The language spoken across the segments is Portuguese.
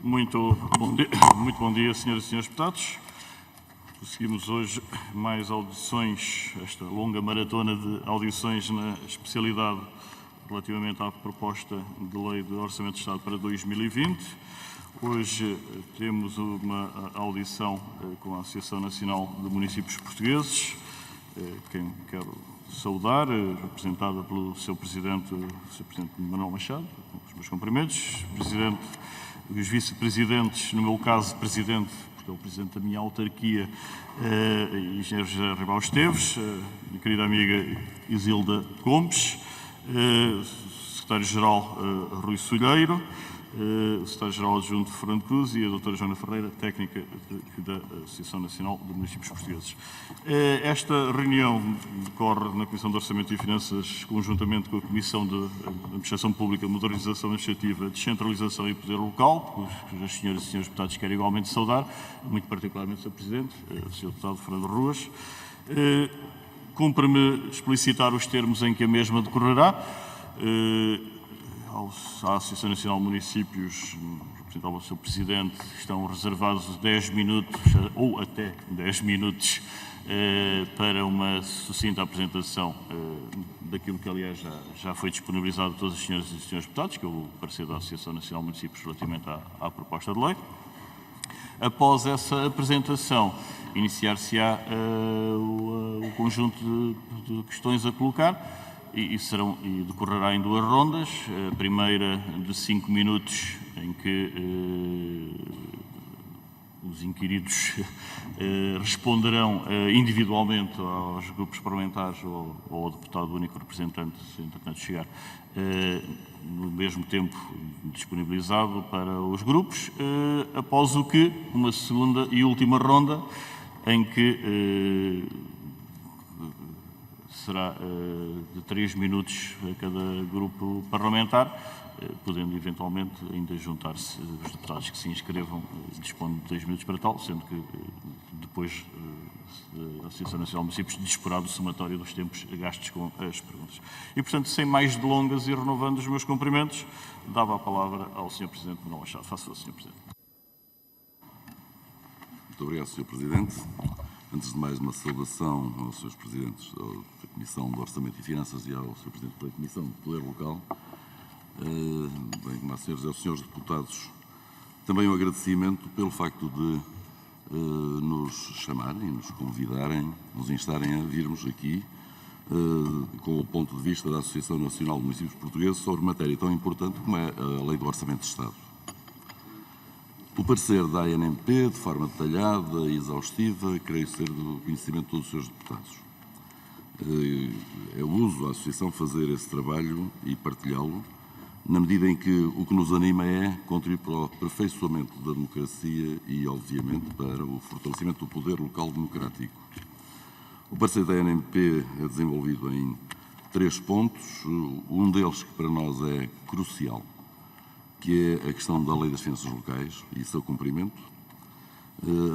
Muito bom dia, senhoras e senhores deputados. Prosseguimos hoje mais audições, esta longa maratona de audições na especialidade relativamente à proposta de lei de Orçamento de Estado para 2020. Hoje temos uma audição com a Associação Nacional de Municípios Portugueses, quem quero saudar, representada pelo seu Presidente, o Sr. Presidente Manuel Machado, com os meus cumprimentos, os vice-presidentes, no meu caso, Presidente, porque é o Presidente da minha autarquia, Engenheiro José Ribal Esteves, minha querida amiga Isilda Gomes, Secretário-Geral Rui Solheiro, o Secretário-Geral Adjunto Fernando Cruz e a doutora Joana Ferreira, técnica da Associação Nacional de Municípios Portugueses. Esta reunião decorre na Comissão de Orçamento e Finanças, conjuntamente com a Comissão de Administração Pública, Modernização Administrativa, Descentralização e Poder Local, cujas senhoras e senhores deputados quero igualmente saudar, muito particularmente o Sr. Presidente, o Sr. Deputado Fernando Ruas. Cumpre-me explicitar os termos em que a mesma decorrerá. À Associação Nacional de Municípios, representado pelo Sr. Presidente, estão reservados 10 minutos, ou até 10 minutos, para uma sucinta apresentação daquilo que, aliás, já foi disponibilizado a todas as senhoras e senhores deputados, que é o parecer da Associação Nacional de Municípios relativamente à proposta de lei. Após essa apresentação, iniciar-se-á o conjunto de questões a colocar, e decorrerá em duas rondas. A primeira de 5 minutos, em que os inquiridos responderão individualmente aos grupos parlamentares ou ao deputado único representante, se entretanto chegar, no mesmo tempo disponibilizado para os grupos, após o que uma segunda e última ronda, em que será de 3 minutos a cada grupo parlamentar, podendo eventualmente ainda juntar-se os deputados que se inscrevam, dispõem de 3 minutos para tal, sendo que depois a Associação Nacional de Municípios disporá do somatório dos tempos gastos com as perguntas. E, portanto, sem mais delongas e renovando os meus cumprimentos, dava a palavra ao Sr. Presidente Manuel Machado. Faça o Sr. Presidente. Muito obrigado, Sr. Presidente. Antes de mais, uma saudação aos Srs. Presidentes da Comissão de Orçamento e Finanças e ao Sr. Presidente da Comissão de Poder Local, bem como às senhoras e aos senhores deputados. Também um agradecimento pelo facto de nos chamarem, nos convidarem, nos instarem a virmos aqui com o ponto de vista da Associação Nacional de Municípios Portugueses sobre matéria tão importante como é a Lei do Orçamento de Estado. O parecer da ANMP, de forma detalhada e exaustiva, creio ser do conhecimento de todos os seus deputados. É uso a Associação fazer esse trabalho e partilhá-lo, na medida em que o que nos anima é contribuir para o aperfeiçoamento da democracia e, obviamente, para o fortalecimento do poder local democrático. O parecer da ANMP é desenvolvido em 3 pontos, um deles que para nós é crucial, que é a questão da Lei das Finanças Locais e seu cumprimento.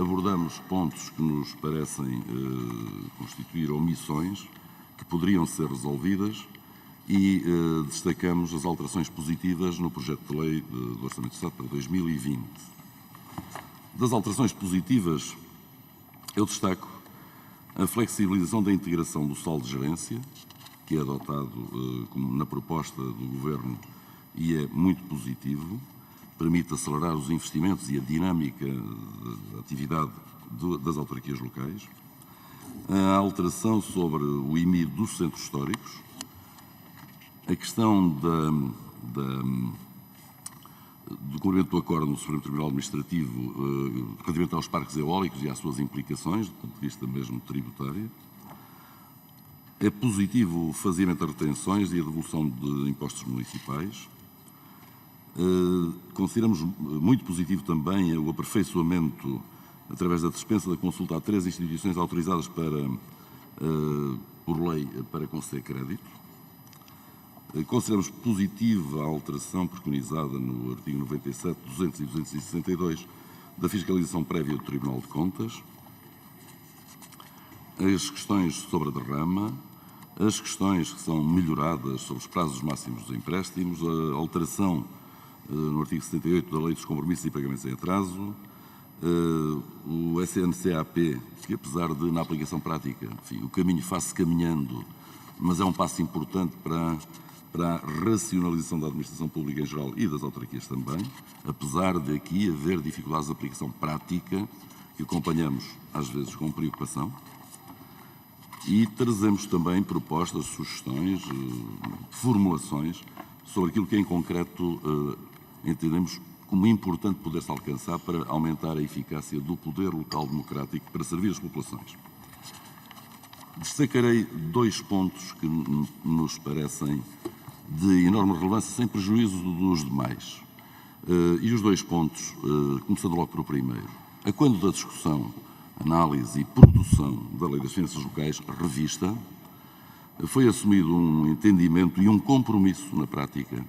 Abordamos pontos que nos parecem constituir omissões que poderiam ser resolvidas e destacamos as alterações positivas no projeto de lei do Orçamento de Estado para 2020. Das alterações positivas, eu destaco a flexibilização da integração do saldo de gerência, que é adotado como na proposta do Governo e é muito positivo, permite acelerar os investimentos e a dinâmica da atividade das autarquias locais. A alteração sobre o IMI dos centros históricos, a questão do cumprimento do acordo no Supremo Tribunal Administrativo relativamente aos parques eólicos e às suas implicações, do ponto de vista mesmo tributário. É positivo o faziamento das retenções e a devolução de impostos municipais. Consideramos muito positivo também o aperfeiçoamento, através da dispensa da consulta a 3 instituições autorizadas por lei para conceder crédito. Consideramos positiva a alteração preconizada no artigo 97, 200 e 262 da fiscalização prévia do Tribunal de Contas. As questões sobre a derrama, as questões que são melhoradas sobre os prazos máximos dos empréstimos, a alteração no artigo 78 da Lei dos Compromissos e Pagamentos em Atraso, o SNCAP, que apesar de, na aplicação prática, enfim, o caminho faz-se caminhando, mas é um passo importante para a racionalização da administração pública em geral e das autarquias também, apesar de aqui haver dificuldades de aplicação prática, que acompanhamos às vezes com preocupação, e trazemos também propostas, sugestões, formulações sobre aquilo que em concreto entendemos como importante poder-se alcançar para aumentar a eficácia do poder local democrático para servir as populações. Destacarei 2 pontos que nos parecem de enorme relevância, sem prejuízo dos demais. E os 2 pontos, começando logo pelo primeiro. A quando da discussão, análise e produção da Lei das Finanças Locais revista, foi assumido um entendimento e um compromisso na prática,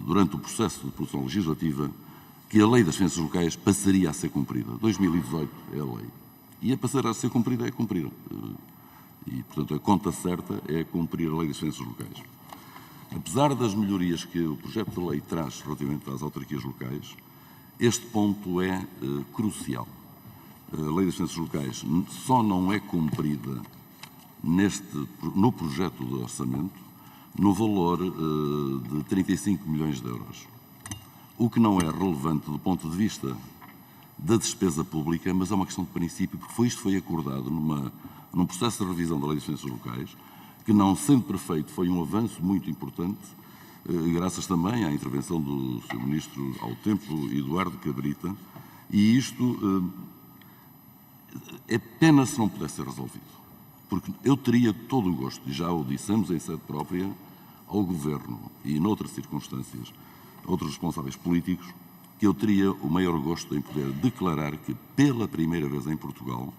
durante o processo de produção legislativa, que a Lei das Finanças Locais passaria a ser cumprida. 2018 é a lei. E a passar a ser cumprida é cumprida. E, portanto, a conta certa é cumprir a Lei das Finanças Locais. Apesar das melhorias que o projeto de lei traz relativamente às autarquias locais, este ponto é crucial. A Lei das Finanças Locais só não é cumprida no projeto de orçamento no valor de 35 milhões de euros. O que não é relevante do ponto de vista da despesa pública, mas é uma questão de princípio, porque isto foi acordado num processo de revisão da Lei das Finanças Locais, que, não sendo perfeito, foi um avanço muito importante, graças também à intervenção do Sr. Ministro ao tempo, Eduardo Cabrita, e isto é pena se não pudesse ser resolvido, porque eu teria todo o gosto, e já o dissemos em sede própria, ao Governo e, noutras circunstâncias, a outros responsáveis políticos, que eu teria o maior gosto em poder declarar que, pela primeira vez em Portugal,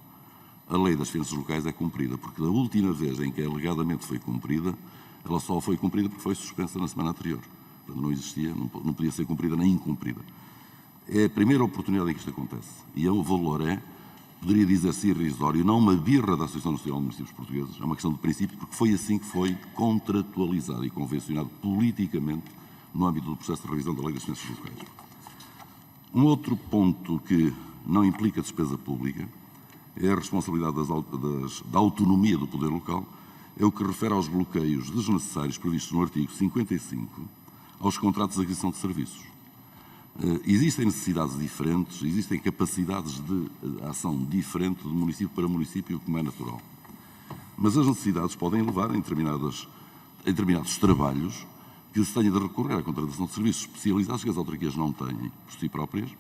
a Lei das Finanças Locais é cumprida, porque da última vez em que alegadamente foi cumprida, ela só foi cumprida porque foi suspensa na semana anterior. Portanto, não existia, não podia ser cumprida nem incumprida. É a primeira oportunidade em que isto acontece. E o valor poderia dizer-se irrisório, não uma birra da Associação Nacional de Municípios Portugueses, é uma questão de princípio, porque foi assim que foi contratualizado e convencionado politicamente no âmbito do processo de revisão da Lei das Finanças Locais. Um outro ponto que não implica despesa pública é a responsabilidade da autonomia do poder local, é o que refere aos bloqueios desnecessários previstos no artigo 55 aos contratos de aquisição de serviços. Existem necessidades diferentes, existem capacidades de ação diferente de município para município, como é natural. Mas as necessidades podem levar a determinados trabalhos que se tenha de recorrer à contratação de serviços especializados que as autarquias não têm por si próprias,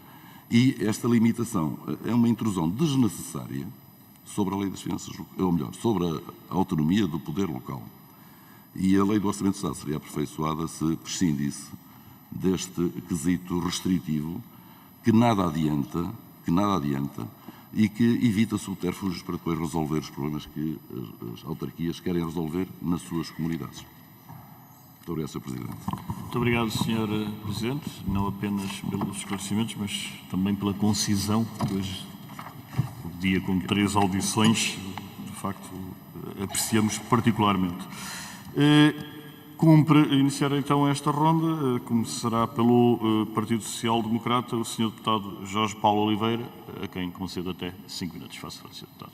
e esta limitação é uma intrusão desnecessária sobre a Lei das Finanças, ou melhor, sobre a autonomia do poder local. E a Lei do Orçamento do Estado seria aperfeiçoada se prescindisse deste quesito restritivo que nada adianta e que evita subterfúgios para depois resolver os problemas que as autarquias querem resolver nas suas comunidades. Muito obrigado, Sr. Presidente. Muito obrigado, Sr. Presidente, não apenas pelos esclarecimentos, mas também pela concisão, que hoje, o dia com 3 audições, de facto, apreciamos particularmente. Cumpre iniciar então esta ronda, começará pelo Partido Social Democrata, o Sr. Deputado Jorge Paulo Oliveira, a quem concedo até 5 minutos. Faça favor, Sr. Deputado.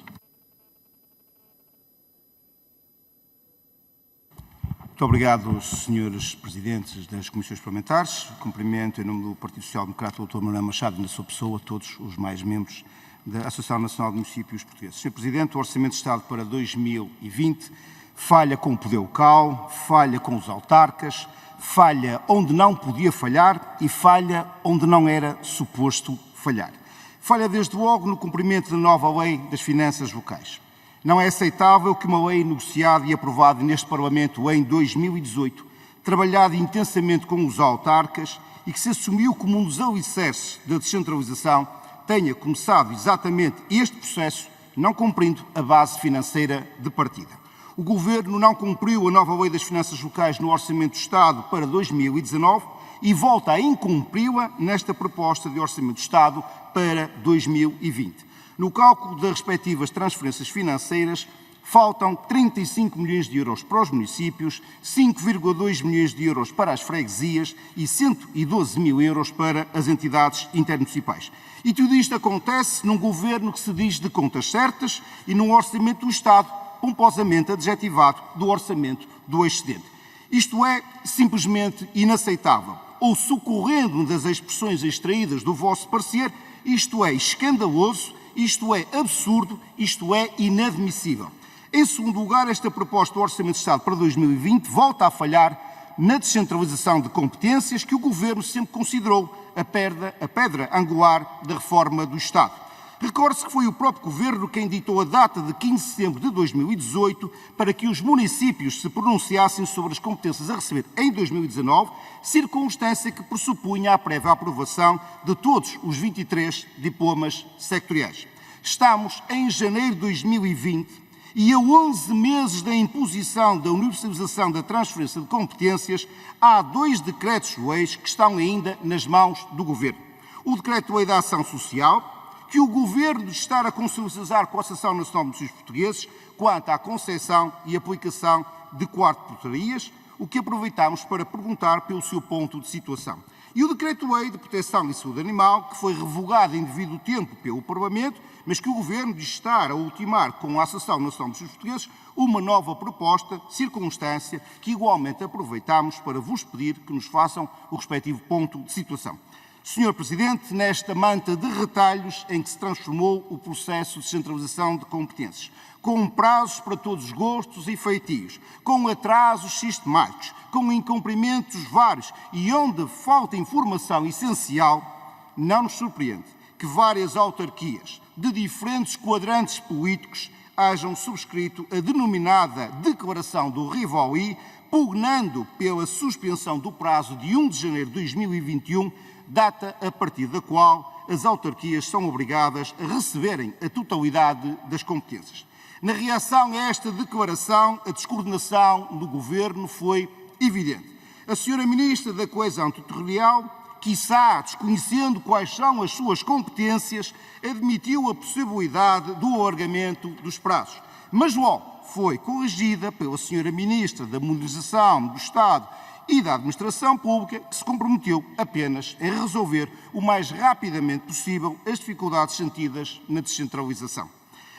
Muito obrigado, Srs. Presidentes das Comissões Parlamentares. Cumprimento, em nome do Partido Social Democrata, o Dr. Manuel Machado, na sua pessoa, todos os mais membros da Associação Nacional de Municípios Portugueses. Sr. Presidente, o Orçamento de Estado para 2020 falha com o poder local, falha com os autarcas, falha onde não podia falhar e falha onde não era suposto falhar. Falha desde logo no cumprimento da nova Lei das Finanças Locais. Não é aceitável que uma lei negociada e aprovada neste Parlamento em 2018, trabalhada intensamente com os autarcas e que se assumiu como um dos alicerces da descentralização, tenha começado exatamente este processo não cumprindo a base financeira de partida. O Governo não cumpriu a nova Lei das Finanças Locais no Orçamento do Estado para 2019 e volta a incumpri-la nesta proposta de Orçamento do Estado para 2020. No cálculo das respectivas transferências financeiras, faltam 35 milhões de euros para os municípios, 5,2 milhões de euros para as freguesias e 112 mil euros para as entidades intermunicipais. E tudo isto acontece num governo que se diz de contas certas e num orçamento do Estado pomposamente adjetivado do orçamento do excedente. Isto é simplesmente inaceitável. Ou, socorrendo das expressões extraídas do vosso parecer, isto é escandaloso, isto é absurdo, isto é inadmissível. Em segundo lugar, esta proposta do Orçamento de Estado para 2020 volta a falhar na descentralização de competências que o Governo sempre considerou a pedra angular da reforma do Estado. Recorde-se que foi o próprio Governo quem ditou a data de 15 de setembro de 2018 para que os municípios se pronunciassem sobre as competências a receber em 2019, circunstância que pressupunha a prévia aprovação de todos os 23 diplomas sectoriais. Estamos em janeiro de 2020 e a 11 meses da imposição da universalização da transferência de competências, há 2 decretos-leis que estão ainda nas mãos do Governo. O Decreto-Lei da Ação Social, que o Governo estar a consensualizar com a Associação Nacional de Municípios Portugueses quanto à concessão e aplicação de portarias, o que aproveitamos para perguntar pelo seu ponto de situação. E o Decreto-Lei de Proteção e Saúde Animal, que foi revogado em devido tempo pelo Parlamento, mas que o Governo diz estar a ultimar com a Associação Nacional de Municípios Portugueses uma nova proposta, circunstância que igualmente aproveitamos para vos pedir que nos façam o respectivo ponto de situação. Senhor Presidente, nesta manta de retalhos em que se transformou o processo de descentralização de competências, com prazos para todos os gostos e feitios, com atrasos sistemáticos, com incumprimentos vários e onde falta informação essencial, não nos surpreende que várias autarquias de diferentes quadrantes políticos hajam subscrito a denominada Declaração do Rivoli, pugnando pela suspensão do prazo de 1 de janeiro de 2021, data a partir da qual as autarquias são obrigadas a receberem a totalidade das competências. Na reação a esta declaração, a descoordenação do Governo foi evidente. A Sra. Ministra da Coesão Territorial, quiçá desconhecendo quais são as suas competências, admitiu a possibilidade do alargamento dos prazos, mas logo foi corrigida pela Sra. Ministra da Modernização do Estado e da Administração Pública, que se comprometeu apenas em resolver o mais rapidamente possível as dificuldades sentidas na descentralização.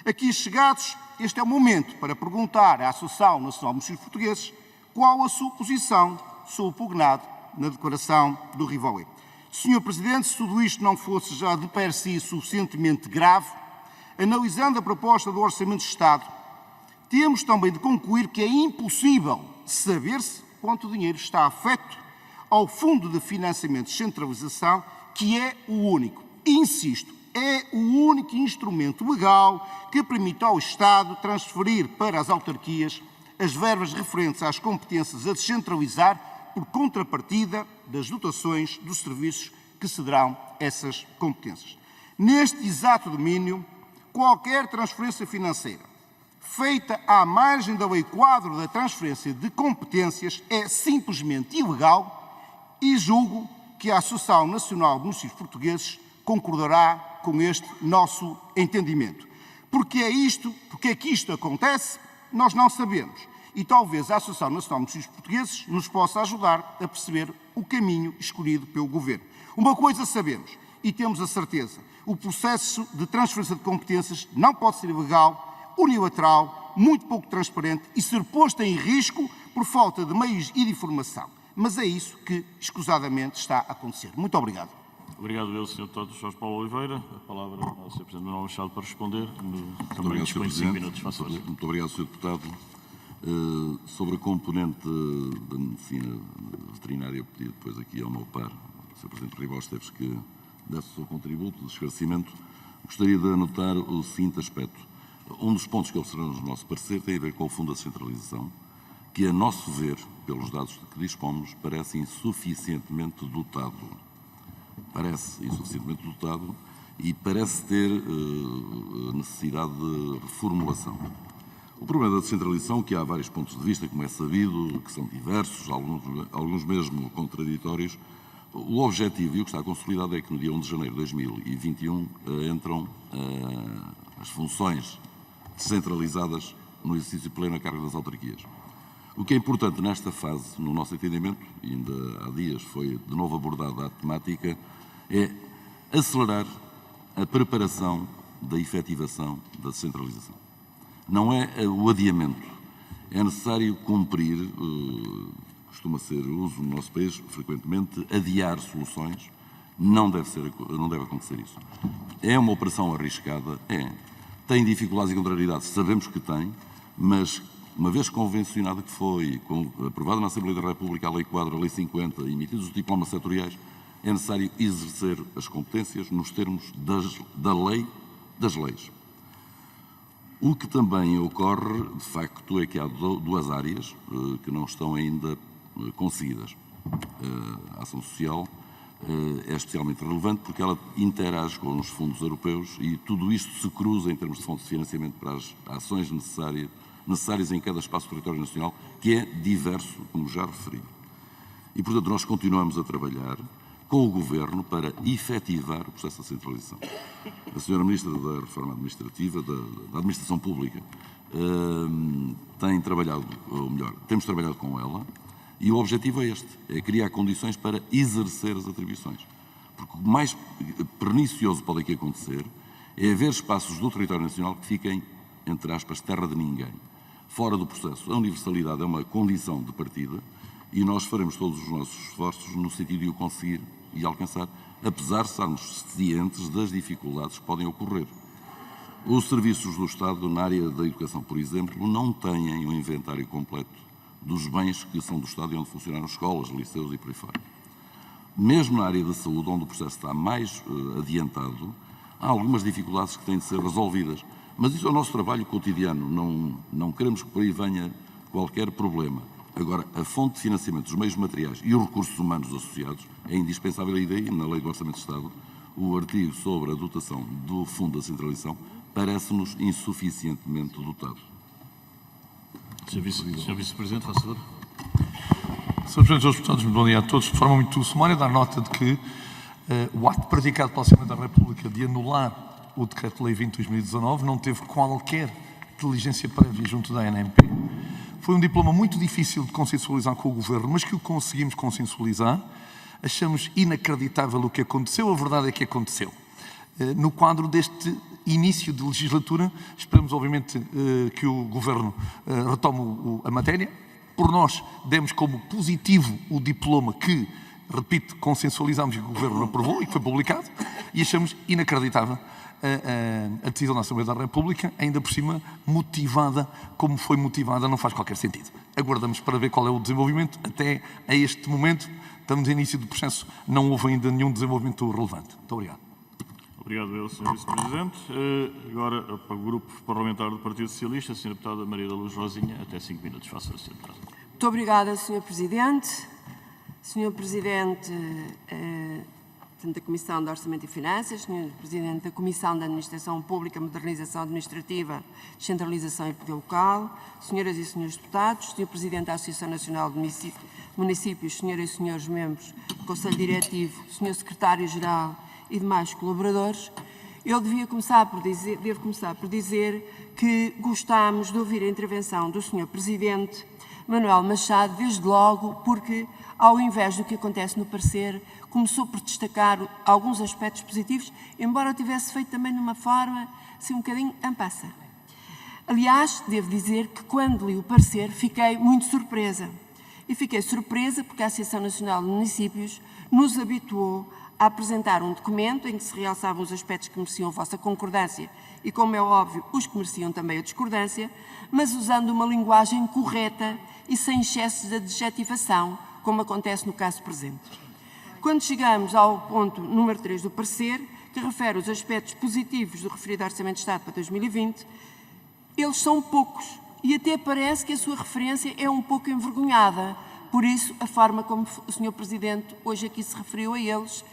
Aqui chegados, este é o momento para perguntar à Associação Nacional de Municípios Portugueses qual a sua posição sobre o pugnado na Declaração do Rivoli. Senhor Presidente, se tudo isto não fosse já de per si suficientemente grave, analisando a proposta do Orçamento de Estado, temos também de concluir que é impossível saber-se quanto dinheiro está afeto ao Fundo de Financiamento de Descentralização, que é o único, insisto, é o único instrumento legal que permite ao Estado transferir para as autarquias as verbas referentes às competências a descentralizar por contrapartida das dotações dos serviços que cederão essas competências. Neste exato domínio, qualquer transferência financeira feita à margem da Lei Quadro da Transferência de Competências é simplesmente ilegal e julgo que a Associação Nacional de Municípios Portugueses concordará com este nosso entendimento. Porque é que isto acontece? Nós não sabemos. E talvez a Associação Nacional de Municípios Portugueses nos possa ajudar a perceber o caminho escolhido pelo Governo. Uma coisa sabemos e temos a certeza: o processo de transferência de competências não pode ser ilegal, unilateral, muito pouco transparente e ser posto em risco por falta de meios e de informação. Mas é isso que, escusadamente, está a acontecer. Muito obrigado. Obrigado, Sr. Deputado Jorge Paulo Oliveira. A palavra ao Sr. Presidente Manuel Machado para responder. Também dispõe de 5 minutos. Muito obrigado, Sr. Deputado. Sobre a componente da medicina veterinária, pedi depois aqui ao meu par, o Sr. Presidente Ribó Esteves, que desse o seu contributo de esclarecimento. Gostaria de anotar o seguinte aspecto. Um dos pontos que observamos no nosso parecer tem a ver com o Fundo da Centralização, que, a nosso ver, pelos dados de que dispomos, parece insuficientemente dotado. Parece insuficientemente dotado e parece ter necessidade de reformulação. O problema da descentralização, que há vários pontos de vista, como é sabido, que são diversos, alguns mesmo contraditórios, o objetivo e o que está consolidado é que no dia 1 de janeiro de 2021 entram as funções descentralizadas no exercício pleno a cargo das autarquias. O que é importante nesta fase, no nosso entendimento, e ainda há dias foi de novo abordada a temática, é acelerar a preparação da efetivação da descentralização. Não é o adiamento. É necessário cumprir, costuma ser uso no nosso país, frequentemente, adiar soluções. Não deve acontecer isso. É uma operação arriscada? É. Tem dificuldades e contrariedades? Sabemos que tem, mas uma vez convencionada que foi, aprovada na Assembleia da República a Lei Quadro, a Lei 50, emitidos os diplomas setoriais, é necessário exercer as competências nos termos da lei das leis. O que também ocorre, de facto, é que há duas áreas que não estão ainda conseguidas. A ação social é especialmente relevante porque ela interage com os fundos europeus e tudo isto se cruza em termos de fontes de financiamento para as ações necessárias em cada espaço do território nacional, que é diverso, como já referi. E, portanto, nós continuamos a trabalhar com o Governo para efetivar o processo de centralização. A Sra. Ministra da Reforma Administrativa, da Administração Pública, temos trabalhado com ela e o objetivo é este, é criar condições para exercer as atribuições. Porque o mais pernicioso pode aqui acontecer é haver espaços do território nacional que fiquem, entre aspas, terra de ninguém, fora do processo. A universalidade é uma condição de partida e nós faremos todos os nossos esforços no sentido de o conseguir e alcançar, apesar de estarmos cientes das dificuldades que podem ocorrer. Os serviços do Estado na área da educação, por exemplo, não têm um inventário completo dos bens que são do Estado e onde funcionam escolas, liceus e por aí fora. Mesmo na área da saúde, onde o processo está mais adiantado, há algumas dificuldades que têm de ser resolvidas. Mas isso é o nosso trabalho cotidiano, não queremos que por aí venha qualquer problema. Agora, a fonte de financiamento dos meios materiais e os recursos humanos associados é indispensável, e daí, na Lei do Orçamento de Estado, o artigo sobre a dotação do Fundo da Centralização parece-nos insuficientemente dotado. Sr. Vice-Presidente, faz favor. Sr. Presidente, Srs. Deputados, muito bom dia a todos. De forma muito sumária, dar nota de que o ato praticado pela Assembleia da República de anular o Decreto-Lei 20 de 2019 não teve qualquer diligência prévia junto da ANMP. Foi um diploma muito difícil de consensualizar com o Governo, mas que o conseguimos consensualizar. Achamos inacreditável o que aconteceu, a verdade é que aconteceu. No quadro deste início de legislatura, esperamos obviamente que o Governo retome a matéria. Por nós, demos como positivo o diploma que, repito, consensualizámos e que o Governo aprovou e que foi publicado, e achamos inacreditável a decisão da Assembleia da República, ainda por cima motivada como foi motivada, não faz qualquer sentido. Aguardamos para ver qual é o desenvolvimento. Até a este momento, estamos no início do processo, não houve ainda nenhum desenvolvimento relevante. Muito obrigado. Obrigado, Sr. Vice-Presidente. Agora, para o Grupo Parlamentar do Partido Socialista, a Sra. Deputada Maria da Luz Rosinha, até 5 minutos. Faça a Sra. Deputada. Muito obrigada, Sr. Presidente. Sr. Presidente da Comissão de Orçamento e Finanças, Sr. Presidente da Comissão de Administração Pública, Modernização Administrativa, Descentralização e Poder Local, Senhoras e Senhores Deputados, Sr. Presidente da Associação Nacional de Municípios, Senhoras e Senhores Membros do Conselho Diretivo, Sr. Secretário-Geral e demais colaboradores, eu devo começar por dizer que gostámos de ouvir a intervenção do Sr. Presidente Manuel Machado, desde logo porque, ao invés do que acontece no parecer, começou por destacar alguns aspectos positivos, embora o tivesse feito também de uma forma, assim, um bocadinho en passant. Aliás, devo dizer que quando li o parecer fiquei muito surpresa. E fiquei surpresa porque a Associação Nacional de Municípios nos habituou a apresentar um documento em que se realçavam os aspectos que mereciam a vossa concordância e, como é óbvio, os que mereciam também a discordância, mas usando uma linguagem correta e sem excessos de adjetivação, como acontece no caso presente. Quando chegamos ao ponto número 3 do parecer, que refere os aspectos positivos do referido Orçamento de Estado para 2020, eles são poucos e até parece que a sua referência é um pouco envergonhada. Por isso, a forma como o Sr. Presidente hoje aqui se referiu a eles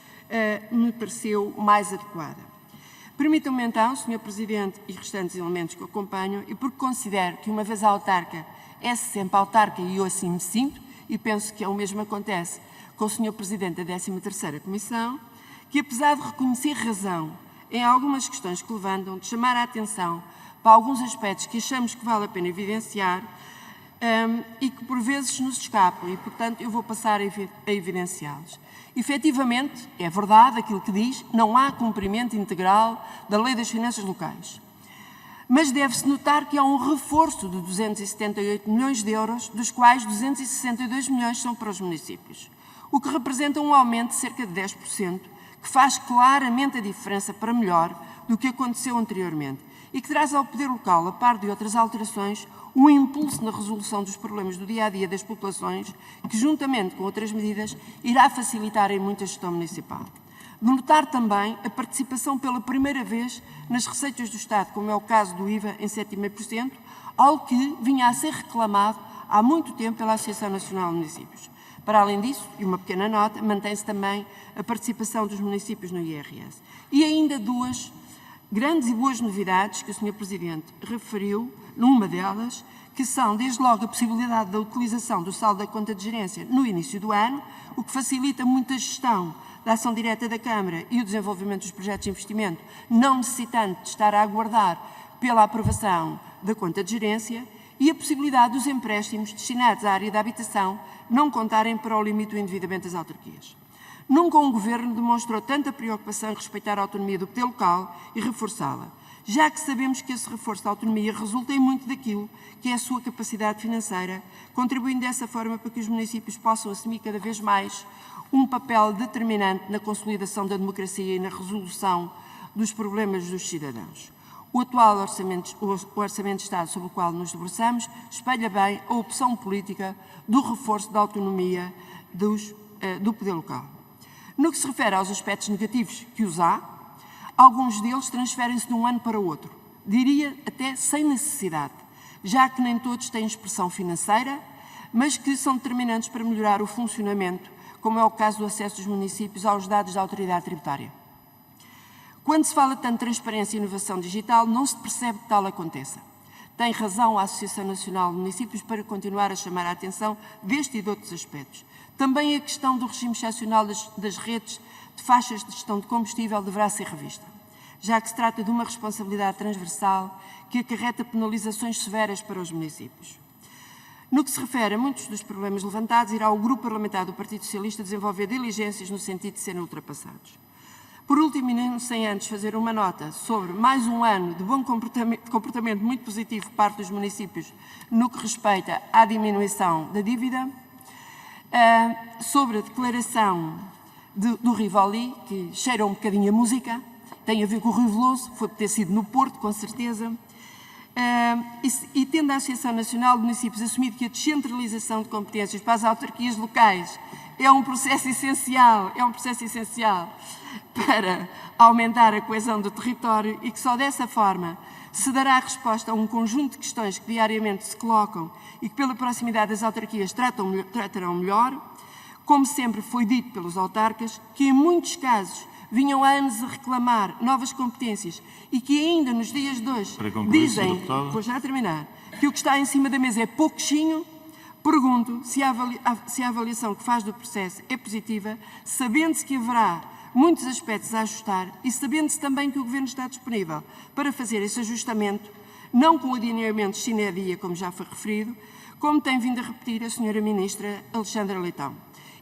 me pareceu mais adequada. Permitam-me então, Sr. Presidente e restantes elementos que o acompanham, e porque considero que uma vez autarca é sempre autarca e eu assim me sinto, e penso que o mesmo acontece com o Sr. Presidente da 13ª Comissão, que apesar de reconhecer razão em algumas questões que levantam, de chamar a atenção para alguns aspectos que achamos que vale a pena evidenciar e que por vezes nos escapam e, portanto, eu vou passar a evidenciá-los. Efetivamente, é verdade aquilo que diz, não há cumprimento integral da Lei das Finanças Locais. Mas deve-se notar que há um reforço de 278 milhões de euros, dos quais 262 milhões são para os municípios, o que representa um aumento de cerca de 10%, que faz claramente a diferença para melhor do que aconteceu anteriormente e que traz ao poder local, a par de outras alterações, um impulso na resolução dos problemas do dia-a-dia das populações que, juntamente com outras medidas, irá facilitar em muito a gestão municipal. De notar também a participação pela primeira vez nas receitas do Estado, como é o caso do IVA em 7,5%, algo que vinha a ser reclamado há muito tempo pela Associação Nacional de Municípios. Para além disso, e uma pequena nota, mantém-se também a participação dos municípios no IRS. E ainda duas grandes e boas novidades que o Sr. Presidente referiu, numa delas, que são, desde logo, a possibilidade da utilização do saldo da conta de gerência no início do ano, o que facilita muito a gestão da ação direta da Câmara e o desenvolvimento dos projetos de investimento, não necessitando de estar a aguardar pela aprovação da conta de gerência, e a possibilidade dos empréstimos destinados à área da habitação não contarem para o limite do endividamento das autarquias. Nunca um governo demonstrou tanta preocupação em respeitar a autonomia do poder local e reforçá-la, já que sabemos que esse reforço da autonomia resulta em muito daquilo que é a sua capacidade financeira, contribuindo dessa forma para que os municípios possam assumir cada vez mais um papel determinante na consolidação da democracia e na resolução dos problemas dos cidadãos. O atual Orçamento de Estado sobre o qual nos debruçamos espelha bem a opção política do reforço da autonomia do poder local. No que se refere aos aspectos negativos que os há, alguns deles transferem-se de um ano para o outro, diria até sem necessidade, já que nem todos têm expressão financeira, mas que são determinantes para melhorar o funcionamento, como é o caso do acesso dos municípios aos dados da autoridade tributária. Quando se fala tanto de transparência e inovação digital, não se percebe que tal aconteça. Tem razão a Associação Nacional de Municípios para continuar a chamar a atenção deste e de outros aspectos. Também a questão do regime excepcional das redes de faixas de gestão de combustível deverá ser revista, já que se trata de uma responsabilidade transversal que acarreta penalizações severas para os municípios. No que se refere a muitos dos problemas levantados, irá o Grupo Parlamentar do Partido Socialista desenvolver diligências no sentido de serem ultrapassados. Por último, e não sem antes fazer uma nota sobre mais um ano de bom comportamento muito positivo por parte dos municípios no que respeita à diminuição da dívida, sobre a declaração do Rivoli, que cheira um bocadinho a música, tem a ver com o Rio Veloso, foi por ter sido no Porto, com certeza, e tendo a Associação Nacional de Municípios assumido que a descentralização de competências para as autarquias locais é um processo essencial para aumentar a coesão do território e que só dessa forma se dará resposta a um conjunto de questões que diariamente se colocam e que pela proximidade das autarquias tratarão melhor, como sempre foi dito pelos autarcas, que em muitos casos vinham há anos a reclamar novas competências e que ainda nos dias de hoje dizem, vou já terminar, que o que está em cima da mesa é pouquinho. Pergunto se a avaliação que faz do processo é positiva, sabendo-se que haverá muitos aspectos a ajustar e sabendo-se também que o Governo está disponível para fazer esse ajustamento, não com adiamentos sine die, como já foi referido, como tem vindo a repetir a Sra. Ministra Alexandra Leitão.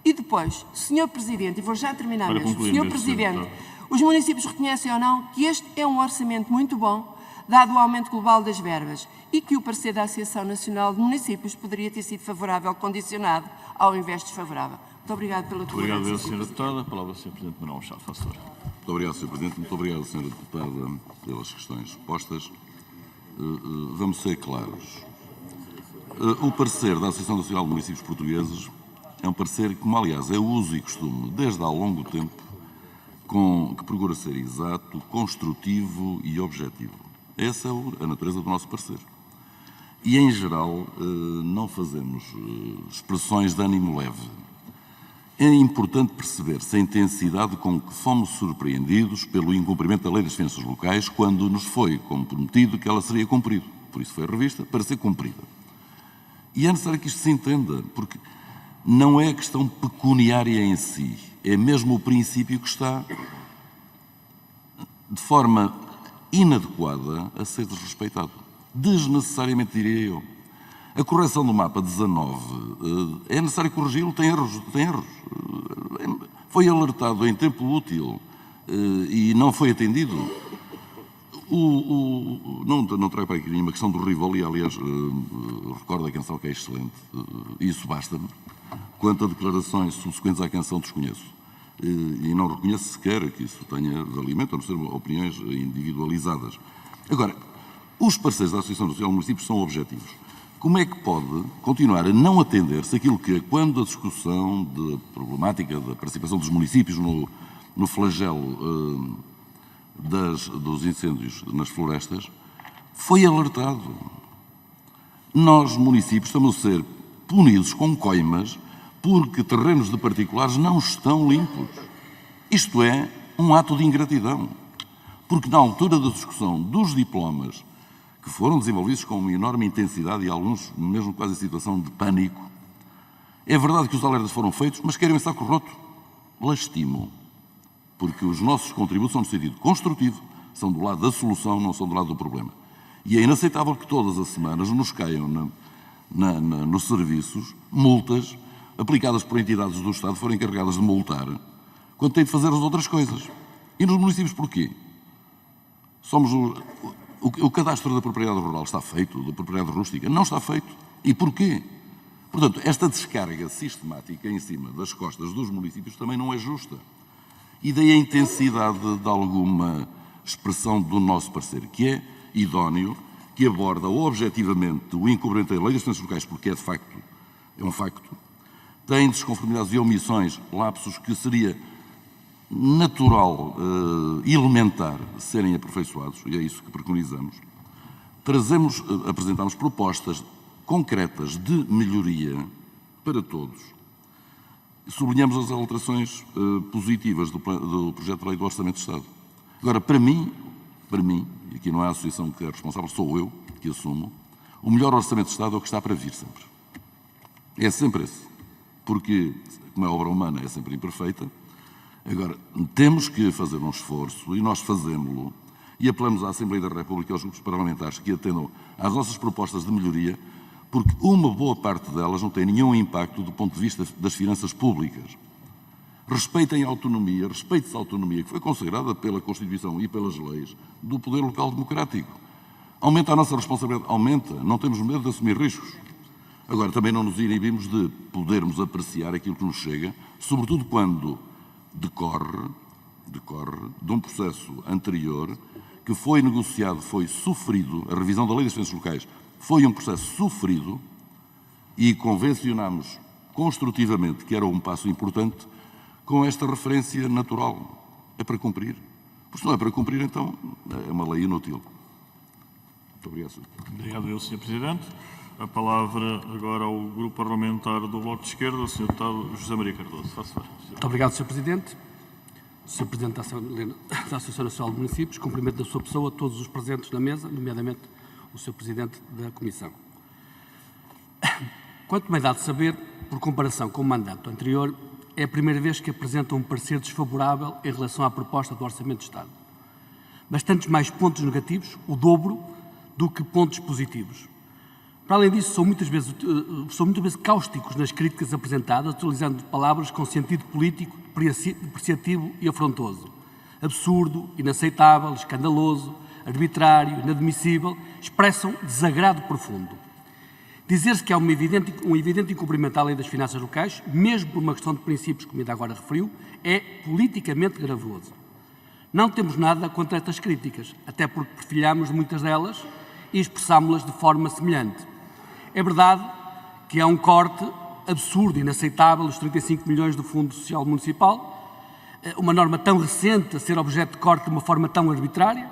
E depois, Sr. Presidente, e vou já terminar mesmo, Sr. Presidente, os municípios reconhecem ou não que este é um orçamento muito bom, dado o aumento global das verbas, e que o parecer da Associação Nacional de Municípios poderia ter sido favorável, condicionado, ao invés de desfavorável. Muito obrigado pela tolerância. Obrigado, Sra. Deputada. A palavra, Sr. Presidente Manuel Machado, faz favor. Muito obrigado, Sr. Presidente. Muito obrigado, Sra. Deputada, pelas questões postas. Vamos ser claros. O parecer da Associação Nacional de Municípios Portugueses é um parecer que, como aliás é uso e costume, desde há longo tempo, que procura ser exato, construtivo e objetivo. Essa é a natureza do nosso parecer. E, em geral, não fazemos expressões de ânimo leve. É importante perceber-se a intensidade com que fomos surpreendidos pelo incumprimento da Lei das Finanças Locais quando nos foi comprometido que ela seria cumprida. Por isso foi revista para ser cumprida. E é necessário que isto se entenda, porque não é a questão pecuniária em si, é mesmo o princípio que está de forma inadequada a ser desrespeitado. Desnecessariamente, diria eu. A correção do mapa 19 é necessário corrigi-lo, tem erros. Foi alertado em tempo útil e não foi atendido. Não trago para aqui nenhuma questão do Rivoli, aliás, recordo a canção que é excelente, isso basta-me. Quanto a declarações subsequentes à canção, desconheço. E não reconheço sequer que isso tenha valimento, a não ser opiniões individualizadas. Agora, os parceiros da Associação Nacional de Municípios são objetivos. Como é que pode continuar a não atender-se aquilo que, quando a discussão da problemática da participação dos municípios no flagelo dos incêndios nas florestas, foi alertado? Nós, municípios, estamos a ser punidos com coimas porque terrenos de particulares não estão limpos. Isto é um ato de ingratidão. Porque na altura da discussão dos diplomas, que foram desenvolvidos com uma enorme intensidade e alguns mesmo quase em situação de pânico, é verdade que os alertas foram feitos, mas querem em saco roto. Lastimo. Porque os nossos contributos são no sentido construtivo, são do lado da solução, não são do lado do problema. E é inaceitável que todas as semanas nos caiam nos serviços multas aplicadas por entidades do Estado, forem encarregadas de multar, quando têm de fazer as outras coisas. E nos municípios porquê? O cadastro da propriedade rural está feito, da propriedade rústica? Não está feito. E porquê? Portanto, esta descarga sistemática em cima das costas dos municípios também não é justa. E daí a intensidade de alguma expressão do nosso parceiro, que é idóneo, que aborda objetivamente o incumprimento da lei das finanças locais, porque é um facto, tem desconformidades e omissões, lapsos que seria natural, elementar, serem aperfeiçoados, e é isso que preconizamos. Apresentamos propostas concretas de melhoria para todos. Sublinhamos as alterações positivas do projeto de lei do Orçamento de Estado. Agora, para mim, e aqui não é a associação que é responsável, sou eu que assumo, o melhor Orçamento de Estado é o que está para vir sempre. É sempre esse. Porque, como é obra humana, é sempre imperfeita. Agora, temos que fazer um esforço, e nós fazemos-lo, e apelamos à Assembleia da República e aos grupos parlamentares que atendam às nossas propostas de melhoria, porque uma boa parte delas não tem nenhum impacto do ponto de vista das finanças públicas. Respeitem a autonomia, respeite-se a autonomia que foi consagrada pela Constituição e pelas leis do poder local democrático. Aumenta a nossa responsabilidade? Aumenta. Não temos medo de assumir riscos. Agora, também não nos inibimos de podermos apreciar aquilo que nos chega, sobretudo quando decorre de um processo anterior que foi negociado, foi sofrido, a revisão da Lei das Finanças Locais foi um processo sofrido e convencionámos construtivamente que era um passo importante com esta referência natural. É para cumprir. Porque se não é para cumprir, então é uma lei inútil. Muito obrigado, Sr. Obrigado, Sr. Presidente. A palavra agora ao Grupo Parlamentar do Bloco de Esquerda, o Sr. Deputado José Maria Cardoso. Faça favor. Muito obrigado, Sr. Presidente. Sr. Presidente da Associação Nacional de Municípios, cumprimento da sua pessoa, todos os presentes na mesa, nomeadamente o Sr. Presidente da Comissão. Quanto me dá de saber, por comparação com o mandato anterior, é a primeira vez que apresenta um parecer desfavorável em relação à proposta do Orçamento de Estado. Bastantes mais pontos negativos, o dobro, do que pontos positivos. Para além disso, são muitas vezes cáusticos nas críticas apresentadas, utilizando palavras com sentido político, depreciativo e afrontoso. Absurdo, inaceitável, escandaloso, arbitrário, inadmissível, expressam desagrado profundo. Dizer-se que há um evidente incumprimento à lei das finanças locais, mesmo por uma questão de princípios, como ainda agora referiu, é politicamente gravoso. Não temos nada contra estas críticas, até porque perfilhamos muitas delas e expressámos-las de forma semelhante. É verdade que há um corte absurdo, inaceitável, dos 35 milhões do Fundo Social Municipal, uma norma tão recente a ser objeto de corte de uma forma tão arbitrária.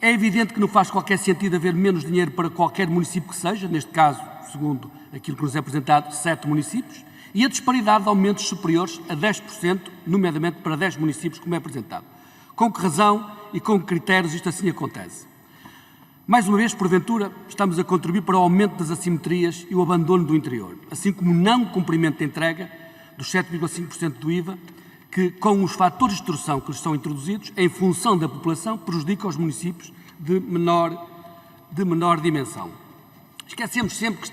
É evidente que não faz qualquer sentido haver menos dinheiro para qualquer município que seja, neste caso, segundo aquilo que nos é apresentado, 7 municípios, e a disparidade de aumentos superiores a 10%, nomeadamente para 10 municípios, como é apresentado. Com que razão e com que critérios isto assim acontece? Mais uma vez, porventura, estamos a contribuir para o aumento das assimetrias e o abandono do interior, assim como o não cumprimento da entrega dos 7,5% do IVA que, com os fatores de distorção que lhes são introduzidos, em função da população, prejudica os municípios de menor dimensão. Esquecemos sempre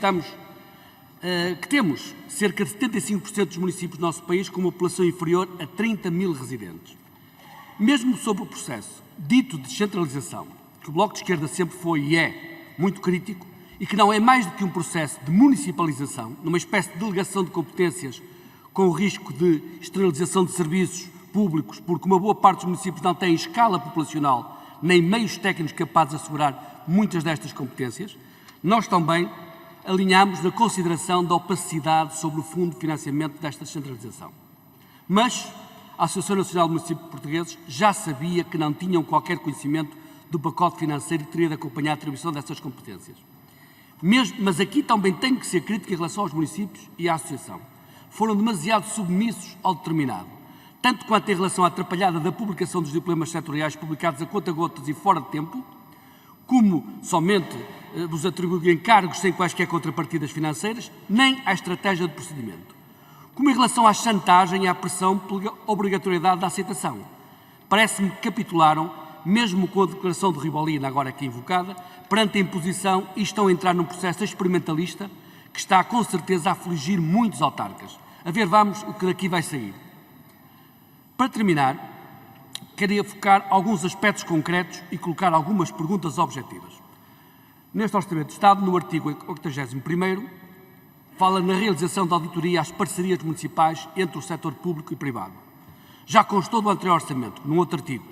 que temos cerca de 75% dos municípios do nosso país com uma população inferior a 30 mil residentes. Mesmo sobre o processo dito de descentralização, que o Bloco de Esquerda sempre foi e é muito crítico, e que não é mais do que um processo de municipalização, numa espécie de delegação de competências com o risco de externalização de serviços públicos, porque uma boa parte dos municípios não tem escala populacional nem meios técnicos capazes de assegurar muitas destas competências, nós também alinhamos na consideração da opacidade sobre o fundo de financiamento desta descentralização. Mas a Associação Nacional de Municípios Portugueses já sabia que não tinham qualquer conhecimento do pacote financeiro que teria de acompanhar a atribuição dessas competências. Mas aqui também tenho que ser crítico em relação aos municípios e à Associação. Foram demasiado submissos ao determinado, tanto quanto em relação à atrapalhada da publicação dos diplomas setoriais publicados a conta-gotas e fora de tempo, como somente vos atribuem encargos sem quaisquer contrapartidas financeiras, nem à estratégia de procedimento. Como em relação à chantagem e à pressão pela obrigatoriedade da aceitação. Parece-me que capitularam, mesmo com a declaração de Ribolina, agora aqui invocada, perante a imposição e estão a entrar num processo experimentalista que está, com certeza, a afligir muitos autarcas. A ver, vamos, o que daqui vai sair. Para terminar, queria focar alguns aspectos concretos e colocar algumas perguntas objetivas. Neste Orçamento de Estado, no artigo 81º, fala na realização da auditoria às parcerias municipais entre o setor público e privado. Já constou do anterior orçamento, num outro artigo.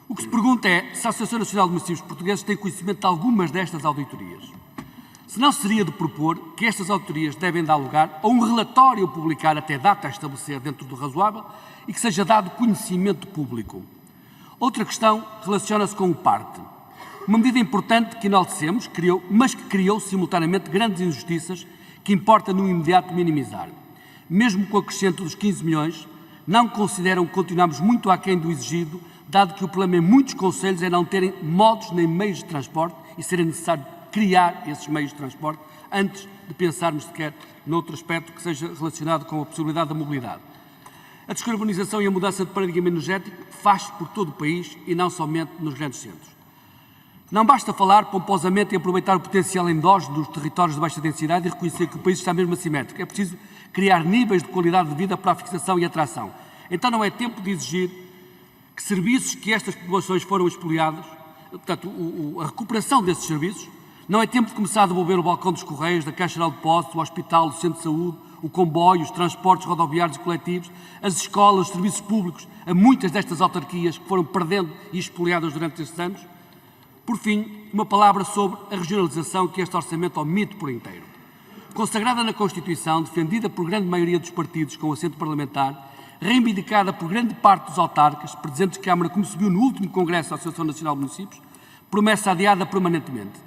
O que se pergunta é se a Associação Nacional de Municípios Portugueses tem conhecimento de algumas destas auditorias. Se não seria de propor que estas auditorias devem dar lugar a um relatório publicar até data a estabelecer dentro do razoável e que seja dado conhecimento público. Outra questão relaciona-se com o parte. Uma medida importante que enaltecemos, mas que criou simultaneamente grandes injustiças que importa no imediato minimizar. Mesmo com o acrescento dos 15 milhões, não consideram que continuamos muito aquém do exigido, dado que o problema em muitos concelhos é não terem modos nem meios de transporte e serem necessário criar esses meios de transporte antes de pensarmos sequer noutro aspecto que seja relacionado com a possibilidade da mobilidade. A descarbonização e a mudança de paradigma energético faz-se por todo o país e não somente nos grandes centros. Não basta falar pomposamente e aproveitar o potencial endógeno dos territórios de baixa densidade e reconhecer que o país está mesmo assimétrico. É preciso criar níveis de qualidade de vida para a fixação e atração. Então não é tempo de exigir que serviços que estas populações foram expoliadas, portanto, a recuperação desses serviços, não é tempo de começar a devolver o balcão dos Correios, da Caixa Geral de Depósitos, o hospital, o centro de saúde, o comboio, os transportes rodoviários e coletivos, as escolas, os serviços públicos, a muitas destas autarquias que foram perdendo e expoliadas durante estes anos. Por fim, uma palavra sobre a regionalização que este orçamento omite por inteiro. Consagrada na Constituição, defendida por grande maioria dos partidos com assento parlamentar, reivindicada por grande parte dos autarcas, presidentes de Câmara, como se viu no último Congresso da Associação Nacional de Municípios, promessa adiada permanentemente.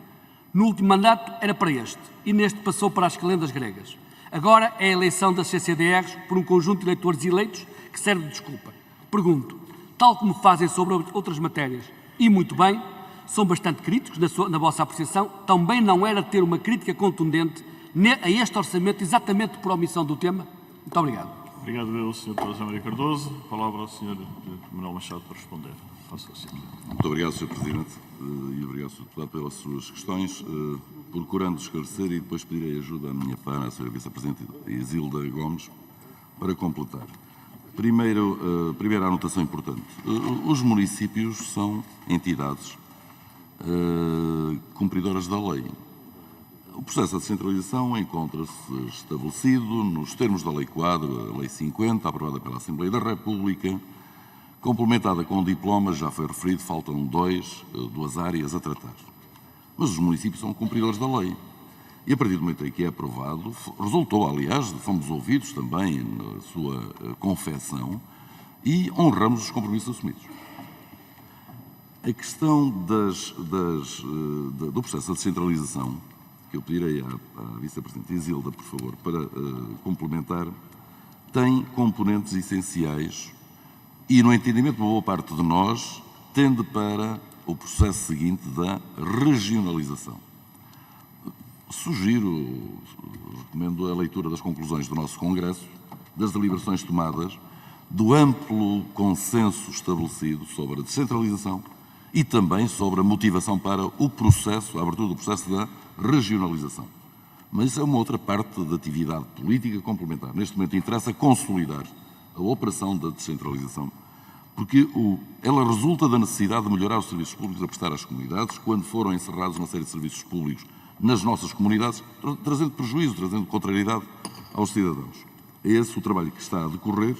No último mandato era para este, e neste passou para as calendas gregas. Agora é a eleição das CCDRs por um conjunto de eleitores eleitos que serve de desculpa. Pergunto, tal como fazem sobre outras matérias, e muito bem, são bastante críticos na vossa apreciação, também não era ter uma crítica contundente a este orçamento exatamente por omissão do tema? Muito obrigado. Obrigado, eu, Sr. José Maria Cardoso. A palavra ao Sr. Manuel Machado para responder. Muito obrigado, Sr. Presidente, e obrigado, Sr. Deputado, pelas suas questões. Procurando esclarecer e depois pedirei ajuda à minha pana, a Sra. Vice-Presidente Isilda Gomes, para completar. Primeira anotação importante. Os municípios são entidades cumpridoras da lei. O processo de descentralização encontra-se estabelecido nos termos da Lei Quadro, a Lei 50, aprovada pela Assembleia da República, complementada com o diploma, já foi referido, faltam duas áreas a tratar. Mas os municípios são cumpridores da lei. E a partir do momento em que é aprovado, resultou, aliás, fomos ouvidos também na sua confecção e honramos os compromissos assumidos. A questão do processo de descentralização, que eu pedirei à Vice-Presidente Isilda, por favor, para complementar, tem componentes essenciais e, no entendimento de boa parte de nós, tende para o processo seguinte da regionalização. Recomendo a leitura das conclusões do nosso Congresso, das deliberações tomadas, do amplo consenso estabelecido sobre a descentralização e também sobre a motivação para o processo, a abertura do processo da regionalização. Mas isso é uma outra parte da atividade política complementar. Neste momento interessa consolidar a operação da descentralização, porque ela resulta da necessidade de melhorar os serviços públicos a prestar às comunidades, quando foram encerrados uma série de serviços públicos nas nossas comunidades, trazendo prejuízo, trazendo contrariedade aos cidadãos. É esse o trabalho que está a decorrer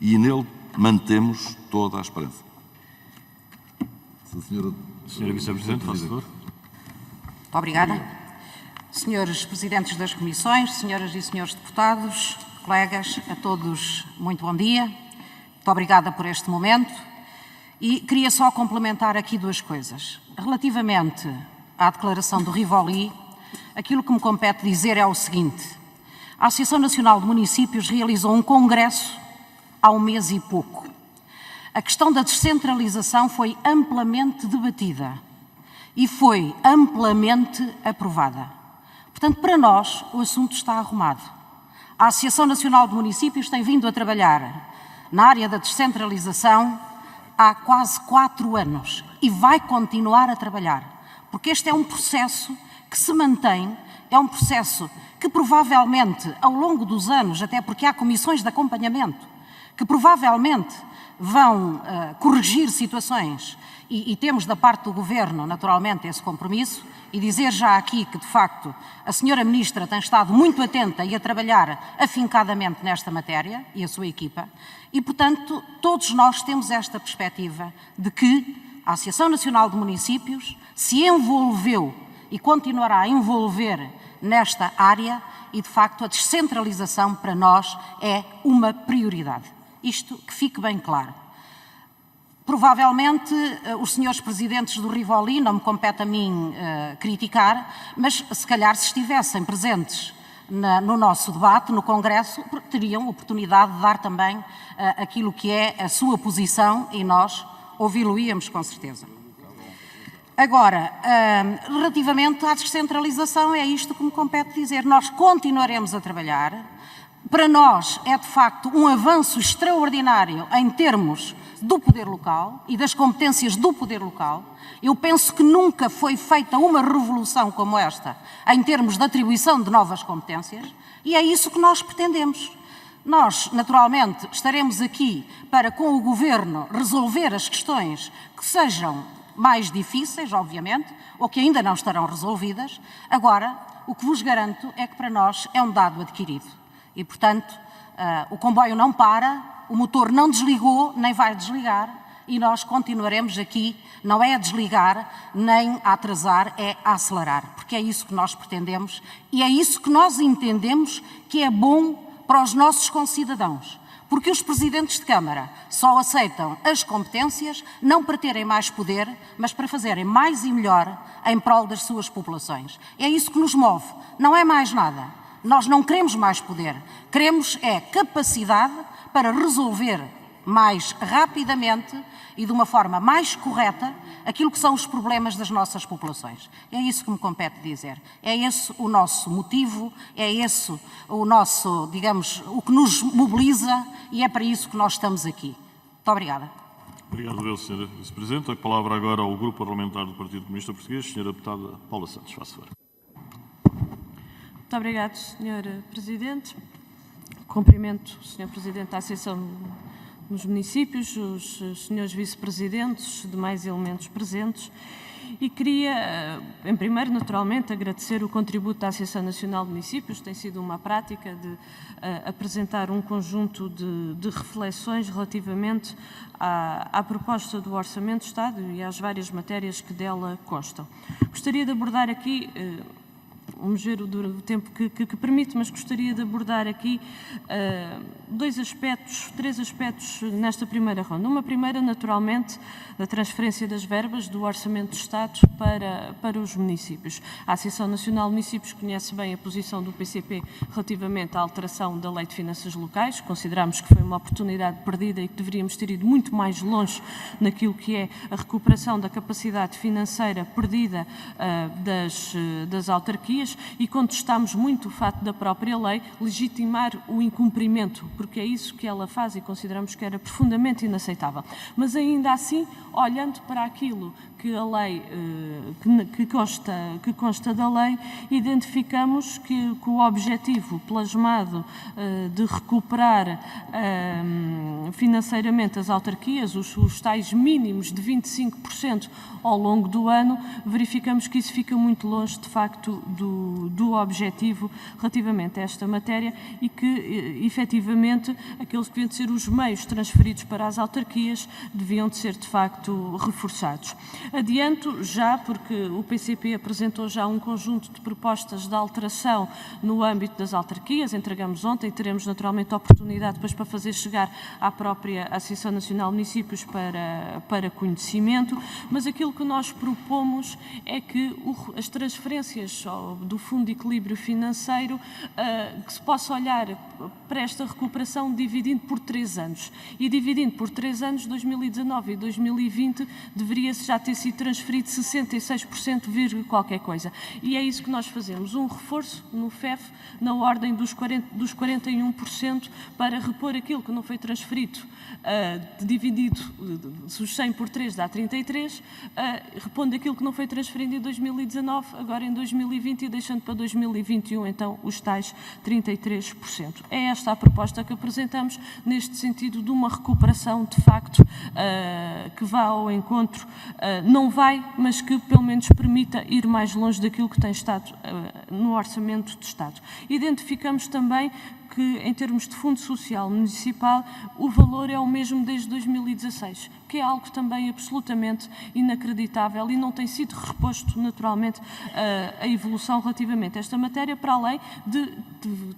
e nele mantemos toda a esperança. Senhora Vice-Presidente, faz favor. Muito obrigada. Senhores Presidentes das Comissões, Senhoras e Senhores Deputados, colegas, a todos muito bom dia. Muito obrigada por este momento. E queria só complementar aqui duas coisas. Relativamente à declaração do Rivoli, aquilo que me compete dizer é o seguinte. A Associação Nacional de Municípios realizou um congresso há um mês e pouco. A questão da descentralização foi amplamente debatida e foi amplamente aprovada. Portanto, para nós, o assunto está arrumado. A Associação Nacional de Municípios tem vindo a trabalhar na área da descentralização há quase 4 anos e vai continuar a trabalhar, porque este é um processo que se mantém, é um processo que provavelmente, ao longo dos anos, até porque há comissões de acompanhamento, que provavelmente vão corrigir situações e temos da parte do Governo, naturalmente, esse compromisso e dizer já aqui que, de facto, a Senhora Ministra tem estado muito atenta e a trabalhar afincadamente nesta matéria e a sua equipa e, portanto, todos nós temos esta perspectiva de que a Associação Nacional de Municípios se envolveu e continuará a envolver nesta área e, de facto, a descentralização para nós é uma prioridade. Isto que fique bem claro. Provavelmente os senhores presidentes do Rivoli, não me compete a mim criticar, mas se calhar se estivessem presentes no nosso debate, no Congresso, teriam oportunidade de dar também aquilo que é a sua posição e nós ouvi-lo-íamos com certeza. Agora, relativamente à descentralização, é isto que me compete dizer. Nós continuaremos a trabalhar. Para nós é, de facto, um avanço extraordinário em termos do poder local e das competências do poder local. Eu penso que nunca foi feita uma revolução como esta em termos de atribuição de novas competências e é isso que nós pretendemos. Nós, naturalmente, estaremos aqui para, com o Governo, resolver as questões que sejam mais difíceis, obviamente, ou que ainda não estarão resolvidas. Agora, o que vos garanto é que para nós é um dado adquirido. E, portanto, o comboio não para, o motor não desligou, nem vai desligar, e nós continuaremos aqui, não é a desligar, nem a atrasar, é a acelerar, porque é isso que nós pretendemos e é isso que nós entendemos que é bom para os nossos concidadãos. Porque os presidentes de Câmara só aceitam as competências não para terem mais poder, mas para fazerem mais e melhor em prol das suas populações. É isso que nos move, não é mais nada. Nós não queremos mais poder, queremos é capacidade para resolver mais rapidamente e de uma forma mais correta aquilo que são os problemas das nossas populações. É isso que me compete dizer. É esse o nosso motivo, é esse o nosso, digamos, o que nos mobiliza e é para isso que nós estamos aqui. Muito obrigada. Obrigado, Sra. Vice-Presidente. A palavra agora ao Grupo Parlamentar do Partido Comunista Português, Sra. Deputada Paula Santos. Faça favor. Muito obrigado, Sr. Presidente. Cumprimento o Sr. Presidente da Associação dos Municípios, os Srs. Vice-Presidentes, demais elementos presentes e queria, em primeiro, naturalmente, agradecer o contributo da Associação Nacional de Municípios. Tem sido uma prática de apresentar um conjunto de reflexões relativamente à proposta do Orçamento de Estado e às várias matérias que dela constam. Gostaria de abordar aqui vamos ver o tempo que permite, mas gostaria de abordar aqui três aspectos nesta primeira ronda. Uma primeira, naturalmente, da transferência das verbas do Orçamento de Estado para os municípios. A Associação Nacional de Municípios conhece bem a posição do PCP relativamente à alteração da Lei de Finanças Locais. Consideramos que foi uma oportunidade perdida e que deveríamos ter ido muito mais longe naquilo que é a recuperação da capacidade financeira perdida das autarquias, autarquias e contestámos muito o fato da própria lei legitimar o incumprimento, porque é isso que ela faz e consideramos que era profundamente inaceitável. Mas ainda assim, olhando para aquilo que a lei, que consta da lei, identificamos que o objetivo plasmado de recuperar financeiramente as autarquias, os tais mínimos de 25% ao longo do ano, verificamos que isso fica muito longe, de facto, do objetivo relativamente a esta matéria e que, efetivamente, aqueles que deviam de ser os meios transferidos para as autarquias deviam de ser, de facto, reforçados. Adianto já, porque o PCP apresentou já um conjunto de propostas de alteração no âmbito das autarquias, entregamos ontem, teremos naturalmente a oportunidade depois para fazer chegar à própria Associação Nacional de Municípios para conhecimento, mas aquilo que nós propomos é que as transferências do Fundo de Equilíbrio Financeiro, que se possa olhar para esta recuperação dividindo por 3 anos. E dividindo por 3 anos, 2019 e 2020, deveria-se já ter sido transferido 66%, qualquer coisa. E é isso que nós fazemos, um reforço no FEF na ordem dos 41% para repor aquilo que não foi transferido, dividido os 100 por 3 dá 33, repondo aquilo que não foi transferido em 2019, agora em 2020 e deixando para 2021 então os tais 33%. É esta a proposta que apresentamos neste sentido de uma recuperação de facto que vá ao encontro, não vai, mas que pelo menos permita ir mais longe daquilo que tem estado no Orçamento de Estado. Identificamos também que, em termos de Fundo Social Municipal, o valor é o mesmo desde 2016, que é algo também absolutamente inacreditável e não tem sido reposto, naturalmente, a evolução relativamente a esta matéria, para além de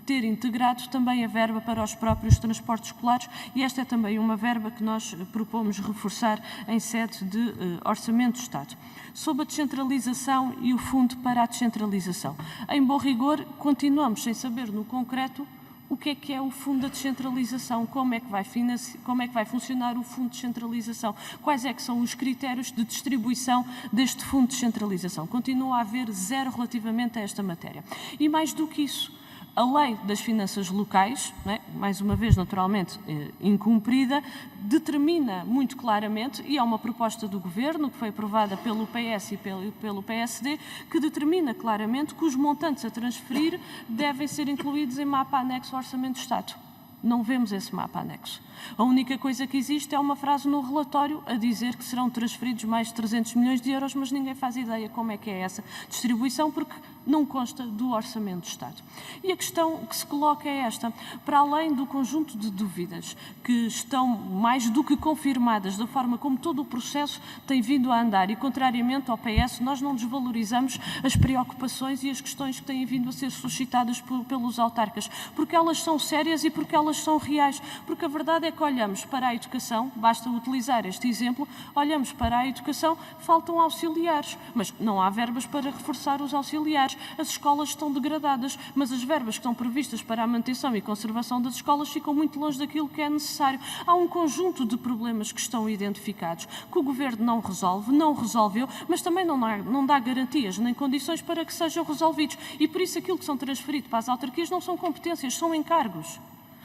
ter integrado também a verba para os próprios transportes escolares, e esta é também uma verba que nós propomos reforçar em sede de Orçamento de Estado. Sobre a descentralização e o Fundo para a Descentralização. Em bom rigor, continuamos sem saber no concreto o que é o Fundo da Descentralização, como é que vai funcionar o Fundo de Descentralização, quais é que são os critérios de distribuição deste Fundo de Descentralização. Continua a haver zero relativamente a esta matéria. E mais do que isso, a Lei das Finanças Locais, mais uma vez naturalmente incumprida, determina muito claramente, e é uma proposta do Governo que foi aprovada pelo PS e pelo PSD, que determina claramente que os montantes a transferir devem ser incluídos em mapa anexo ao Orçamento de Estado. Não vemos esse mapa anexo. A única coisa que existe é uma frase no relatório a dizer que serão transferidos mais de 300 milhões de euros, mas ninguém faz ideia como é que é essa distribuição, porque não consta do Orçamento de Estado. E a questão que se coloca é esta: para além do conjunto de dúvidas que estão mais do que confirmadas da forma como todo o processo tem vindo a andar, e contrariamente ao PS, nós não desvalorizamos as preocupações e as questões que têm vindo a ser suscitadas pelos autarcas, porque elas são sérias e porque elas são reais, porque a verdade é que olhamos para a educação, basta utilizar este exemplo, olhamos para a educação, faltam auxiliares, mas não há verbas para reforçar os auxiliares, as escolas estão degradadas, mas as verbas que estão previstas para a manutenção e conservação das escolas ficam muito longe daquilo que é necessário. Há um conjunto de problemas que estão identificados, que o Governo não resolve, não resolveu, mas também não dá garantias nem condições para que sejam resolvidos, e por isso aquilo que são transferidos para as autarquias não são competências, são encargos.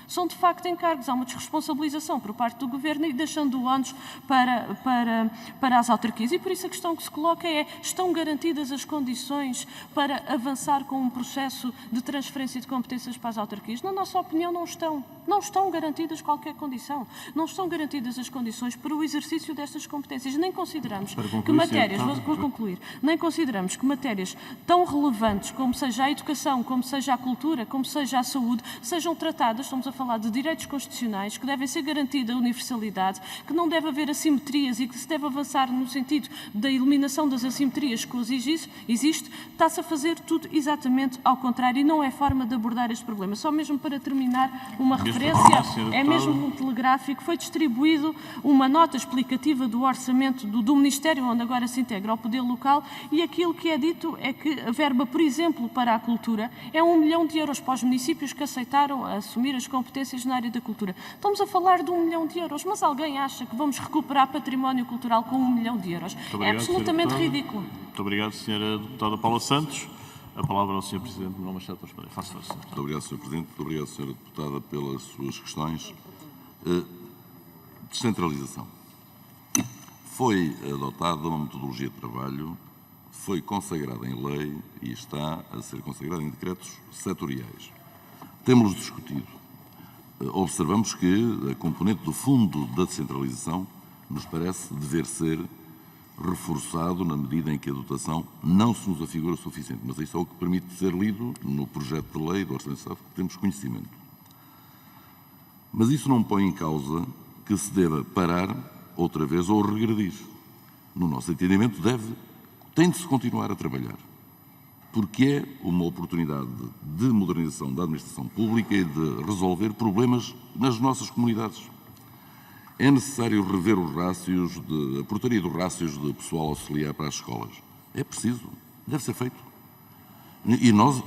São, de facto, encargos. Há uma desresponsabilização por parte do Governo e deixando o ônus para as autarquias. E por isso a questão que se coloca é: estão garantidas as condições para avançar com um processo de transferência de competências para as autarquias? Na nossa opinião, não estão. Não estão garantidas qualquer condição. Não estão garantidas as condições para o exercício destas competências. Nem consideramos que matérias, vou concluir, nem consideramos que matérias tão relevantes como seja a educação, como seja a cultura, como seja a saúde, sejam tratadas. Estamos a falar de direitos constitucionais, que devem ser garantida a universalidade, que não deve haver assimetrias e que se deve avançar no sentido da eliminação das assimetrias que existe, está-se a fazer tudo exatamente ao contrário, e não é forma de abordar este problema. Só mesmo para terminar, uma referência, é mesmo um telegráfico, foi distribuído uma nota explicativa do orçamento do Ministério, onde agora se integra o poder local, e aquilo que é dito é que a verba, por exemplo, para a cultura, é 1 milhão de euros para os municípios que aceitaram assumir as competências na área da cultura. Estamos a falar de 1 milhão de euros, mas alguém acha que vamos recuperar património cultural com 1 milhão de euros? É absolutamente ridículo. Muito obrigado, Sra. Deputada Paula Santos. a palavra ao Sr. Presidente Manuel Machado Torres Pereira. Faça força. Muito obrigado, Sr. Presidente. Muito obrigado, Sra. Deputada, pelas suas questões. Descentralização. Foi adotada uma metodologia de trabalho, foi consagrada em lei e está a ser consagrada em decretos setoriais. Temos discutido. Observamos que a componente do fundo da descentralização nos parece dever ser reforçado na medida em que a dotação não se nos afigura suficiente. Mas isso é o que permite ser lido no projeto de lei do Orçamento de Estado que temos conhecimento. Mas isso não põe em causa que se deva parar outra vez ou regredir. No nosso entendimento, tem de se continuar a trabalhar, porque é uma oportunidade de modernização da administração pública e de resolver problemas nas nossas comunidades. É necessário rever os rácios, a portaria dos rácios de pessoal auxiliar para as escolas. É preciso, deve ser feito. E nós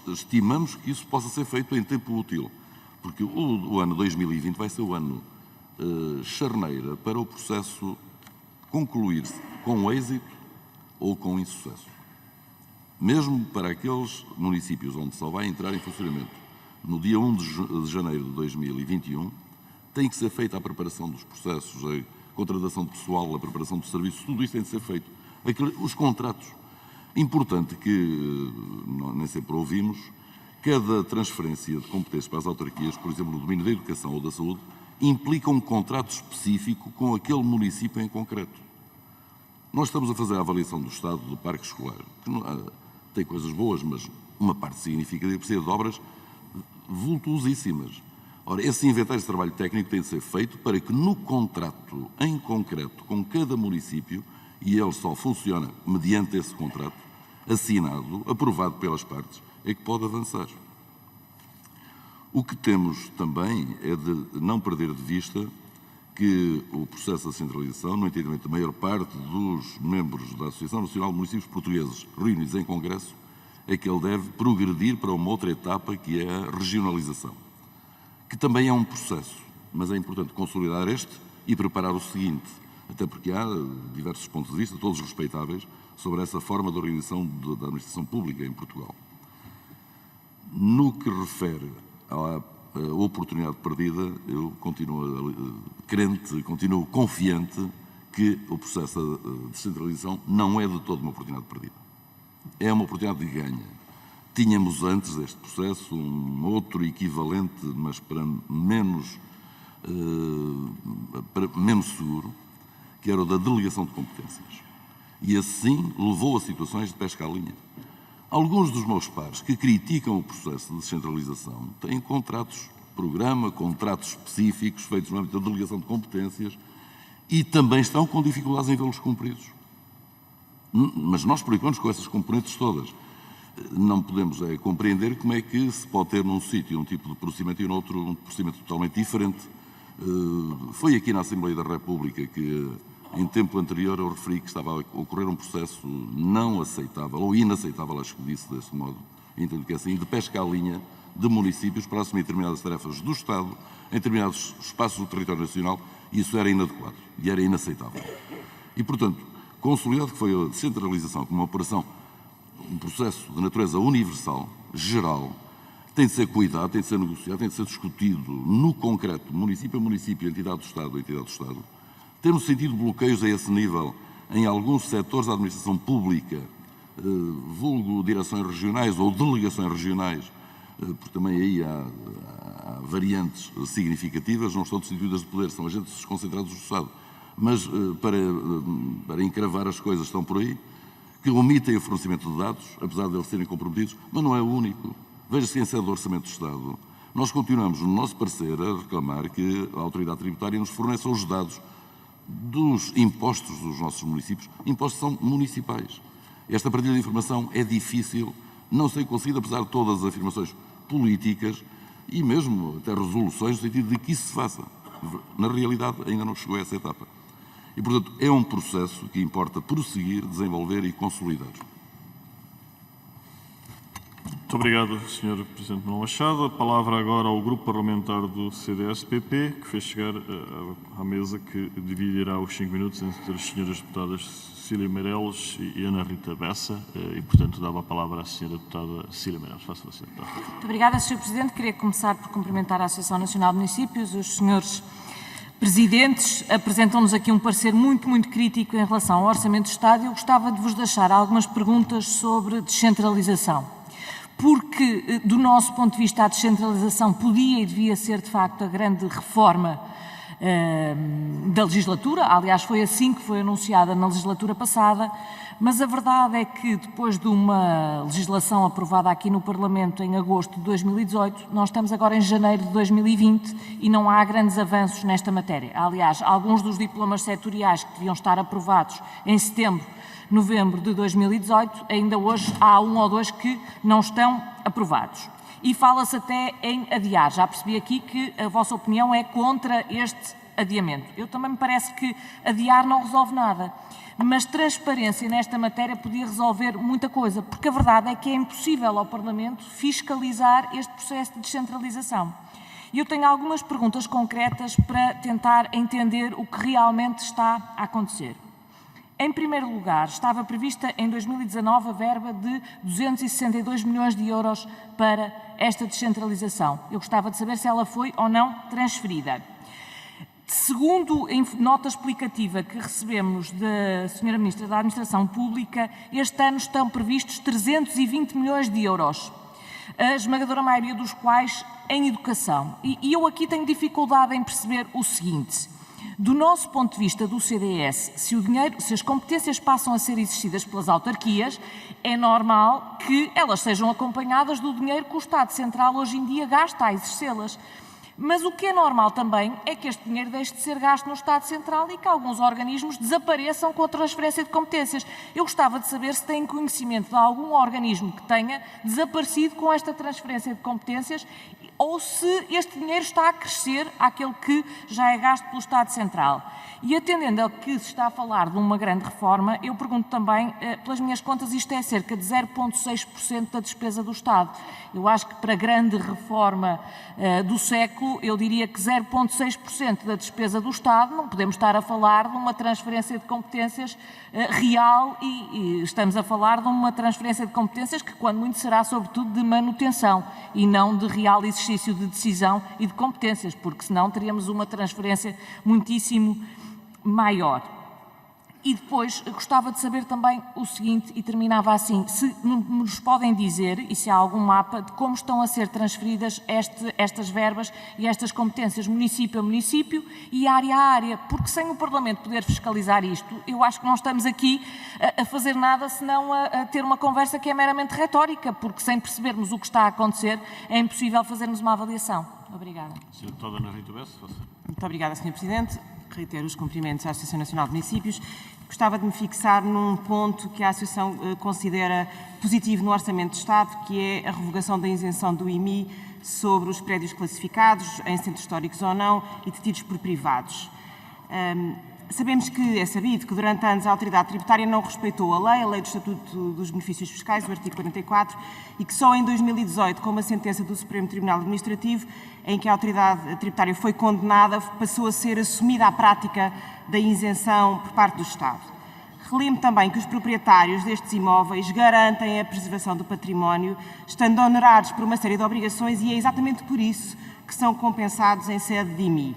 estimamos que isso possa ser feito em tempo útil, porque o ano 2020 vai ser o ano charneira para o processo concluir-se com êxito ou com insucesso. Mesmo para aqueles municípios onde só vai entrar em funcionamento no dia 1 de janeiro de 2021, tem que ser feita a preparação dos processos, a contratação de pessoal, a preparação dos serviços, tudo isso tem de ser feito. Os contratos. Importante que, nem sempre ouvimos, cada transferência de competências para as autarquias, por exemplo, no domínio da educação ou da saúde, implica um contrato específico com aquele município em concreto. Nós estamos a fazer a avaliação do estado do parque escolar, que tem coisas boas, mas uma parte significativa precisa de obras vultuosíssimas. Ora, esse inventário de trabalho técnico tem de ser feito para que no contrato, em concreto, com cada município, e ele só funciona mediante esse contrato, assinado, aprovado pelas partes, é que pode avançar. O que temos também é de não perder de vista que o processo de centralização, no entendimento da maior parte dos membros da Associação Nacional de Municípios Portugueses reunidos em Congresso, é que ele deve progredir para uma outra etapa, que é a regionalização, que também é um processo, mas é importante consolidar este e preparar o seguinte, até porque há diversos pontos de vista, todos respeitáveis, sobre essa forma de organização da administração pública em Portugal. No que refere à oportunidade perdida, eu continuo crente, continuo confiante que o processo de descentralização não é de todo uma oportunidade perdida. É uma oportunidade de ganho. Tínhamos antes deste processo um outro equivalente, mas para menos seguro, que era o da delegação de competências. E assim levou a situações de pesca à linha. Alguns dos meus pares que criticam o processo de descentralização têm contratos programa, contratos específicos feitos no âmbito da delegação de competências e também estão com dificuldades em vê-los cumpridos. Mas nós preocupamos com essas componentes todas. Não podemos compreender como é que se pode ter num sítio um tipo de procedimento e no outro um procedimento totalmente diferente. Foi aqui na Assembleia da República que, em tempo anterior, eu referi que estava a ocorrer um processo não aceitável, ou inaceitável, acho que disse desse modo, entendo que é assim, de pesca à linha de municípios para assumir determinadas tarefas do Estado em determinados espaços do território nacional, e isso era inadequado e era inaceitável. E, portanto, consolidado que foi a descentralização como uma operação, um processo de natureza universal, geral, tem de ser cuidado, tem de ser negociado, tem de ser discutido no concreto, município a município, entidade do Estado a entidade do Estado. Temos sentido bloqueios a esse nível em alguns setores da administração pública, vulgo direções regionais ou delegações regionais, porque também aí há variantes significativas, não estão destituídas de poder, são agentes desconcentrados do Estado, mas para encravar as coisas estão por aí, que omitem o fornecimento de dados, apesar de eles serem comprometidos, mas não é o único. Veja-se em sede do Orçamento do Estado, nós continuamos, no nosso parecer, a reclamar que a autoridade tributária nos forneça os dados dos impostos dos nossos municípios. Impostos são municipais. Esta partilha de informação é difícil, não ser conseguida, apesar de todas as afirmações políticas e mesmo até resoluções no sentido de que isso se faça. Na realidade, ainda não chegou a essa etapa. E, portanto, é um processo que importa prosseguir, desenvolver e consolidar. Muito Muito obrigado, Sr. Presidente Manuel Machado. A palavra agora ao Grupo Parlamentar do CDS-PP, que fez chegar à mesa, que dividirá os 5 minutos entre as senhoras deputadas Cecília Meireles e Ana Rita Bessa, e, portanto, dava a palavra à senhora deputada Cecília Meireles. Faça você. Muito obrigada, Sr. Presidente. Queria começar por cumprimentar a Associação Nacional de Municípios. Os senhores presidentes apresentam-nos aqui um parecer muito crítico em relação ao Orçamento do Estado. Eu gostava de vos deixar algumas perguntas sobre descentralização. Porque, do nosso ponto de vista, a descentralização podia e devia ser, de facto, a grande reforma da legislatura. Aliás, foi assim que foi anunciada na legislatura passada, mas a verdade é que, depois de uma legislação aprovada aqui no Parlamento em agosto de 2018, nós estamos agora em janeiro de 2020 e não há grandes avanços nesta matéria. Aliás, alguns dos diplomas setoriais que deviam estar aprovados em setembro, novembro de 2018, ainda hoje há 1 ou 2 que não estão aprovados. E fala-se até em adiar. Já percebi aqui que a vossa opinião é contra este adiamento. Eu também me parece que adiar não resolve nada. Mas transparência nesta matéria podia resolver muita coisa, porque a verdade é que é impossível ao Parlamento fiscalizar este processo de descentralização. E eu tenho algumas perguntas concretas para tentar entender o que realmente está a acontecer. Em primeiro lugar, estava prevista em 2019 a verba de 262 milhões de euros para esta descentralização. Eu gostava de saber se ela foi ou não transferida. Segundo nota explicativa que recebemos da Sra. Ministra da Administração Pública, este ano estão previstos 320 milhões de euros, a esmagadora maioria dos quais em educação. E eu aqui tenho dificuldade em perceber o seguinte: do nosso ponto de vista do CDS, se as competências passam a ser exercidas pelas autarquias, é normal que elas sejam acompanhadas do dinheiro que o Estado Central hoje em dia gasta a exercê-las. Mas o que é normal também é que este dinheiro deixe de ser gasto no Estado Central e que alguns organismos desapareçam com a transferência de competências. Eu gostava de saber se têm conhecimento de algum organismo que tenha desaparecido com esta transferência de competências ou se este dinheiro está a crescer àquele que já é gasto pelo Estado Central. E atendendo ao que se está a falar de uma grande reforma, eu pergunto também, pelas minhas contas, isto é cerca de 0,6% da despesa do Estado. Eu acho que para a grande reforma do século, eu diria que 0,6% da despesa do Estado, não podemos estar a falar de uma transferência de competências real e estamos a falar de uma transferência de competências que, quando muito, será sobretudo de manutenção e não de real exercício de decisão e de competências, porque senão teríamos uma transferência muitíssimo maior. E depois gostava de saber também o seguinte, e terminava assim: se nos podem dizer, e se há algum mapa, de como estão a ser transferidas estas verbas e estas competências município a município e área a área, porque sem o Parlamento poder fiscalizar isto, eu acho que não estamos aqui a fazer nada senão a ter uma conversa que é meramente retórica, porque sem percebermos o que está a acontecer é impossível fazermos uma avaliação. Obrigada. Sra. Deputada Ana Rita Bessa. Muito obrigada, Sr. Presidente. Reitero os cumprimentos à Associação Nacional de Municípios. Gostava de me fixar num ponto que a Associação considera positivo no Orçamento de Estado, que é a revogação da isenção do IMI sobre os prédios classificados, em centros históricos ou não, e detidos por privados. Sabemos que é sabido que durante anos a autoridade tributária não respeitou a lei do Estatuto dos Benefícios Fiscais, o artigo 44, e que só em 2018, com uma sentença do Supremo Tribunal Administrativo, em que a autoridade tributária foi condenada, passou a ser assumida a prática da isenção por parte do Estado. Relembro também que os proprietários destes imóveis garantem a preservação do património, estando onerados por uma série de obrigações, e é exatamente por isso que são compensados em sede de IMI.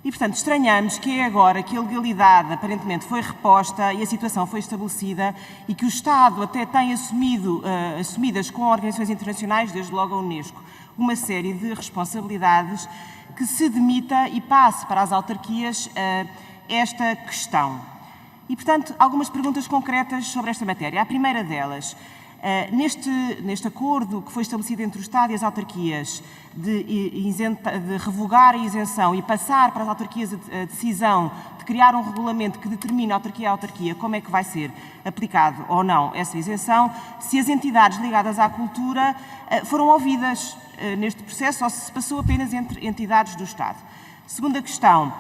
E, portanto, estranhamos que é agora que a legalidade aparentemente foi reposta e a situação foi estabelecida e que o Estado até tem assumidas com organizações internacionais, desde logo a Unesco, uma série de responsabilidades, que se demita e passe para as autarquias esta questão. E, portanto, algumas perguntas concretas sobre esta matéria. A primeira delas: neste acordo que foi estabelecido entre o Estado e as autarquias de revogar a isenção e passar para as autarquias a decisão de criar um regulamento que determine autarquia a autarquia como é que vai ser aplicado ou não essa isenção, se as entidades ligadas à cultura foram ouvidas neste processo ou se passou apenas entre entidades do Estado. Segunda questão: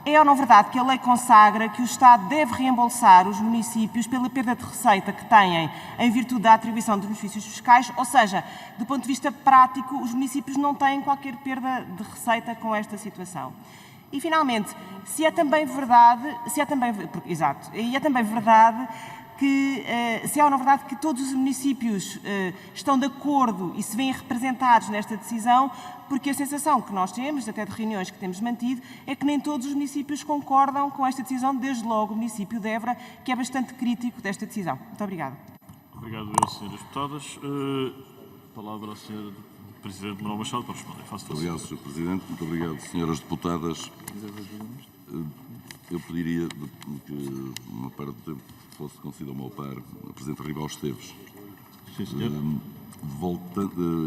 É ou não verdade que a lei consagra que o Estado deve reembolsar os municípios pela perda de receita que têm em virtude da atribuição dos benefícios fiscais? Ou seja, do ponto de vista prático, os municípios não têm qualquer perda de receita com esta situação. E, finalmente, se é também verdade que todos os municípios estão de acordo e se veem representados nesta decisão, porque a sensação que nós temos, até de reuniões que temos mantido, é que nem todos os municípios concordam com esta decisão, desde logo o município de Évora, que é bastante crítico desta decisão. Muito obrigada. Obrigado, senhoras deputadas. Palavra ao senhor Presidente Manuel Machado para responder. Muito obrigado, Sr. Presidente. Muito obrigado, senhoras deputadas. Eu pediria que uma parte do tempo fosse concedido ao meu par, o Presidente Rival Esteves. Sim, senhor.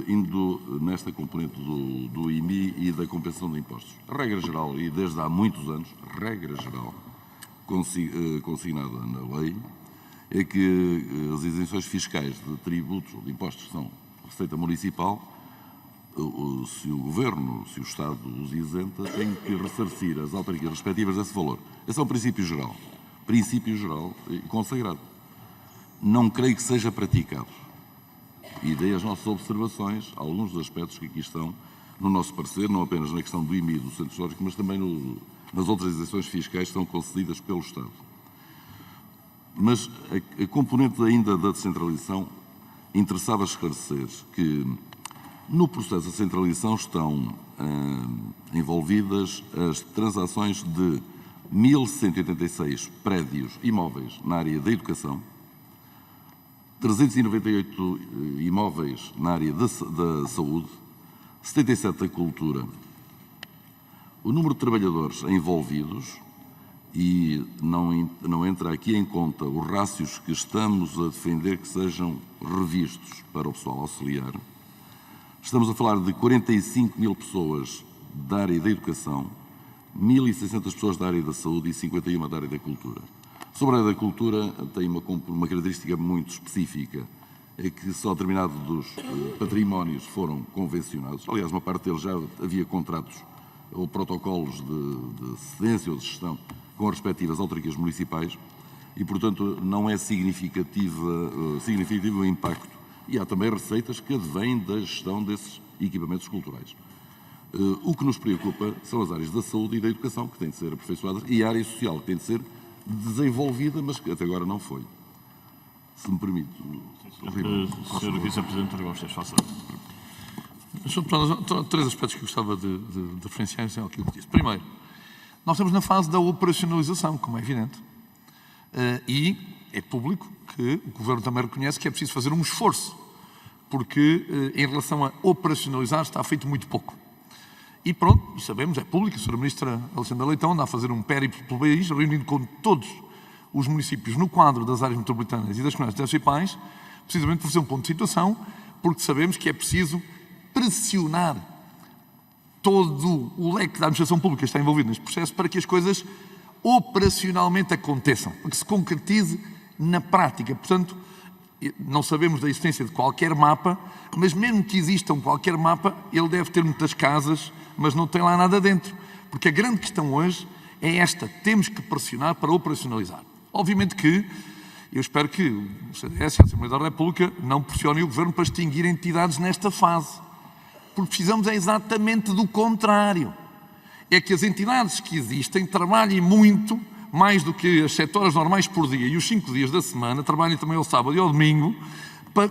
Indo nesta componente do IMI e da compensação de impostos. A regra geral, e desde há muitos anos, regra geral consignada na lei, é que as isenções fiscais de tributos ou de impostos que são receita municipal, se o Governo, se o Estado os isenta, tem que ressarcir as autarquias respectivas desse valor. Esse é um princípio geral consagrado. Não creio que seja praticado. E dei as nossas observações a alguns dos aspectos que aqui estão no nosso parecer, não apenas na questão do IMI e do Centro Histórico, mas também nas outras isenções fiscais que são concedidas pelo Estado. Mas a componente ainda da descentralização interessava esclarecer que no processo de centralização estão envolvidas as transações de 1.186 prédios imóveis na área da educação, 398 imóveis na área da saúde, 77 da cultura. O número de trabalhadores envolvidos, e não entra aqui em conta os rácios que estamos a defender que sejam revistos para o pessoal auxiliar. Estamos a falar de 45 mil pessoas da área da educação, 1.600 pessoas da área da saúde e 51 da área da cultura. Sobre a área da cultura, tem uma característica muito específica, é que só determinados dos patrimónios foram convencionados. Aliás, uma parte deles já havia contratos ou protocolos de cedência ou de gestão com as respectivas autarquias municipais e, portanto, não é significativo o impacto. E há também receitas que advêm da gestão desses equipamentos culturais. O que nos preocupa são as áreas da saúde e da educação, que têm de ser aperfeiçoadas, e a área social, que tem de ser desenvolvida, mas que até agora não foi. Se me permite. Sr. Vice-Presidente Rival Esteves, faça. Três aspectos que eu gostava de referenciar ao que eu disse. Primeiro, nós estamos na fase da operacionalização, como é evidente, e é público que o Governo também reconhece que é preciso fazer um esforço, porque em relação a operacionalizar está feito muito pouco. E pronto, sabemos, é público, a Sra. Ministra Alexandra Leitão anda a fazer um périplo pelo país, reunindo com todos os municípios no quadro das áreas metropolitanas e das comunidades municipais, precisamente por fazer um ponto de situação, porque sabemos que é preciso pressionar todo o leque da administração pública que está envolvido neste processo para que as coisas operacionalmente aconteçam, para que se concretize na prática. Portanto, não sabemos da existência de qualquer mapa, mas mesmo que exista qualquer mapa, ele deve ter muitas casas, mas não tem lá nada dentro. Porque a grande questão hoje é esta, temos que pressionar para operacionalizar. Obviamente que eu espero que o CDS e a Assembleia da República não pressionem o Governo para extinguir entidades nesta fase. Porque precisamos exatamente do contrário. É que as entidades que existem trabalhem muito, mais do que as 7 horas normais por dia e os 5 dias da semana, trabalhem também ao sábado e ao domingo,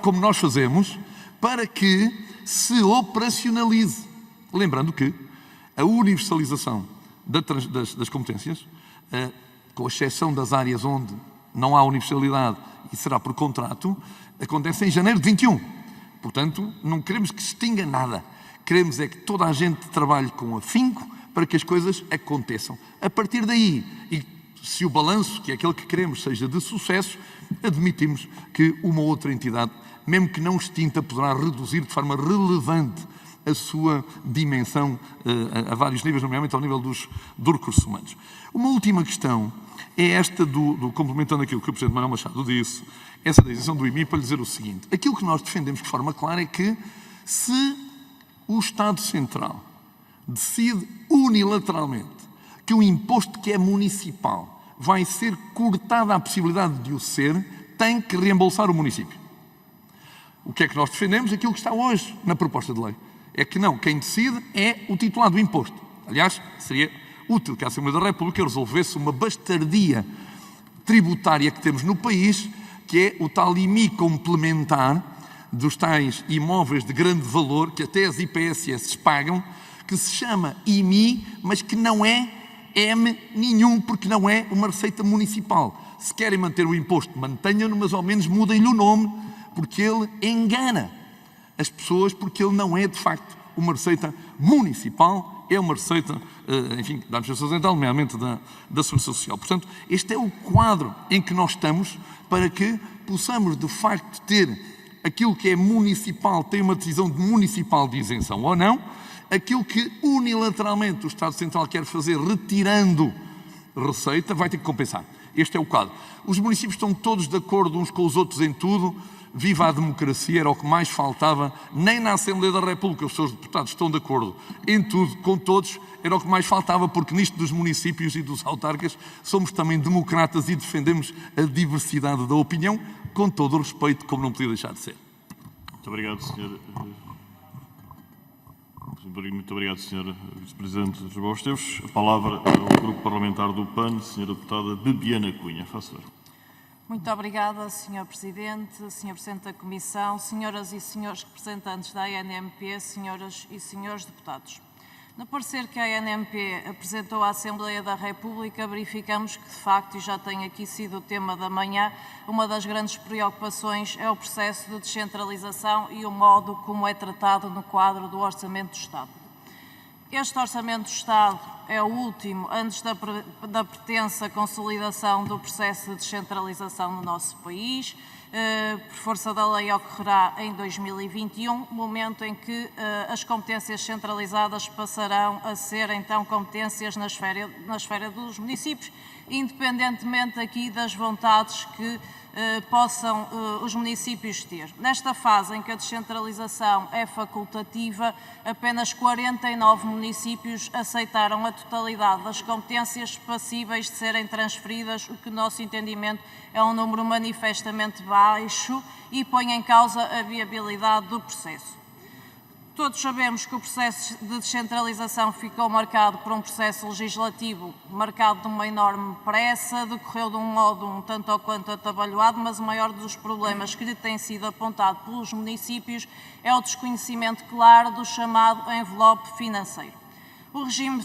como nós fazemos, para que se operacionalize. Lembrando que a universalização das competências, com exceção das áreas onde não há universalidade e será por contrato, acontece em janeiro de 21. Portanto, não queremos que se extinga nada. Queremos é que toda a gente trabalhe com afinco para que as coisas aconteçam. A partir daí, e se o balanço, que é aquele que queremos, seja de sucesso, admitimos que uma outra entidade, mesmo que não extinta, poderá reduzir de forma relevante a sua dimensão a vários níveis, nomeadamente ao nível dos recursos humanos. Uma última questão é esta complementando aquilo que o Presidente Manuel Machado disse, essa da isenção do IMI, para lhe dizer o seguinte. Aquilo que nós defendemos de forma clara é que se o Estado Central decide unilateralmente que o imposto que é municipal vai ser cortada a possibilidade de o ser, tem que reembolsar o município. O que é que nós defendemos? Aquilo que está hoje na proposta de lei. É que não, quem decide é o titular do imposto. Aliás, seria útil que a Assembleia da República resolvesse uma bastardia tributária que temos no país, que é o tal IMI complementar dos tais imóveis de grande valor, que até as IPSS pagam, que se chama IMI, mas que não é M nenhum, porque não é uma receita municipal. Se querem manter o imposto, mantenham-no, mas ao menos mudem-lhe o nome, porque ele engana as pessoas, porque ele não é, de facto, uma receita municipal, é uma receita, enfim, da administração central, nomeadamente da Segurança Social. Portanto, este é o quadro em que nós estamos para que possamos, de facto, ter aquilo que é municipal, tem uma decisão municipal de isenção ou não, aquilo que unilateralmente o Estado Central quer fazer, retirando receita, vai ter que compensar. Este é o quadro. Os municípios estão todos de acordo uns com os outros em tudo. Viva a democracia, era o que mais faltava. Nem na Assembleia da República os seus deputados estão de acordo em tudo, com todos, era o que mais faltava, porque nisto dos municípios e dos autarcas somos também democratas e defendemos a diversidade da opinião, com todo o respeito, como não podia deixar de ser. Muito obrigado, Sr. Muito obrigado, Sr. Vice-Presidente José Esteves. A palavra ao Grupo Parlamentar do PAN, Sra. Deputada Bebiana Cunha. Faça favor. Muito obrigada, Sr. Presidente, Sr. Presidente da Comissão, senhoras e senhores representantes da ANMP, senhoras e senhores deputados. No parecer que a ANMP apresentou à Assembleia da República, verificamos que, de facto, e já tem aqui sido o tema da manhã, uma das grandes preocupações é o processo de descentralização e o modo como é tratado no quadro do Orçamento do Estado. Este Orçamento do Estado é o último antes da pretensa consolidação do processo de descentralização no nosso país. Por força da lei ocorrerá em 2021, momento em que as competências centralizadas passarão a ser então competências na esfera dos municípios, independentemente aqui das vontades que possam os municípios ter. Nesta fase em que a descentralização é facultativa, apenas 49 municípios aceitaram a totalidade das competências passíveis de serem transferidas, o que, no nosso entendimento, é um número manifestamente baixo e põe em causa a viabilidade do processo. Todos sabemos que o processo de descentralização ficou marcado por um processo legislativo marcado de uma enorme pressa, decorreu de um modo um tanto ou quanto atabalhoado, mas o maior dos problemas que lhe tem sido apontado pelos municípios é o desconhecimento claro do chamado envelope financeiro. O regime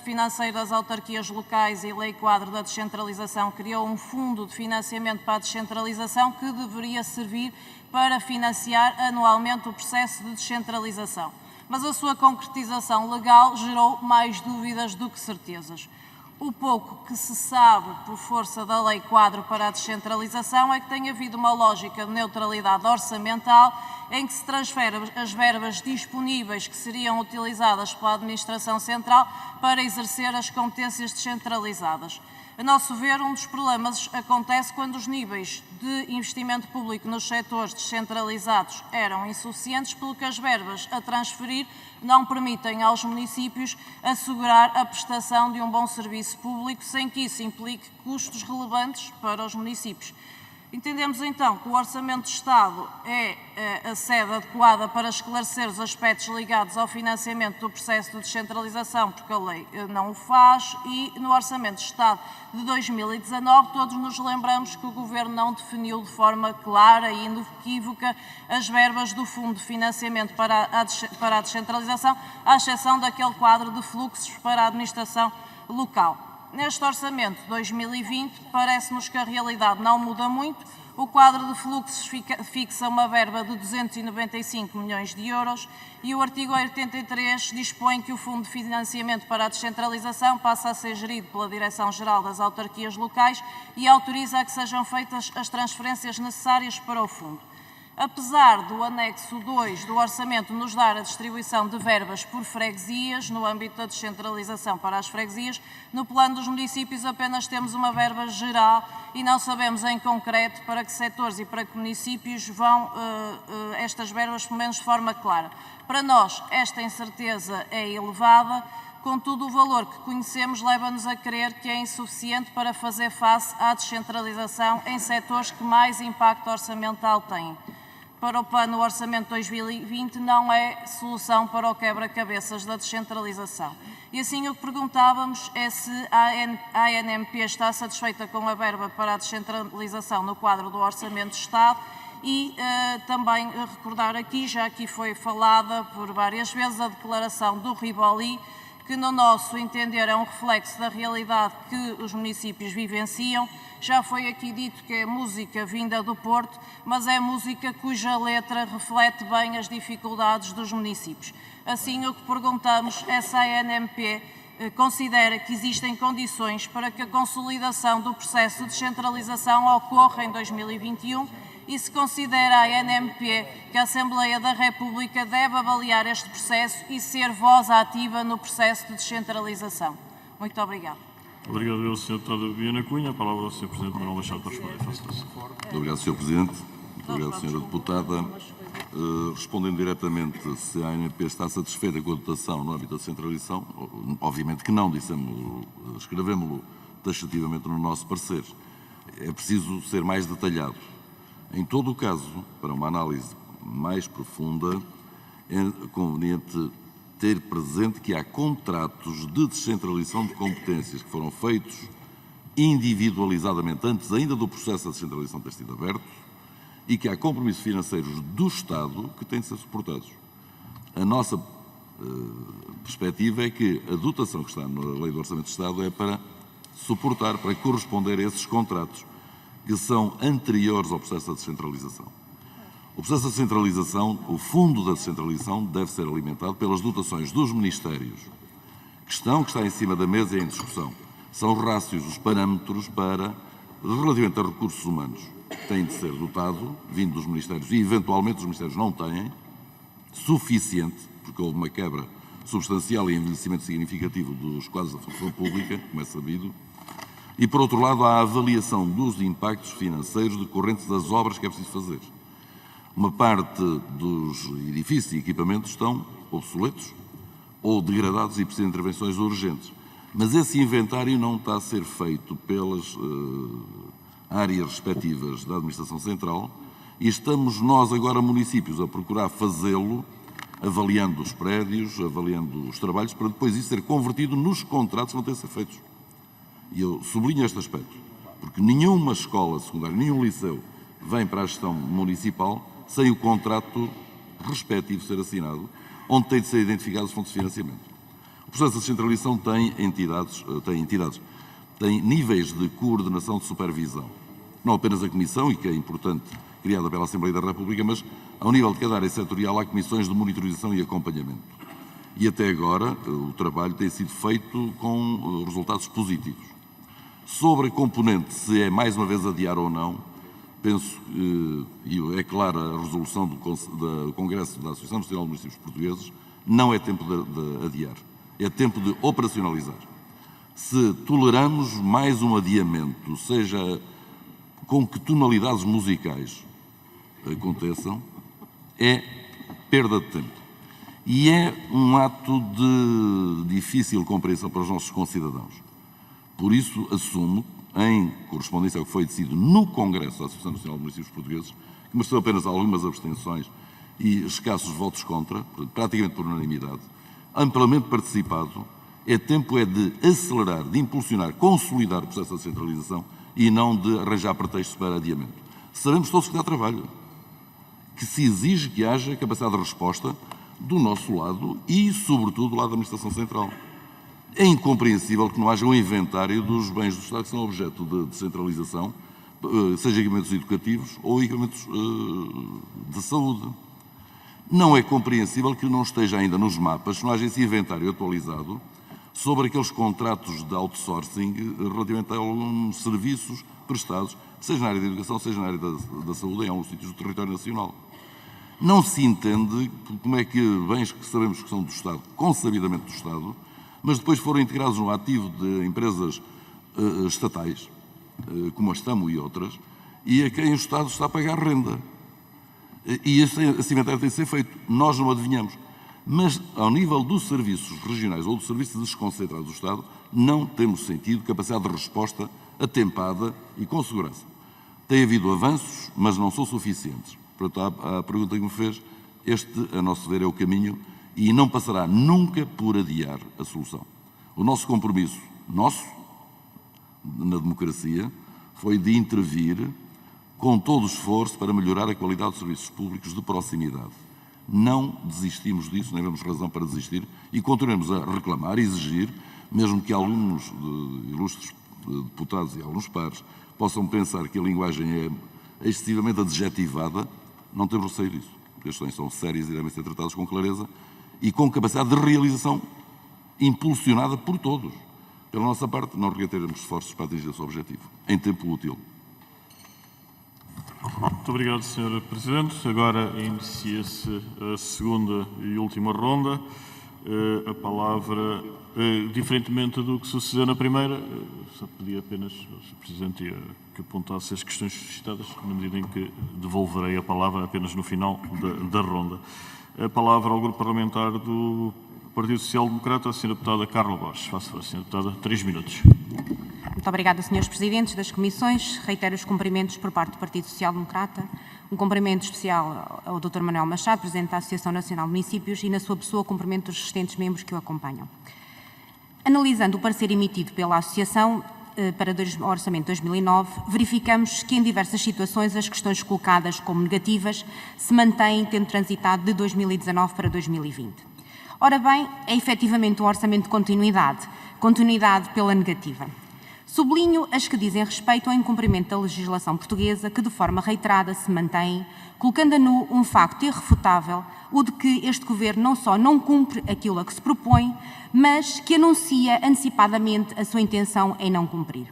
financeiro das autarquias locais e lei quadro da descentralização criou um fundo de financiamento para a descentralização que deveria servir para financiar anualmente o processo de descentralização. Mas a sua concretização legal gerou mais dúvidas do que certezas. O pouco que se sabe por força da lei quadro para a descentralização é que tem havido uma lógica de neutralidade orçamental em que se transfere as verbas disponíveis que seriam utilizadas pela Administração Central para exercer as competências descentralizadas. A nosso ver, um dos problemas acontece quando os níveis de investimento público nos setores descentralizados eram insuficientes, pelo que as verbas a transferir não permitem aos municípios assegurar a prestação de um bom serviço público, sem que isso implique custos relevantes para os municípios. Entendemos então que o Orçamento do Estado é a sede adequada para esclarecer os aspectos ligados ao financiamento do processo de descentralização, porque a lei não o faz, e no Orçamento do Estado de 2019 todos nos lembramos que o Governo não definiu de forma clara e inequívoca as verbas do Fundo de Financiamento para a Descentralização, à exceção daquele quadro de fluxos para a administração local. Neste Orçamento de 2020, parece-nos que a realidade não muda muito. O quadro de fluxos fixa uma verba de 295 milhões de euros e o artigo 83 dispõe que o Fundo de Financiamento para a Descentralização passa a ser gerido pela Direção-Geral das Autarquias Locais e autoriza a que sejam feitas as transferências necessárias para o Fundo. Apesar do anexo 2 do orçamento nos dar a distribuição de verbas por freguesias, no âmbito da descentralização para as freguesias, no plano dos municípios apenas temos uma verba geral e não sabemos em concreto para que setores e para que municípios vão estas verbas, pelo menos de forma clara. Para nós, esta incerteza é elevada, contudo o valor que conhecemos leva-nos a crer que é insuficiente para fazer face à descentralização em setores que mais impacto orçamental têm. Para o Plano o Orçamento 2020 não é solução para o quebra-cabeças da descentralização. E assim o que perguntávamos é se a ANMP está satisfeita com a verba para a descentralização no quadro do Orçamento de Estado e também recordar aqui, já aqui foi falada por várias vezes, a declaração do Rivoli, que no nosso entender é um reflexo da realidade que os municípios vivenciam. Já foi aqui dito que é música vinda do Porto, mas é música cuja letra reflete bem as dificuldades dos municípios. Assim, o que perguntamos é se a ANMP considera que existem condições para que a consolidação do processo de descentralização ocorra em 2021 e se considera a ANMP que a Assembleia da República deve avaliar este processo e ser voz ativa no processo de descentralização. Muito obrigada. Obrigado, Sr. Deputado Viana Cunha. A palavra ao Sr. Presidente Manuel Machado para responder. Muito obrigado, Sr. Presidente. Muito obrigado, Sra. Deputada. Respondendo diretamente se a ANMP está satisfeita com a dotação no âmbito da descentralização, obviamente que não, escrevemos-lo taxativamente no nosso parecer. É preciso ser mais detalhado. Em todo o caso, para uma análise mais profunda, é conveniente ter presente que há contratos de descentralização de competências que foram feitos individualizadamente antes ainda do processo da descentralização ter sido aberto e que há compromissos financeiros do Estado que têm de ser suportados. A nossa perspectiva é que a dotação que está na Lei do Orçamento do Estado é para suportar, para corresponder a esses contratos que são anteriores ao processo da descentralização. O processo da descentralização, o fundo da descentralização, deve ser alimentado pelas dotações dos ministérios. Que está em cima da mesa e em discussão. São os rácios, os parâmetros para, relativamente a recursos humanos, tem de ser dotado, vindo dos ministérios, e eventualmente os ministérios não têm, suficiente, porque houve uma quebra substancial e envelhecimento significativo dos quadros da função pública, como é sabido, e por outro lado há a avaliação dos impactos financeiros decorrentes das obras que é preciso fazer. Uma parte dos edifícios e equipamentos estão obsoletos ou degradados e precisam de intervenções urgentes. Mas esse inventário não está a ser feito pelas áreas respectivas da Administração Central e estamos nós agora, municípios, a procurar fazê-lo, avaliando os prédios, avaliando os trabalhos, para depois isso ser convertido nos contratos que vão ter de ser feitos. E eu sublinho este aspecto, porque nenhuma escola secundária, nenhum liceu vem para a gestão municipal sem o contrato respectivo ser assinado, onde tem de ser identificados os fontes de financiamento. O processo de descentralização tem níveis de coordenação de supervisão. Não apenas a Comissão, e que é importante, criada pela Assembleia da República, mas ao nível de cada área setorial há comissões de monitorização e acompanhamento. E até agora o trabalho tem sido feito com resultados positivos. Sobre a componente, se é mais uma vez adiar ou não, penso, e é clara a resolução do Congresso da Associação Nacional de Municípios Portugueses, não é tempo de adiar, é tempo de operacionalizar. Se toleramos mais um adiamento, seja com que tonalidades musicais aconteçam, é perda de tempo. E é um ato de difícil compreensão para os nossos concidadãos. Por isso, assumo, em correspondência ao que foi decidido no Congresso da Associação Nacional de Municípios Portugueses, que mereceu apenas algumas abstenções e escassos votos contra, praticamente por unanimidade, amplamente participado, é tempo de acelerar, de impulsionar, consolidar o processo de descentralização e não de arranjar pretextos para adiamento. Sabemos todos que dá trabalho, que se exige que haja capacidade de resposta do nosso lado e, sobretudo, do lado da Administração Central. É incompreensível que não haja um inventário dos bens do Estado que são objeto de descentralização, seja equipamentos educativos ou equipamentos de saúde. Não é compreensível que não esteja ainda nos mapas, não haja esse inventário atualizado sobre aqueles contratos de outsourcing relativamente a alguns serviços prestados, seja na área da educação, seja na área da saúde, em alguns sítios do território nacional. Não se entende como é que bens que sabemos que são do Estado, consabidamente do Estado, mas depois foram integrados no ativo de empresas estatais, como a Stamo e outras, e a quem o Estado está a pagar renda. E esse inventário tem de ser feito. Nós não adivinhamos. Mas, ao nível dos serviços regionais ou dos serviços desconcentrados do Estado, não temos sentido capacidade de resposta atempada e com segurança. Tem havido avanços, mas não são suficientes. Portanto, a pergunta que me fez, este, a nosso ver, é o caminho e não passará nunca por adiar a solução. O nosso compromisso, na democracia, foi de intervir com todo o esforço para melhorar a qualidade dos serviços públicos de proximidade. Não desistimos disso, nem vemos razão para desistir e continuamos a reclamar e exigir, mesmo que alguns ilustres deputados e alguns pares possam pensar que a linguagem é excessivamente adjetivada, não temos receio disso. As questões são sérias e devem ser tratadas com clareza e com capacidade de realização impulsionada por todos. Pela nossa parte, não requeremos esforços para atingir esse objetivo, em tempo útil. Muito obrigado, Sr. Presidente. Agora inicia-se a segunda e última ronda. A palavra, diferentemente do que sucedeu na primeira, só pedi apenas ao Sr. Presidente que apontasse as questões suscitadas, na medida em que devolverei a palavra apenas no final da ronda. A palavra ao Grupo Parlamentar do Partido Social Democrata, a Sra. Deputada Carla Borges. Faça favor, Sra. Deputada, 3 minutos. Muito obrigada, Srs. Presidentes das Comissões. Reitero os cumprimentos por parte do Partido Social Democrata. Um cumprimento especial ao Dr. Manuel Machado, Presidente da Associação Nacional de Municípios, e, na sua pessoa, cumprimento os restantes membros que o acompanham. Analisando o parecer emitido pela Associação para o Orçamento de 2009, verificamos que, em diversas situações, as questões colocadas como negativas se mantêm, tendo transitado de 2019 para 2020. Ora bem, é efetivamente um orçamento de continuidade pela negativa. Sublinho as que dizem respeito ao incumprimento da legislação portuguesa, que de forma reiterada se mantém, colocando a nu um facto irrefutável, o de que este Governo não só não cumpre aquilo a que se propõe, mas que anuncia antecipadamente a sua intenção em não cumprir.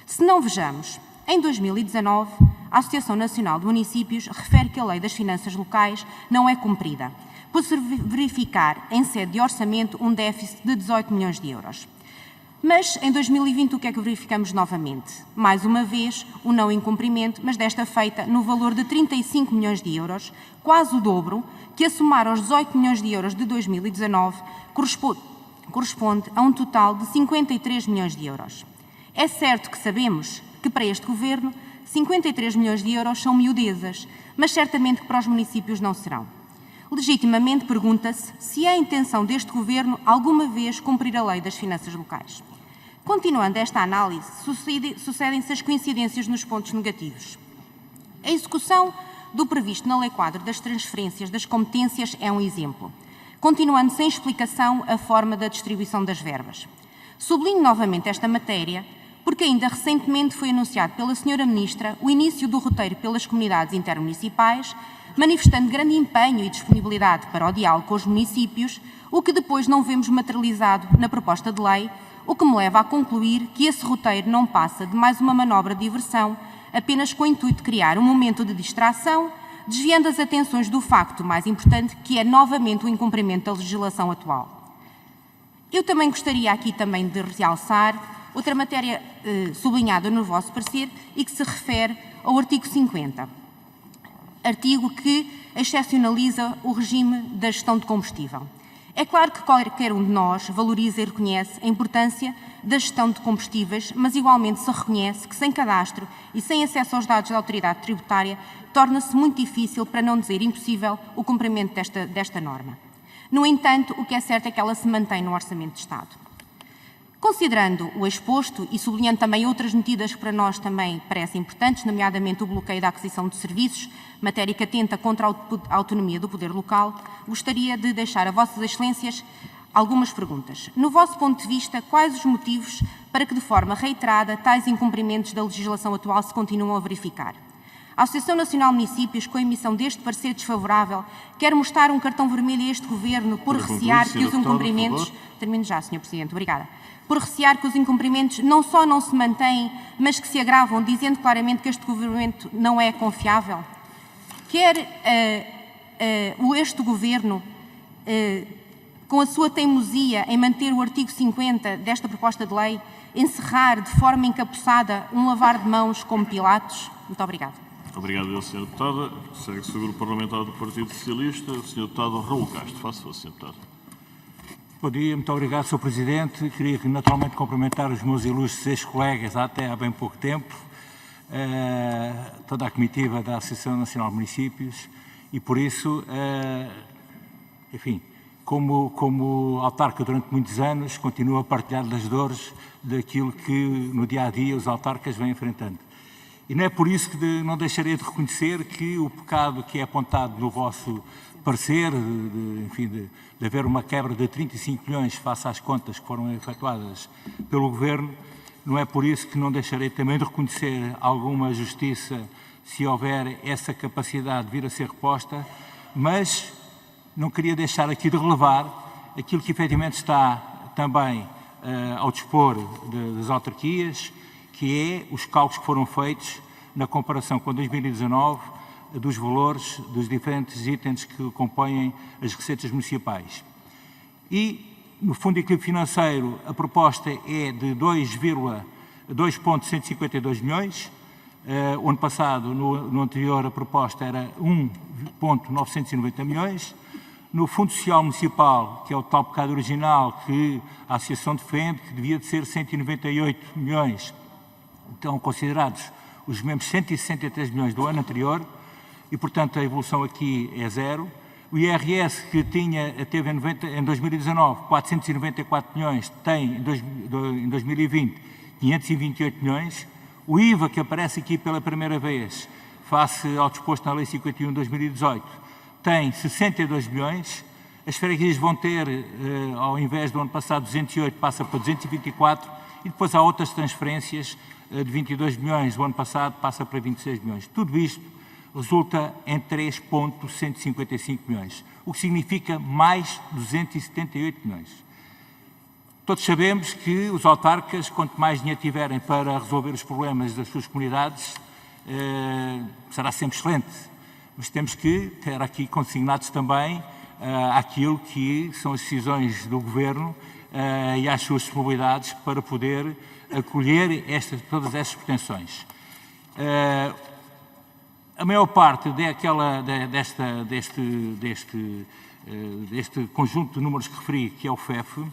Se não vejamos, em 2019, a Associação Nacional de Municípios refere que a Lei das Finanças Locais não é cumprida, por se verificar, em sede de orçamento, um déficit de 18 milhões de euros. Mas, em 2020, o que é que verificamos novamente? Mais uma vez, o não incumprimento, mas desta feita no valor de 35 milhões de euros, quase o dobro, que a somar aos 18 milhões de euros de 2019, corresponde a um total de 53 milhões de euros. É certo que sabemos que, para este Governo, 53 milhões de euros são miudezas, mas certamente que para os municípios não serão. Legitimamente pergunta-se se é a intenção deste Governo alguma vez cumprir a Lei das Finanças Locais. Continuando esta análise, sucedem-se as coincidências nos pontos negativos. A execução do previsto na Lei Quadro das transferências das competências é um exemplo, continuando sem explicação a forma da distribuição das verbas. Sublinho novamente esta matéria porque ainda recentemente foi anunciado pela Sra. Ministra o início do roteiro pelas comunidades intermunicipais, manifestando grande empenho e disponibilidade para o diálogo com os municípios, o que depois não vemos materializado na proposta de lei, o que me leva a concluir que esse roteiro não passa de mais uma manobra de diversão, apenas com o intuito de criar um momento de distração, desviando as atenções do facto mais importante, que é novamente o incumprimento da legislação atual. Eu também gostaria aqui também de realçar outra matéria sublinhada no vosso parecer e que se refere ao artigo 50. Artigo que excepcionaliza o regime da gestão de combustível. É claro que qualquer um de nós valoriza e reconhece a importância da gestão de combustíveis, mas igualmente se reconhece que sem cadastro e sem acesso aos dados da autoridade tributária torna-se muito difícil, para não dizer impossível, o cumprimento desta norma. No entanto, o que é certo é que ela se mantém no Orçamento de Estado. Considerando o exposto e sublinhando também outras medidas que para nós também parecem importantes, nomeadamente o bloqueio da aquisição de serviços, matéria que atenta contra a autonomia do poder local, gostaria de deixar a Vossas Excelências algumas perguntas. No vosso ponto de vista, quais os motivos para que, de forma reiterada, tais incumprimentos da legislação atual se continuam a verificar? A Associação Nacional de Municípios, com a emissão deste parecer desfavorável, quer mostrar um cartão vermelho a este Governo por recear que os incumprimentos... Termino já, Sr. Presidente, obrigada. Por recear que os incumprimentos não só não se mantêm, mas que se agravam, dizendo claramente que este Governo não é confiável? Quer este Governo, com a sua teimosia em manter o artigo 50 desta proposta de lei, encerrar de forma encapuçada um lavar de mãos como Pilatos? Muito obrigada. Obrigado, Sra. Deputada. Segue-se o Grupo Parlamentar do Partido Socialista. O Sr. Deputado Raul Castro. Faça favor, Sr. Deputado. Bom dia, muito obrigado, Sr. Presidente. Queria naturalmente cumprimentar os meus ilustres ex-colegas até há bem pouco tempo, toda a comitiva da Associação Nacional de Municípios e, por isso, enfim, como autarca durante muitos anos, continuo a partilhar das dores daquilo que no dia-a-dia os autarcas vêm enfrentando. E não é por isso que não deixarei de reconhecer que o pecado que é apontado no vosso parecer, de haver uma quebra de 35 milhões face às contas que foram efetuadas pelo Governo, não é por isso que não deixarei também de reconhecer alguma justiça se houver essa capacidade de vir a ser reposta, mas não queria deixar aqui de relevar aquilo que efetivamente está também ao dispor das autarquias, que é os cálculos que foram feitos na comparação com 2019 dos valores dos diferentes itens que compõem as receitas municipais. E, no Fundo de Equilíbrio Financeiro, a proposta é de 2,152 milhões. O ano passado, no anterior, a proposta era 1,990 milhões. No Fundo Social Municipal, que é o tal pecado original que a Associação defende, que devia de ser 198 milhões, estão considerados os mesmos 163 milhões do ano anterior e, portanto, a evolução aqui é zero. O IRS, que teve em 2019 494 milhões, tem em 2020 528 milhões. O IVA, que aparece aqui pela primeira vez, face ao disposto na Lei 51 de 2018, tem 62 milhões. As freguesias vão ter, ao invés do ano passado, 208, passa para 224, e depois há outras transferências de 22 milhões, o ano passado passa para 26 milhões. Tudo isto resulta em 3,155 milhões, o que significa mais 278 milhões. Todos sabemos que os autarcas, quanto mais dinheiro tiverem para resolver os problemas das suas comunidades, será sempre excelente. Mas temos que ter aqui consignados também aquilo que são as decisões do Governo e às suas disponibilidades para poder acolher todas estas pretensões. A maior parte deste conjunto de números que referi, que é o FEF,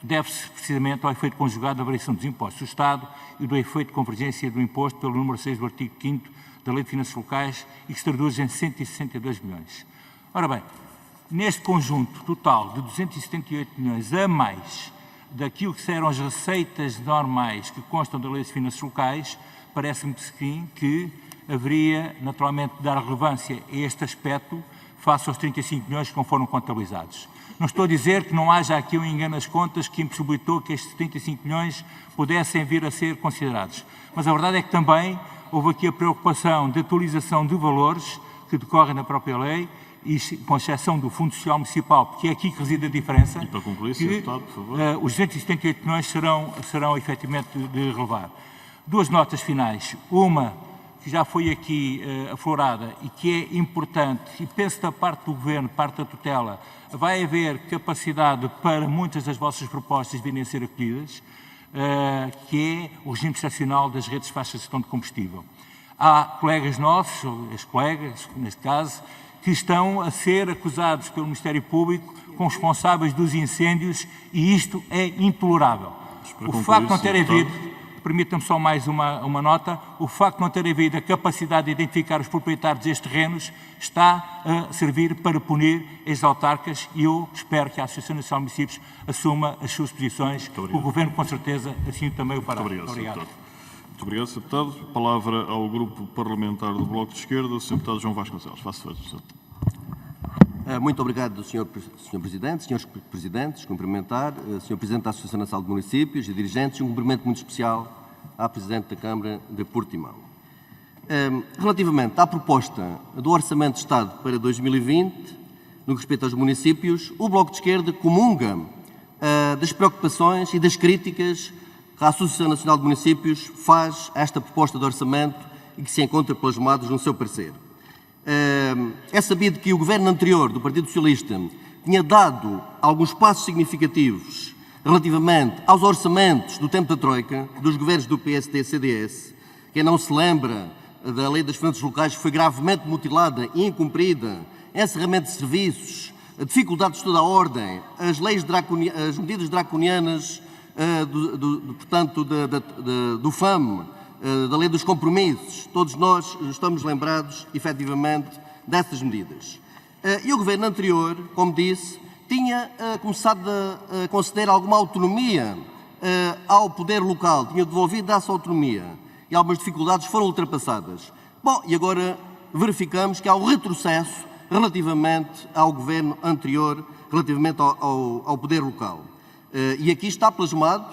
deve-se precisamente ao efeito conjugado da variação dos impostos do Estado e do efeito de convergência do imposto pelo número 6 do artigo 5º da Lei de Finanças Locais e que se traduz em 162 milhões. Ora bem, neste conjunto total de 278 milhões a mais daquilo que serão as receitas normais que constam da Lei de Finanças Locais, parece-me sim que haveria naturalmente de dar relevância a este aspecto face aos 35 milhões que não foram contabilizados. Não estou a dizer que não haja aqui um engano nas contas que impossibilitou que estes 35 milhões pudessem vir a ser considerados. Mas a verdade é que também houve aqui a preocupação de atualização de valores que decorrem na própria lei, e com exceção do Fundo Social Municipal, porque é aqui que reside a diferença, e para concluir, Sr. Deputado, por favor. Os 278 milhões serão efetivamente de relevar. Duas notas finais. Uma que já foi aqui aflorada e que é importante, e penso da parte do Governo, parte da tutela, vai haver capacidade para muitas das vossas propostas virem a ser acolhidas, que é o regime excepcional das redes de faixa de gestão de combustível. Há colegas nossos, ex-colegas, neste caso, que estão a ser acusados pelo Ministério Público como responsáveis dos incêndios e isto é intolerável. O facto de não ter havido, permitam-me só mais uma nota, o facto de não ter havido a capacidade de identificar os proprietários destes terrenos está a servir para punir estes autarcas e eu espero que a Associação Nacional de Municípios assuma as suas posições. O Governo, com certeza, assim também o fará. Muito obrigado. Muito obrigado, Sr. Deputado. Palavra ao Grupo Parlamentar do Bloco de Esquerda, o Sr. Deputado João Vasconcelos. Faça favor, Sr. Muito obrigado, Sr. Presidente, Srs. Presidentes, cumprimentar, Sr. Presidente da Associação Nacional de Municípios e dirigentes, e um cumprimento muito especial à Presidente da Câmara de Portimão. Relativamente à proposta do Orçamento de Estado para 2020, no que respeita aos municípios, o Bloco de Esquerda comunga das preocupações e das críticas que a Associação Nacional de Municípios faz a esta proposta de orçamento e que se encontra plasmados no seu parecer. É sabido que o governo anterior do Partido Socialista tinha dado alguns passos significativos relativamente aos orçamentos do tempo da Troika, dos governos do PSD e CDS. Quem não se lembra da Lei das Finanças Locais foi gravemente mutilada e incumprida, encerramento de serviços, a dificuldade de toda a ordem, as medidas draconianas do FAM, da Lei dos Compromissos. Todos nós estamos lembrados, efetivamente, dessas medidas. E o Governo anterior, como disse, tinha começado a conceder alguma autonomia ao poder local, tinha devolvido essa autonomia e algumas dificuldades foram ultrapassadas. Bom, e agora verificamos que há um retrocesso relativamente ao Governo anterior, relativamente ao poder local. E aqui está plasmado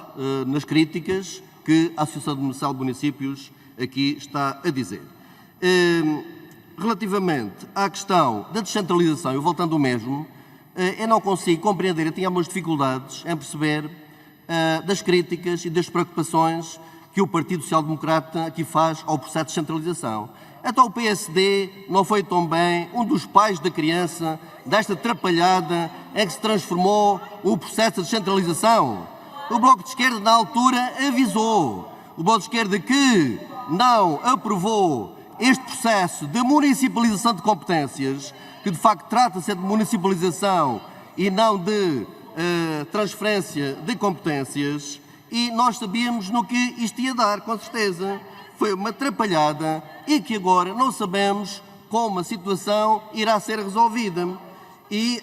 nas críticas que a Associação Nacional de Municípios aqui está a dizer. Relativamente à questão da descentralização, eu voltando ao mesmo, eu não consigo compreender, eu tinha algumas dificuldades em perceber das críticas e das preocupações que o Partido Social Democrata aqui faz ao processo de descentralização. Então o PSD não foi tão bem um dos pais da criança desta atrapalhada em que se transformou o processo de descentralização? O Bloco de Esquerda, na altura, avisou. O Bloco de Esquerda que não aprovou este processo de municipalização de competências, que de facto trata-se de municipalização e não de transferência de competências, e nós sabíamos no que isto ia dar, com certeza. Foi uma atrapalhada e que agora não sabemos como a situação irá ser resolvida. E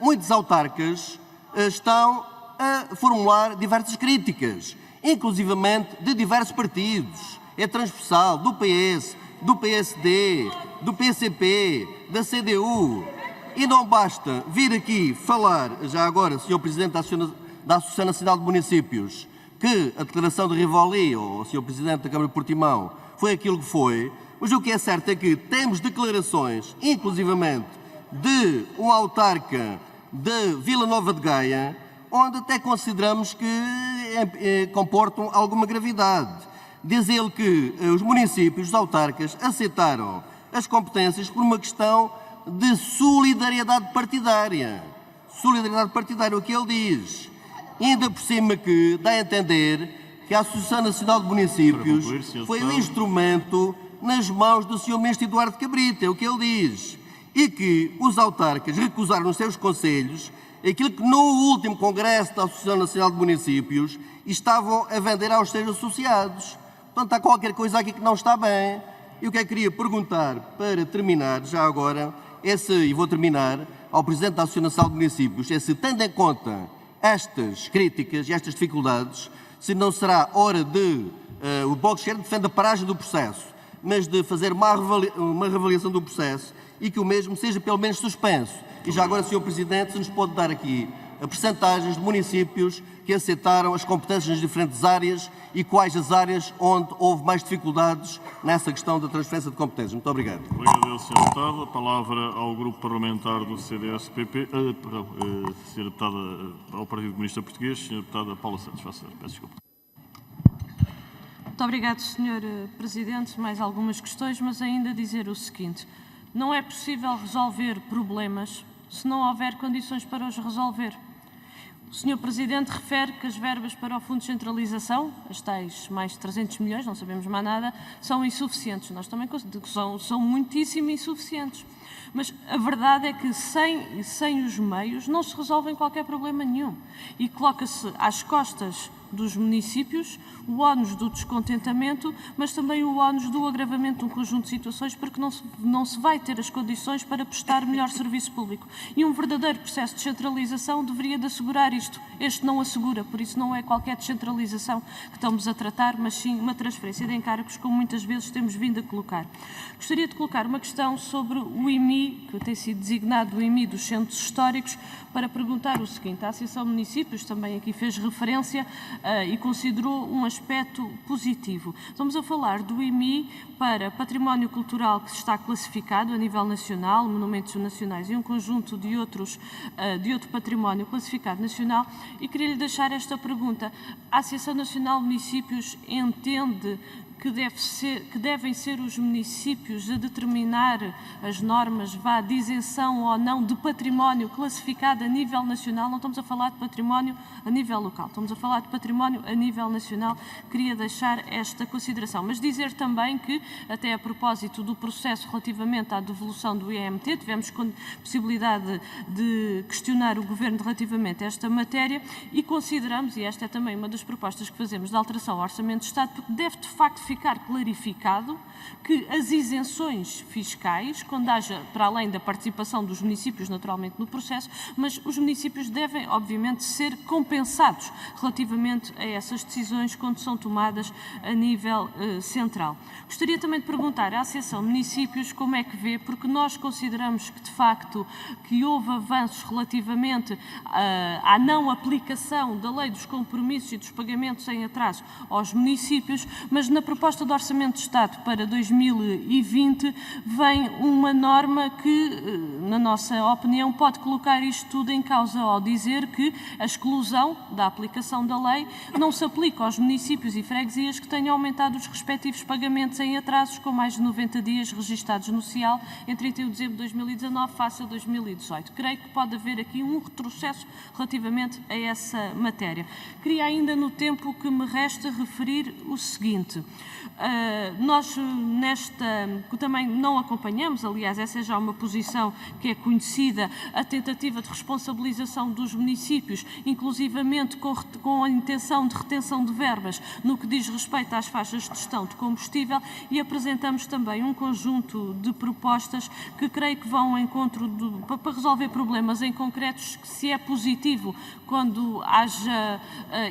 muitos autarcas estão a formular diversas críticas, inclusivamente de diversos partidos. É transversal, do PS, do PSD, do PCP, da CDU. E não basta vir aqui falar, já agora, Sr. Presidente da Associação Nacional de Municípios, que a declaração de Rivoli, ou o Sr. Presidente da Câmara de Portimão, foi aquilo que foi, mas o que é certo é que temos declarações, inclusivamente, de um autarca de Vila Nova de Gaia, onde até consideramos que comportam alguma gravidade. Diz ele que os municípios, os autarcas, aceitaram as competências por uma questão de solidariedade partidária. Solidariedade partidária, o que ele diz. Ainda por cima que dá a entender que a Associação Nacional de Municípios foi um instrumento nas mãos do Sr. Ministro Eduardo Cabrita, é o que ele diz. E que os autarcas recusaram nos seus conselhos aquilo que no último congresso da Associação Nacional de Municípios estavam a vender aos seus associados. Portanto, há qualquer coisa aqui que não está bem. E o que eu queria perguntar, para terminar, já agora, e vou terminar, ao Presidente da Associação Nacional de Municípios, é se, tendo em conta estas críticas e estas dificuldades, se não será hora de o Bloco de Esquerda defende a paragem do processo, mas de fazer uma reavaliação do processo e que o mesmo seja pelo menos suspenso. E já agora, Sr. Presidente, se nos pode dar aqui a percentagens de municípios que aceitaram as competências nas diferentes áreas e quais as áreas onde houve mais dificuldades nessa questão da transferência de competências. Muito obrigado. Obrigado, Sr. Deputado. A palavra ao Grupo Parlamentar do CDS-PP, Sra. Deputada ao Partido Comunista Português, Sra. Deputada Paula Santos. Peço desculpa. Muito obrigado, Sr. Presidente. Mais algumas questões, mas ainda dizer o seguinte. Não é possível resolver problemas se não houver condições para os resolver. O Sr. Presidente refere que as verbas para o Fundo de Centralização, as tais mais de 300 milhões, não sabemos mais nada, são insuficientes. Nós também são muitíssimo insuficientes. Mas a verdade é que sem os meios não se resolve qualquer problema nenhum. E coloca-se às costas dos municípios o ónus do descontentamento, mas também o ónus do agravamento de um conjunto de situações, porque não se vai ter as condições para prestar melhor serviço público. E um verdadeiro processo de descentralização deveria de assegurar isto. Este não assegura, por isso não é qualquer descentralização que estamos a tratar, mas sim uma transferência de encargos, como muitas vezes temos vindo a colocar. Gostaria de colocar uma questão sobre o IMI, que tem sido designado o IMI dos centros históricos, para perguntar o seguinte. A Associação de Municípios também aqui fez referência e considerou um aspecto positivo. Estamos a falar do IMI para património cultural que está classificado a nível nacional, monumentos nacionais e um conjunto de outro património classificado nacional, e queria-lhe deixar esta pergunta. A Associação Nacional de Municípios entende que devem ser os municípios a determinar as normas de isenção ou não de património classificado a nível nacional. Não estamos a falar de património a nível local, estamos a falar de património a nível nacional. Queria deixar esta consideração, mas dizer também que, até a propósito do processo relativamente à devolução do IMT, tivemos possibilidade de questionar o Governo relativamente a esta matéria e consideramos, e esta é também uma das propostas que fazemos de alteração ao Orçamento de Estado, porque deve de facto ficar clarificado que as isenções fiscais, quando haja, para além da participação dos municípios naturalmente no processo, mas os municípios devem obviamente ser compensados relativamente a essas decisões quando são tomadas a nível central. Gostaria também de perguntar à Associação de Municípios como é que vê, porque nós consideramos que de facto que houve avanços relativamente à não aplicação da lei dos compromissos e dos pagamentos em atraso aos municípios, mas na proposta de Orçamento de Estado para 2020 vem uma norma que, na nossa opinião, pode colocar isto tudo em causa ao dizer que a exclusão da aplicação da lei não se aplica aos municípios e freguesias que tenham aumentado os respectivos pagamentos em atrasos com mais de 90 dias registados no CIAL em 31 de dezembro de 2019 face a 2018. Creio que pode haver aqui um retrocesso relativamente a essa matéria. Queria ainda, no tempo que me resta, referir o seguinte. Nós também não acompanhamos, aliás, essa é já uma posição que é conhecida, a tentativa de responsabilização dos municípios, inclusivamente com a intenção de retenção de verbas no que diz respeito às faixas de gestão de combustível, e apresentamos também um conjunto de propostas que creio que vão ao encontro para resolver problemas em concretos, que se é positivo quando haja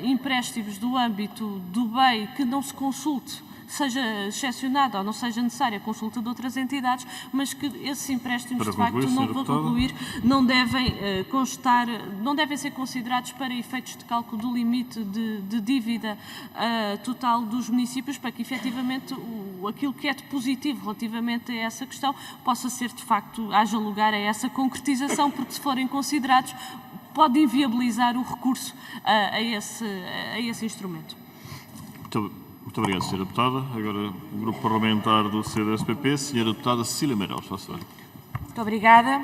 empréstimos do âmbito do BEI que não se consulte, seja excepcionada ou não seja necessária a consulta de outras entidades, mas que esses empréstimos, de facto, não vou concluir, não devem não devem ser considerados para efeitos de cálculo do limite de dívida total dos municípios, para que efetivamente aquilo que é de positivo relativamente a essa questão possa ser, de facto, haja lugar a essa concretização, porque se forem considerados pode inviabilizar o recurso a esse instrumento. Muito obrigado, Sra. Deputada. Agora, o Grupo Parlamentar do CDS-PP, Sra. Deputada Cecília Meireles, faço favor. Muito obrigada.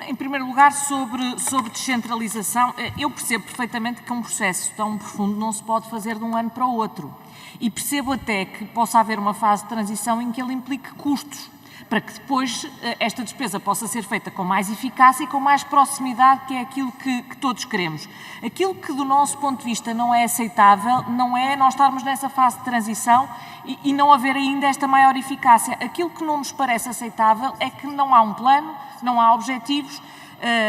Em primeiro lugar, sobre descentralização, eu percebo perfeitamente que um processo tão profundo não se pode fazer de um ano para o outro. E percebo até que possa haver uma fase de transição em que ele implique custos, para que depois esta despesa possa ser feita com mais eficácia e com mais proximidade, que é aquilo que todos queremos. Aquilo que, do nosso ponto de vista, não é aceitável, não é nós estarmos nessa fase de transição e não haver ainda esta maior eficácia. Aquilo que não nos parece aceitável é que não há um plano, não há objetivos,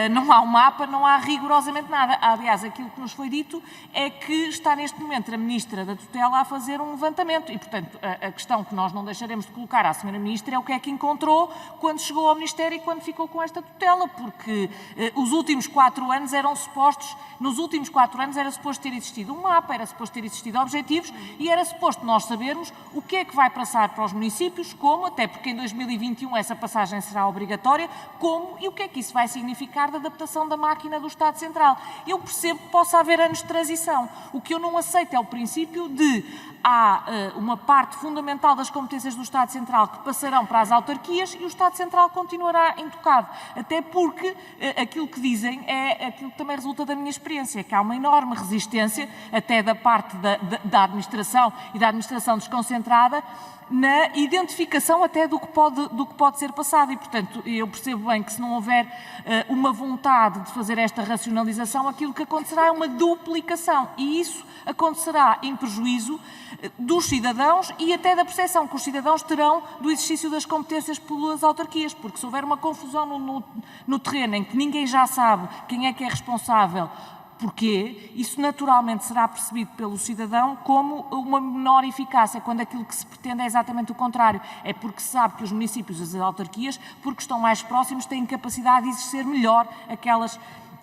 não há um mapa, não há rigorosamente nada. Aliás, aquilo que nos foi dito é que está neste momento a Ministra da Tutela a fazer um levantamento e, portanto, a questão que nós não deixaremos de colocar à Sra. Ministra é o que é que encontrou quando chegou ao Ministério e quando ficou com esta tutela, porque os últimos 4 anos eram supostos, nos últimos 4 anos era suposto ter existido um mapa, era suposto ter existido objetivos e era suposto nós sabermos o que é que vai passar para os municípios, como, até porque em 2021 essa passagem será obrigatória, como e o que é que isso vai significar de adaptação da máquina do Estado Central. Eu percebo que possa haver anos de transição. O que eu não aceito é o princípio de há uma parte fundamental das competências do Estado Central que passarão para as autarquias e o Estado Central continuará intocado. Até porque aquilo que dizem é aquilo que também resulta da minha experiência, que há uma enorme resistência, até da parte da administração e da administração desconcentrada, na identificação até do que pode ser passado e, portanto, eu percebo bem que se não houver uma vontade de fazer esta racionalização, aquilo que acontecerá é uma duplicação e isso acontecerá em prejuízo dos cidadãos e até da percepção que os cidadãos terão do exercício das competências pelas autarquias, porque se houver uma confusão no terreno em que ninguém já sabe quem é que é responsável, porquê, isso naturalmente será percebido pelo cidadão como uma menor eficácia, quando aquilo que se pretende é exatamente o contrário. É porque se sabe que os municípios e as autarquias, porque estão mais próximos, têm capacidade de exercer melhor aquelas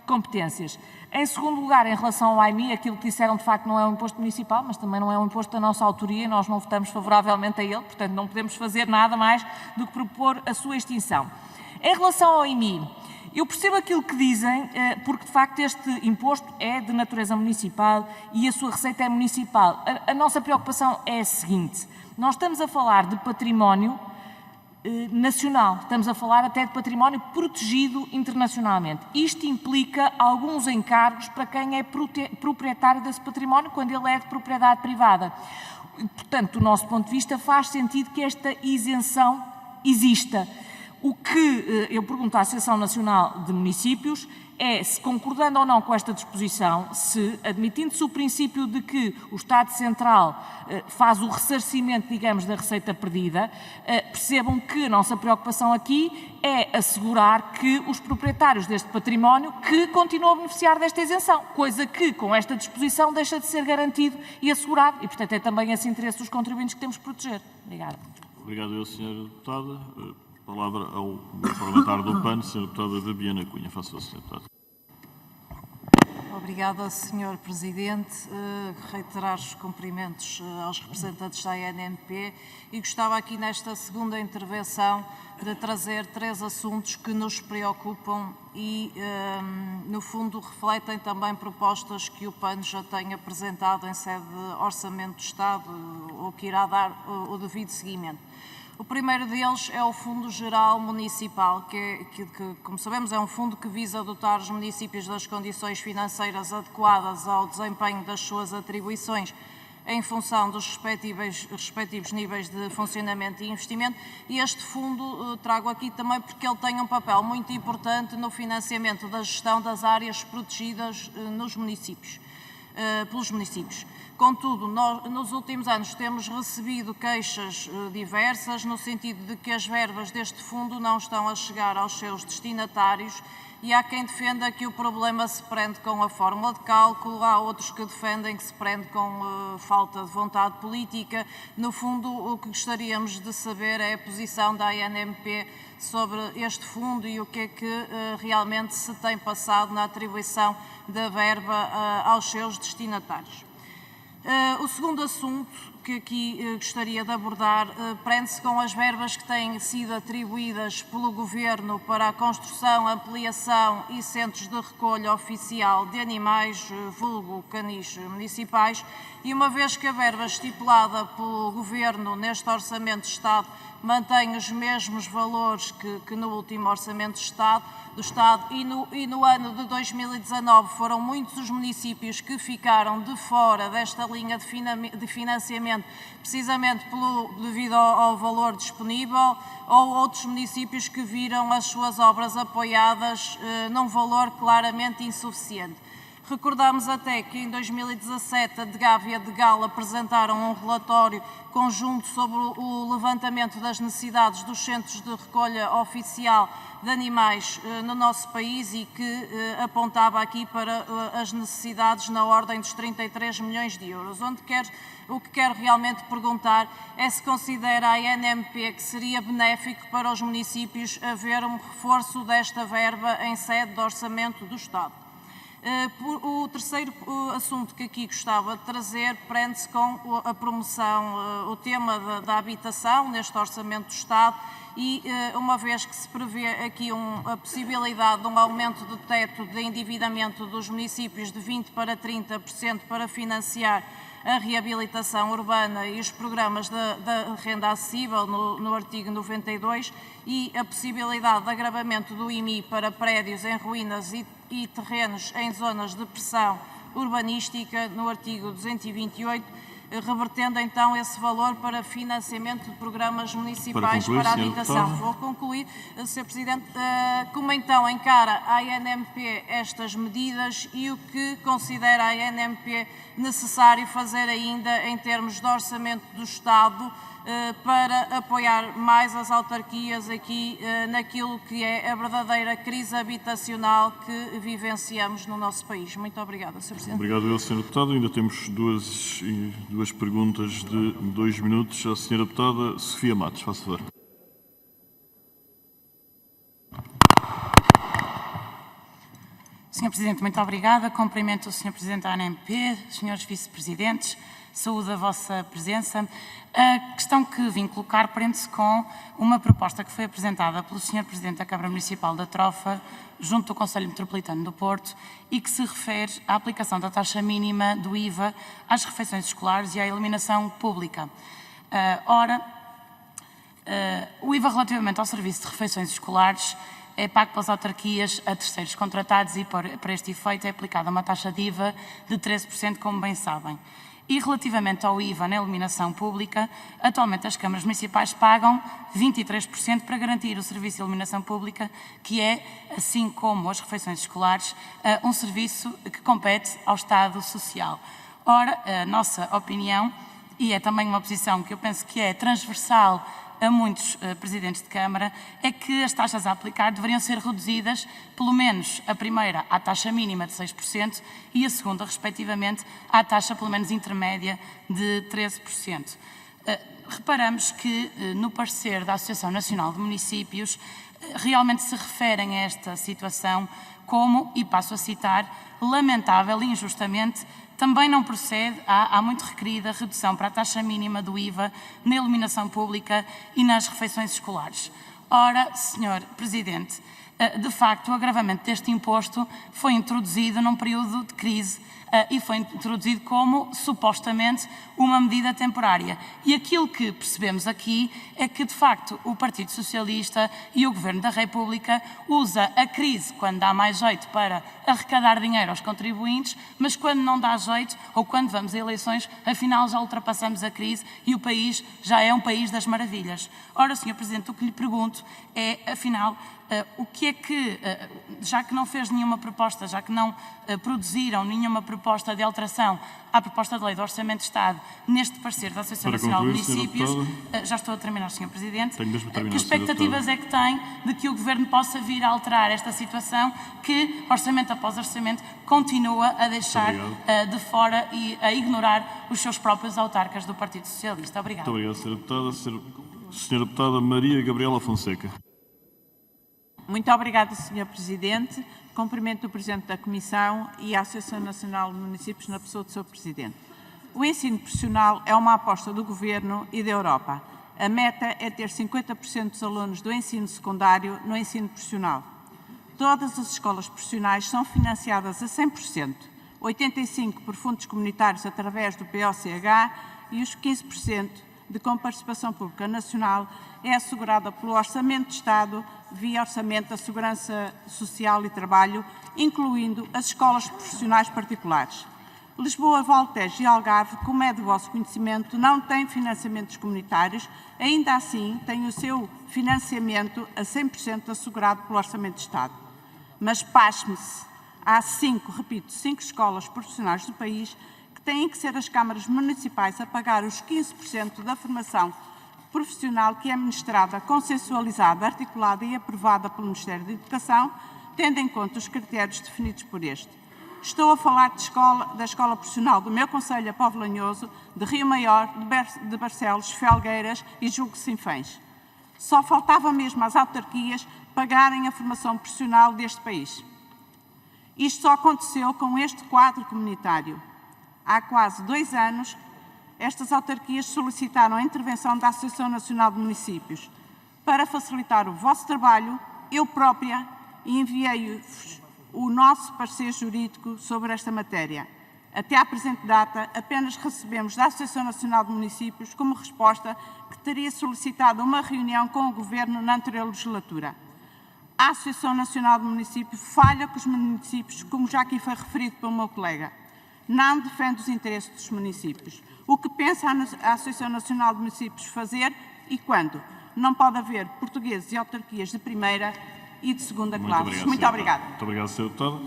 competências. Em segundo lugar, em relação ao AIMI, aquilo que disseram de facto não é um imposto municipal, mas também não é um imposto da nossa autoria e nós não votamos favoravelmente a ele, portanto não podemos fazer nada mais do que propor a sua extinção. Em relação ao IMI, Eu percebo aquilo que dizem, porque de facto este imposto é de natureza municipal e a sua receita é municipal. A nossa preocupação é a seguinte: nós estamos a falar de património nacional, estamos a falar até de património protegido internacionalmente. Isto implica alguns encargos para quem é proprietário desse património, quando ele é de propriedade privada. Portanto, do nosso ponto de vista, faz sentido que esta isenção exista. O que eu pergunto à Associação Nacional de Municípios é se, concordando ou não com esta disposição, se, admitindo-se o princípio de que o Estado Central faz o ressarcimento, digamos, da receita perdida, percebam que a nossa preocupação aqui é assegurar que os proprietários deste património que continuam a beneficiar desta isenção, coisa que, com esta disposição, deixa de ser garantido e assegurado, e, portanto, é também esse interesse dos contribuintes que temos que proteger. Obrigada. Obrigado, Sra. Deputada. Palavra ao parlamentar do PAN, Sra. Deputada Fabiana Cunha. Faça-se, Sra. Deputada. Obrigada, Sr. Presidente. Reiterar os cumprimentos aos representantes da ANMP e gostava aqui nesta segunda intervenção de trazer 3 assuntos que nos preocupam e, no fundo, refletem também propostas que o PAN já tem apresentado em sede de Orçamento do Estado ou que irá dar o devido seguimento. O primeiro deles é o Fundo Geral Municipal, que, como sabemos, é um fundo que visa dotar os municípios das condições financeiras adequadas ao desempenho das suas atribuições em função dos respectivos níveis de funcionamento e investimento. E este fundo trago aqui também porque ele tem um papel muito importante no financiamento da gestão das áreas protegidas nos municípios, pelos municípios. Contudo, nos últimos anos temos recebido queixas diversas no sentido de que as verbas deste fundo não estão a chegar aos seus destinatários e há quem defenda que o problema se prende com a fórmula de cálculo, há outros que defendem que se prende com falta de vontade política. No fundo, o que gostaríamos de saber é a posição da ANMP sobre este fundo e o que é que realmente se tem passado na atribuição da verba aos seus destinatários. O segundo assunto que aqui gostaria de abordar prende-se com as verbas que têm sido atribuídas pelo Governo para a construção, ampliação e centros de recolha oficial de animais, vulgo canis municipais, e uma vez que a verba estipulada pelo Governo neste Orçamento de Estado mantém os mesmos valores que no último Orçamento do Estado e no ano de 2019 foram muitos os municípios que ficaram de fora desta linha de financiamento precisamente devido ao valor disponível, ou outros municípios que viram as suas obras apoiadas num valor claramente insuficiente. Recordamos até que em 2017 a DGAV e a DGAL apresentaram um relatório conjunto sobre o levantamento das necessidades dos centros de recolha oficial de animais no nosso país e que apontava aqui para as necessidades na ordem dos 33 milhões de euros. O que quero realmente perguntar é se considera a ANMP que seria benéfico para os municípios haver um reforço desta verba em sede de Orçamento do Estado. O terceiro assunto que aqui gostava de trazer prende-se com a promoção, o tema da habitação neste Orçamento do Estado e uma vez que se prevê aqui a possibilidade de um aumento do teto de endividamento dos municípios de 20% para 30% para financiar a reabilitação urbana e os programas da renda acessível no artigo 92 e a possibilidade de agravamento do IMI para prédios em ruínas e terrenos em zonas de pressão urbanística no artigo 228, revertendo então esse valor para financiamento de programas municipais para a habitação. Vou concluir, Sr. Presidente. Como então encara a ANMP estas medidas e o que considera a ANMP necessário fazer ainda em termos de orçamento do Estado para apoiar mais as autarquias aqui naquilo que é a verdadeira crise habitacional que vivenciamos no nosso país. Muito obrigada, Sr. Presidente. Obrigado, Sr. Deputado. Ainda temos duas perguntas de 2 minutos. A Sra. Deputada Sofia Matos, faça favor. Sr. Sr. Presidente, muito obrigada. Cumprimento o Sr. Presidente da ANMP, senhores vice-presidentes, saúde a vossa presença. A questão que vim colocar prende-se com uma proposta que foi apresentada pelo Sr. Presidente da Câmara Municipal da Trofa, junto do Conselho Metropolitano do Porto, e que se refere à aplicação da taxa mínima do IVA às refeições escolares e à iluminação pública. O IVA relativamente ao serviço de refeições escolares é pago pelas autarquias a terceiros contratados e, para este efeito, é aplicada uma taxa de IVA de 13%, como bem sabem. E relativamente ao IVA na iluminação pública, atualmente as câmaras municipais pagam 23% para garantir o serviço de iluminação pública, que é, assim como as refeições escolares, um serviço que compete ao Estado Social. Ora, a nossa opinião, e é também uma posição que eu penso que é transversal a muitos presidentes de Câmara, é que as taxas a aplicar deveriam ser reduzidas, pelo menos a primeira à taxa mínima de 6% e a segunda, respectivamente, à taxa pelo menos intermédia de 13%. Reparamos que no parecer da Associação Nacional de Municípios realmente se referem a esta situação como, e passo a citar, lamentável e injustamente, também não procede a muito requerida redução para a taxa mínima do IVA na iluminação pública e nas refeições escolares. Ora, Sr. Presidente, de facto, o agravamento deste imposto foi introduzido num período de crise e foi introduzido como, supostamente, uma medida temporária. E aquilo que percebemos aqui é que, de facto, o Partido Socialista e o Governo da República usa a crise quando dá mais jeito para arrecadar dinheiro aos contribuintes, mas quando não dá jeito, ou quando vamos a eleições, afinal já ultrapassamos a crise e o país já é um país das maravilhas. Ora, Sr. Presidente, o que lhe pergunto é, afinal, o que é que, já que não fez nenhuma proposta, já que não produziram nenhuma proposta de alteração à proposta de lei do Orçamento de Estado neste parecer da Associação Nacional de Municípios, já estou a terminar, Sr. Presidente, que expectativas é que tem de que o Governo possa vir a alterar esta situação que, orçamento após orçamento, continua a deixar de fora e a ignorar os seus próprios autarcas do Partido Socialista? Obrigada. Muito obrigado, Sra. Deputada. Sra. Deputada Maria Gabriela Fonseca. Muito obrigada, Sr. Presidente. Cumprimento o Presidente da Comissão e a Associação Nacional de Municípios na pessoa do Sr. Presidente. O ensino profissional é uma aposta do Governo e da Europa. A meta é ter 50% dos alunos do ensino secundário no ensino profissional. Todas as escolas profissionais são financiadas a 100%, 85% por fundos comunitários através do POCH e os 15% de comparticipação pública nacional é assegurada pelo Orçamento de Estado via Orçamento da Segurança Social e Trabalho, incluindo as escolas profissionais particulares. Lisboa, Valtejo e Algarve, como é de vosso conhecimento, não têm financiamentos comunitários, ainda assim têm o seu financiamento a 100% assegurado pelo Orçamento de Estado. Mas pasme-se, há 5 escolas profissionais do país que têm que ser as câmaras municipais a pagar os 15% da formação profissional que é ministrada, consensualizada, articulada e aprovada pelo Ministério da Educação, tendo em conta os critérios definidos por este. Estou a falar da escola profissional do meu concelho, Povo Lanhoso, de Rio Maior, de Barcelos, Felgueiras e Julgo Sinfãs. Só faltava mesmo às autarquias pagarem a formação profissional deste país. Isto só aconteceu com este quadro comunitário. Há quase 2 anos, estas autarquias solicitaram a intervenção da Associação Nacional de Municípios. Para facilitar o vosso trabalho, eu própria enviei-vos o nosso parecer jurídico sobre esta matéria. Até à presente data, apenas recebemos da Associação Nacional de Municípios como resposta que teria solicitado uma reunião com o Governo na anterior legislatura. A Associação Nacional de Municípios falha com os municípios, como já aqui foi referido pelo meu colega. Não defende os interesses dos municípios. O que pensa a Associação Nacional de Municípios fazer e quando? Não pode haver portugueses e autarquias de primeira e de segunda classe. Muito obrigada. Muito obrigado, Sra. Deputada.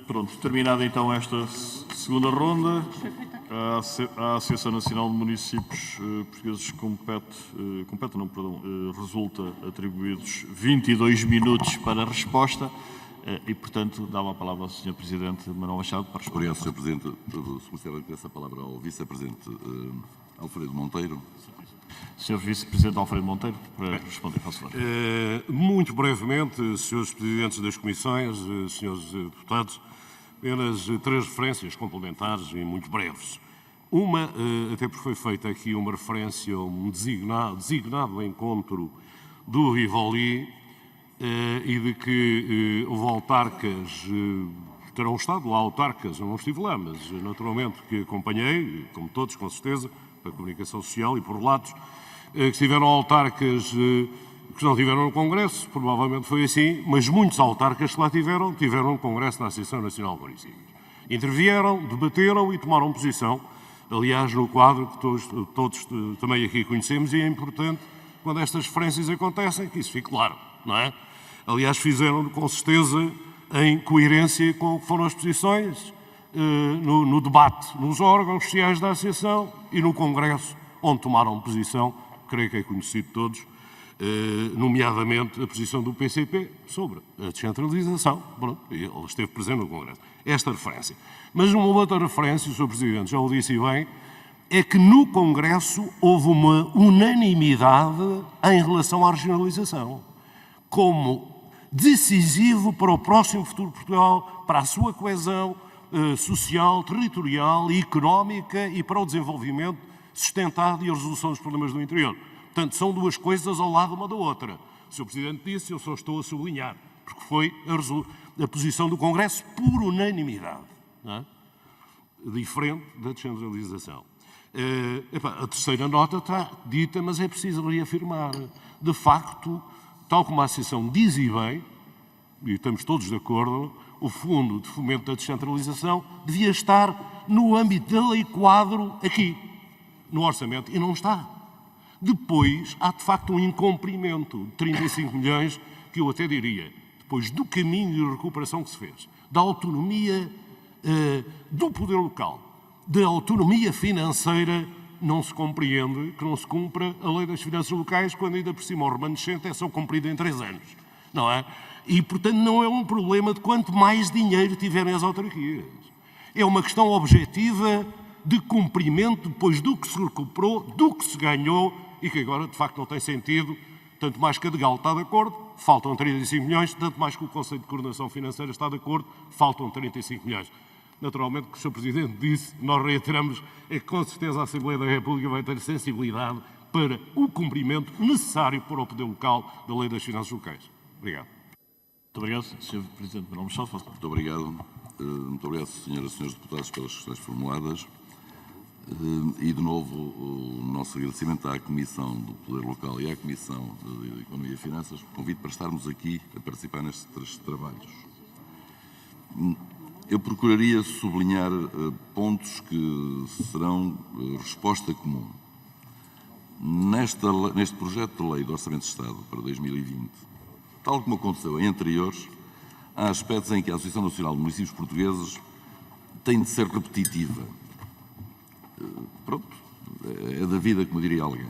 Pronto, terminada então esta segunda ronda, a Associação Nacional de Municípios Portugueses resulta atribuídos 22 minutos para a resposta e, portanto, dava a palavra ao Sr. Presidente Manuel Machado para responder. Obrigado, Sr. Presidente. Se me interessa a palavra ao Vice-Presidente Alfredo Monteiro. Sr. Vice-Presidente Alfredo Monteiro, para responder, faço favor. Muito brevemente, Srs. Presidentes das Comissões, Srs. Deputados, apenas 3 referências complementares e muito breves. Uma, até porque foi feita aqui uma referência a um designado encontro do Rivoli e de que houve autarcas, terão estado lá autarcas, eu não estive lá, mas naturalmente que acompanhei, como todos, com certeza, pela comunicação social e por relatos, que estiveram autarcas que não estiveram no Congresso, provavelmente foi assim, mas muitos autarcas que lá tiveram um Congresso na Associação Nacional de Municípios. Intervieram, debateram e tomaram posição, aliás, no quadro que todos também aqui conhecemos, e é importante, quando estas referências acontecem, que isso fique claro, não é? Aliás, fizeram com certeza em coerência com o que foram as posições no debate, nos órgãos sociais da Associação e no Congresso, onde tomaram posição, creio que é conhecido de todos, nomeadamente a posição do PCP sobre a descentralização. Pronto, ele esteve presente no Congresso. Esta referência. Mas uma outra referência, o Sr. Presidente já o disse bem, é que no Congresso houve uma unanimidade em relação à regionalização, como decisivo para o próximo futuro de Portugal, para a sua coesão social, territorial e económica e para o desenvolvimento sustentado e a resolução dos problemas do interior. Portanto, são duas coisas ao lado uma da outra. O Sr. Presidente disse, eu só estou a sublinhar, porque foi a posição do Congresso por unanimidade, não é? Diferente da descentralização. A terceira nota está dita, mas é preciso reafirmar. De facto, tal como a Associação diz e bem, e estamos todos de acordo, o Fundo de Fomento da Descentralização devia estar no âmbito da lei quadro aqui, no orçamento, e não está. Depois, há de facto um incumprimento de 35 milhões, que eu até diria, depois do caminho de recuperação que se fez, da autonomia do poder local, da autonomia financeira, não se compreende que não se cumpra a lei das finanças locais, quando ainda por cima o remanescente é só cumprido em 3 anos, não é? E, portanto, não é um problema de quanto mais dinheiro tiverem as autarquias. É uma questão objetiva de cumprimento depois do que se recuperou, do que se ganhou e que agora, de facto, não tem sentido, tanto mais que a DGAL está de acordo, faltam 35 milhões, tanto mais que o Conselho de Coordenação Financeira está de acordo, faltam 35 milhões. Naturalmente, o que o Sr. Presidente disse, nós reiteramos, é que com certeza a Assembleia da República vai ter sensibilidade para o cumprimento necessário para o poder local da Lei das Finanças Locais. Obrigado. Muito obrigado, Sr. Presidente Manuel Machado. Muito obrigado. Muito obrigado, senhoras e senhores deputados, pelas questões formuladas. E, de novo, o nosso agradecimento à Comissão do Poder Local e à Comissão de Economia e Finanças, convite para estarmos aqui a participar nestes trabalhos. Eu procuraria sublinhar pontos que serão resposta comum. Neste projeto de lei do Orçamento de Estado para 2020, tal como aconteceu em anteriores, há aspectos em que a Associação Nacional de Municípios Portugueses tem de ser repetitiva. Pronto, é da vida, como diria alguém.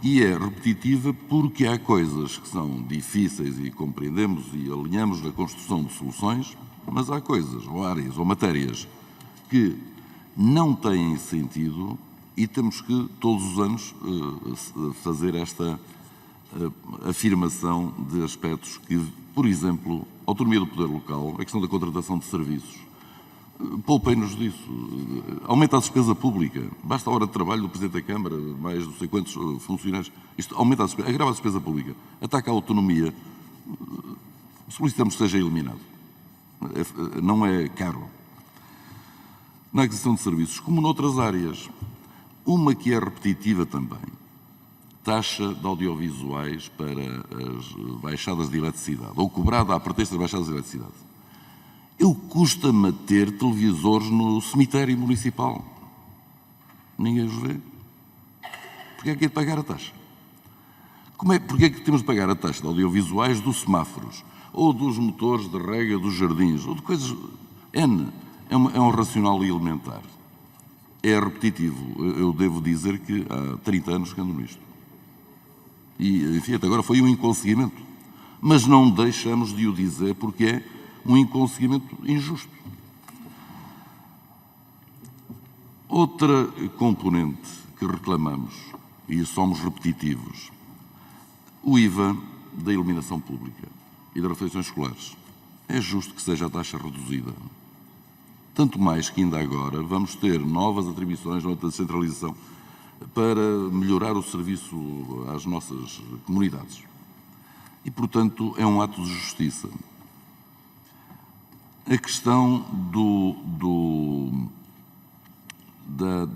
E é repetitiva porque há coisas que são difíceis e compreendemos e alinhamos na construção de soluções, mas há coisas, ou áreas, ou matérias que não têm sentido e temos que, todos os anos, fazer esta afirmação de aspectos que, por exemplo, a autonomia do poder local, a questão da contratação de serviços, poupem-nos disso. Aumenta a despesa pública. Basta a hora de trabalho do Presidente da Câmara, mais não sei quantos funcionários. Isto aumenta a despesa, agrava a despesa pública. Ataca a autonomia. Solicitamos que seja eliminado. Não é caro. Na aquisição de serviços, como noutras áreas, uma que é repetitiva também, taxa de audiovisuais para as baixadas de eletricidade, ou cobrada a pretexto das baixadas de eletricidade. Eu custa-me ter televisores no cemitério municipal. Ninguém os vê. Porquê é que é de pagar a taxa? Porquê é que temos de pagar a taxa de audiovisuais dos semáforos, ou dos motores de rega dos jardins, ou de coisas N? É um racional elementar. É repetitivo. Eu devo dizer que há 30 anos que ando nisto. E, enfim, até agora foi um inconseguimento. Mas não deixamos de o dizer porque é um inconseguimento injusto. Outra componente que reclamamos e somos repetitivos. O IVA da iluminação pública e das refeições escolares é justo que seja a taxa reduzida. Tanto mais que ainda agora vamos ter novas atribuições, nova descentralização, para melhorar o serviço às nossas comunidades. E, portanto, é um ato de justiça. A questão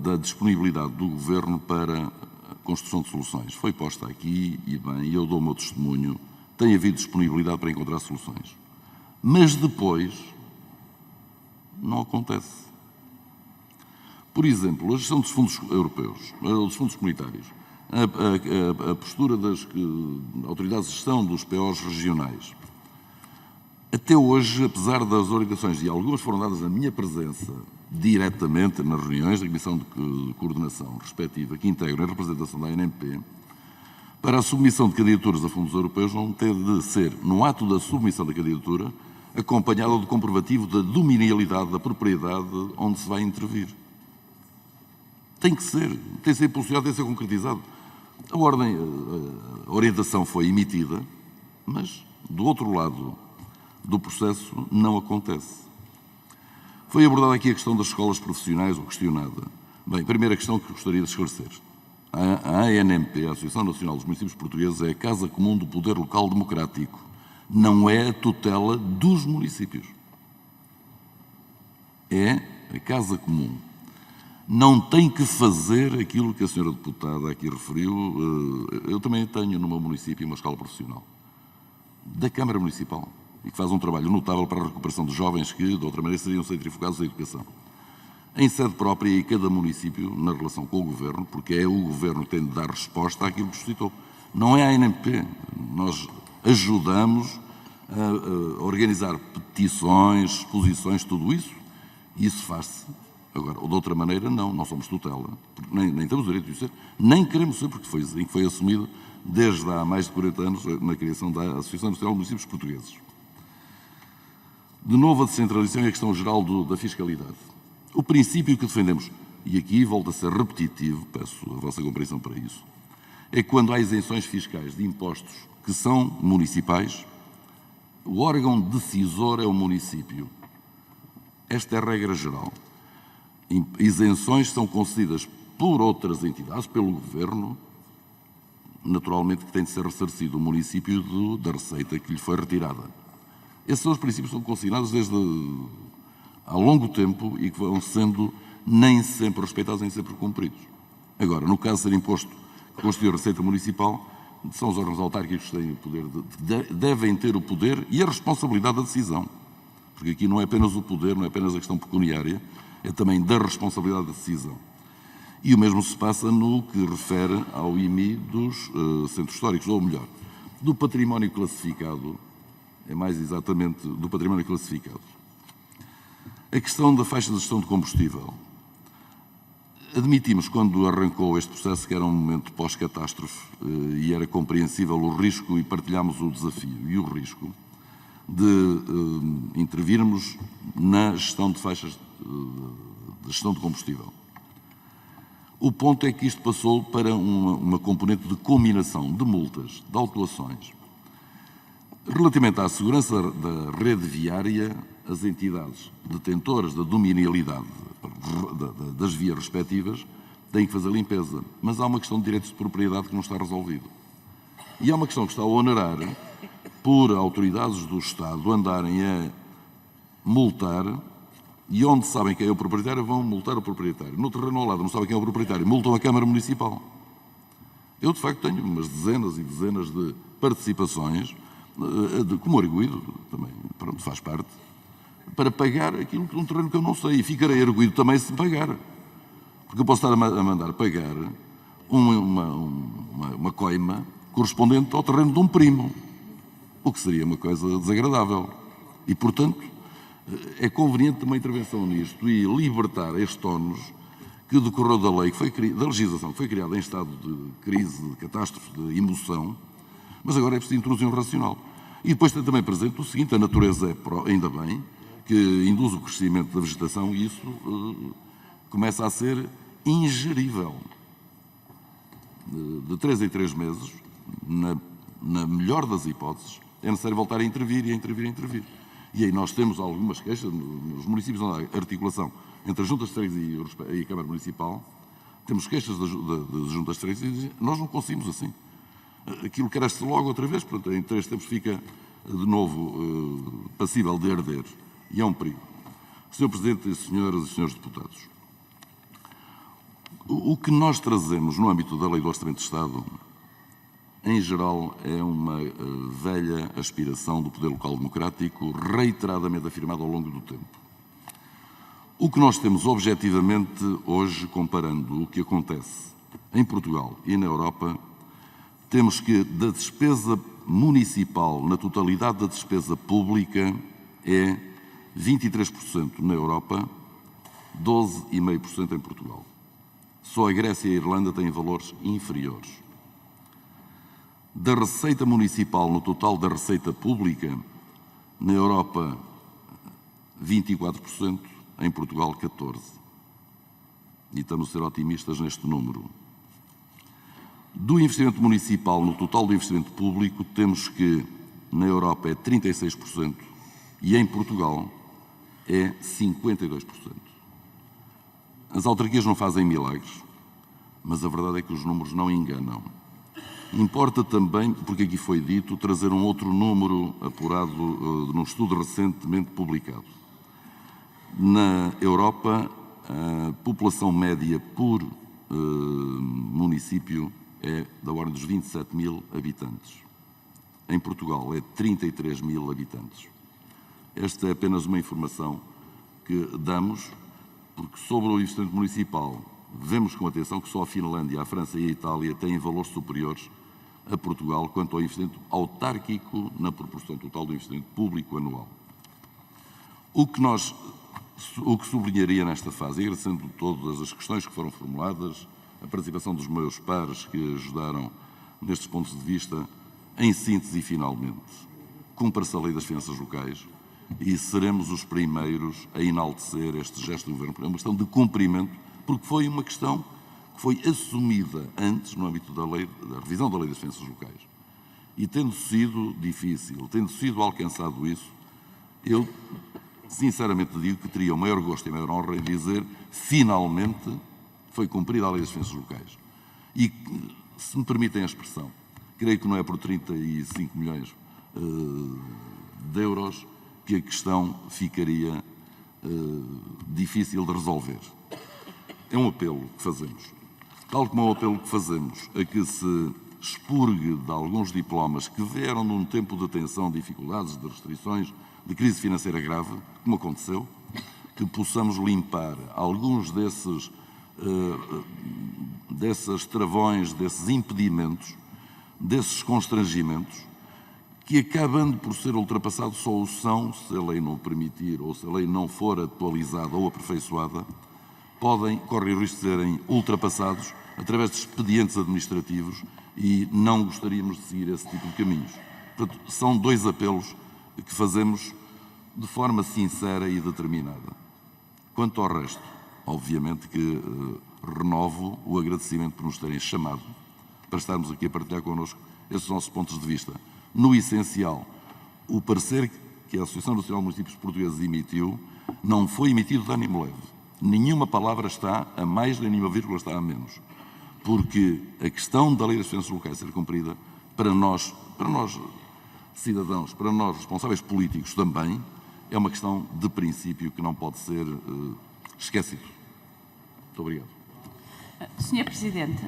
da disponibilidade do Governo para a construção de soluções foi posta aqui, e bem, eu dou o meu testemunho, tem havido disponibilidade para encontrar soluções. Mas depois não acontece. Por exemplo, a gestão dos fundos europeus, dos fundos comunitários, a postura das autoridades de gestão dos POs regionais. Até hoje, apesar das orientações, e algumas foram dadas na minha presença, diretamente nas reuniões da Comissão de Coordenação respectiva, que integram a representação da ANMP, para a submissão de candidaturas a fundos europeus não teve de ser, no ato da submissão da candidatura, acompanhada do comprovativo da dominialidade da propriedade onde se vai intervir. Tem que ser impulsionado, tem que ser concretizado. A orientação foi emitida, mas do outro lado do processo não acontece. Foi abordada aqui a questão das escolas profissionais, ou questionada. Bem, primeira questão que gostaria de esclarecer. A ANMP, a Associação Nacional dos Municípios Portugueses, é a Casa Comum do Poder Local Democrático. Não é a tutela dos municípios. É a Casa Comum. Não tem que fazer aquilo que a senhora deputada aqui referiu. Eu também tenho no meu município uma escola profissional da Câmara Municipal e que faz um trabalho notável para a recuperação de jovens que, de outra maneira, seriam centrifugados da educação. Em sede própria e cada município, na relação com o Governo, porque é o Governo que tem de dar resposta àquilo que suscitou. Não é a ANMP. Nós ajudamos a organizar petições, exposições, tudo isso, e isso faz-se. Agora, ou de outra maneira, não somos tutela, nem temos o direito de ser, nem queremos ser, porque foi assim que foi assumido desde há mais de 40 anos na criação da Associação Nacional de Municípios Portugueses. De novo, a descentralização e a questão geral da fiscalidade. O princípio que defendemos, e aqui volta a ser repetitivo, peço a vossa compreensão para isso, é que quando há isenções fiscais de impostos que são municipais, o órgão decisor é o município. Esta é a regra geral. Isenções são concedidas por outras entidades, pelo Governo, naturalmente que tem de ser ressarcido o município da receita que lhe foi retirada. Esses são os princípios que são consignados desde há longo tempo e que vão sendo nem sempre respeitados, nem sempre cumpridos. Agora, no caso de ser imposto que constitui a receita municipal, são os órgãos autárquicos que têm o poder, devem ter o poder e a responsabilidade da decisão. Porque aqui não é apenas o poder, não é apenas a questão pecuniária, é também da responsabilidade da decisão. E o mesmo se passa no que refere ao IMI dos centros históricos, ou melhor, do património classificado, é mais exatamente do património classificado. A questão da faixa de gestão de combustível. Admitimos, quando arrancou este processo, que era um momento pós-catástrofe e era compreensível o risco, e partilhámos o desafio e o risco de intervirmos na gestão de faixas de gestão de combustível. O ponto é que isto passou para uma componente de combinação de multas, de autuações. Relativamente à segurança da rede viária, as entidades detentoras da dominialidade das vias respectivas têm que fazer limpeza. Mas há uma questão de direitos de propriedade que não está resolvida. E há uma questão que está a onerar por autoridades do Estado andarem a multar, e onde sabem quem é o proprietário, vão multar o proprietário. No terreno ao lado não sabem quem é o proprietário, multam a Câmara Municipal. Eu, de facto, tenho umas dezenas e dezenas de participações, como arguido, também, pronto, faz parte, para pagar aquilo que um terreno que eu não sei. E ficarei arguido também se pagar. Porque eu posso estar a mandar pagar uma coima correspondente ao terreno de um primo, o que seria uma coisa desagradável. E, portanto, é conveniente uma intervenção nisto e libertar estes ónus que decorreu da lei, da legislação que foi criada em estado de crise, de catástrofe, de emoção, mas agora é preciso introduzir um racional. E depois tem também presente o seguinte: a natureza é, ainda bem, que induz o crescimento da vegetação e isso começa a ser ingerível. de 3 em 3 meses, na melhor das hipóteses, é necessário voltar a intervir. E aí nós temos algumas queixas nos municípios onde há articulação entre as juntas de freguesia e a Câmara Municipal. Temos queixas das juntas de freguesia, nós não conseguimos assim. Aquilo cresce logo outra vez, portanto, em 3 tempos fica de novo passível de arder. E é um perigo. Sr. Presidente, senhoras e senhores deputados, o que nós trazemos no âmbito da Lei do Orçamento de Estado, em geral, é uma velha aspiração do poder local democrático, reiteradamente afirmada ao longo do tempo. O que nós temos objetivamente hoje, comparando o que acontece em Portugal e na Europa, temos que da despesa municipal, na totalidade da despesa pública, é 23% na Europa, 12,5% em Portugal. Só a Grécia e a Irlanda têm valores inferiores. Da receita municipal, no total da receita pública, na Europa, 24%, em Portugal, 14%. E estamos a ser otimistas neste número. Do investimento municipal, no total do investimento público, temos que, na Europa, é 36% e em Portugal é 52%. As autarquias não fazem milagres, mas a verdade é que os números não enganam. Importa também, porque aqui foi dito, trazer um outro número apurado num estudo recentemente publicado. Na Europa, a população média por município é da ordem dos 27 mil habitantes. Em Portugal é 33 mil habitantes. Esta é apenas uma informação que damos, porque sobre o investimento municipal vemos com atenção que só a Finlândia, a França e a Itália têm valores superiores a Portugal quanto ao investimento autárquico na proporção total do investimento público anual. O que sublinharia nesta fase, agradecendo todas as questões que foram formuladas, a participação dos meus pares que ajudaram nestes pontos de vista, em síntese e finalmente, cumpra-se a Lei das Finanças Locais e seremos os primeiros a enaltecer este gesto do Governo. É uma questão de cumprimento, porque foi uma questão que foi assumida antes no âmbito da revisão da Lei das Finanças Locais. E tendo sido difícil, tendo sido alcançado isso, eu sinceramente digo que teria o maior gosto e a maior honra em dizer finalmente foi cumprida a Lei das Finanças Locais. E, se me permitem a expressão, creio que não é por 35 milhões de euros que a questão ficaria difícil de resolver. É um apelo que fazemos. Tal como é um apelo que fazemos a que se expurgue de alguns diplomas que vieram num tempo de tensão, de dificuldades, de restrições, de crise financeira grave, como aconteceu, que possamos limpar alguns desses travões, desses impedimentos, desses constrangimentos, que acabando por ser ultrapassados só o são, se a lei não o permitir ou se a lei não for atualizada ou aperfeiçoada, correm o risco de serem ultrapassados através de expedientes administrativos e não gostaríamos de seguir esse tipo de caminhos. Portanto, são 2 apelos que fazemos de forma sincera e determinada. Quanto ao resto, obviamente que renovo o agradecimento por nos terem chamado para estarmos aqui a partilhar connosco esses nossos pontos de vista. No essencial, o parecer que a Associação Nacional de Municípios Portugueses emitiu não foi emitido de ânimo leve. Nenhuma palavra está a mais, nem nenhuma vírgula está a menos. Porque a questão da Lei das Finanças Locais ser cumprida, para nós cidadãos, para nós responsáveis políticos também, é uma questão de princípio que não pode ser esquecido. Muito obrigado. Sr. Presidente,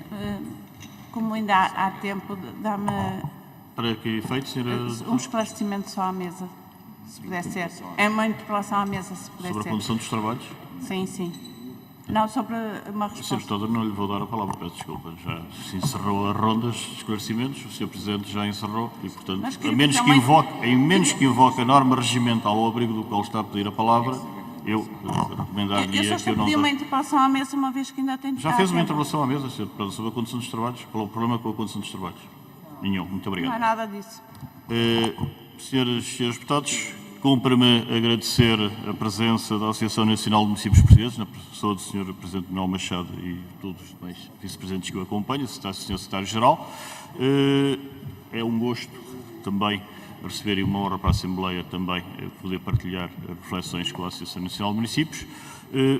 como ainda há tempo, dá-me... Para que efeito, senhora? Um esclarecimento só à mesa, se puder ser. É uma interpelação à mesa, se puder ser. Sobre a condução dos trabalhos? Sim, sim. Não, sobre uma resposta. Sr. Deputada, não lhe vou dar a palavra, peço desculpa. Já se encerrou a ronda de esclarecimentos, o Sr. Presidente já encerrou e, portanto, a menos que invoque a norma regimental ao abrigo do qual está a pedir a palavra, eu recomendaria que eu não... Eu só pedi uma interpelação à mesa, uma vez que ainda tem de Já fez uma interpelação à mesa, Sr. Deputada, sobre a condução dos trabalhos? Qual é o problema com a condução dos trabalhos? Nenhum. Muito obrigado. Não é nada disso. Senhoras e senhores deputados, Cumpre-me agradecer a presença da Associação Nacional de Municípios Portugueses, na pessoa do Sr. Presidente Manuel Machado e todos os demais vice-presidentes que o acompanham, o Sr. Secretário-Geral. É um gosto também receber e uma honra para a Assembleia também poder partilhar reflexões com a Associação Nacional de Municípios.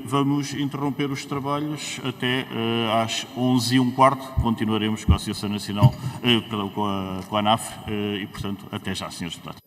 Vamos interromper os trabalhos até às 11h15. Continuaremos com a Associação Nacional, com a ANAF e, portanto, até já, Srs. Deputados.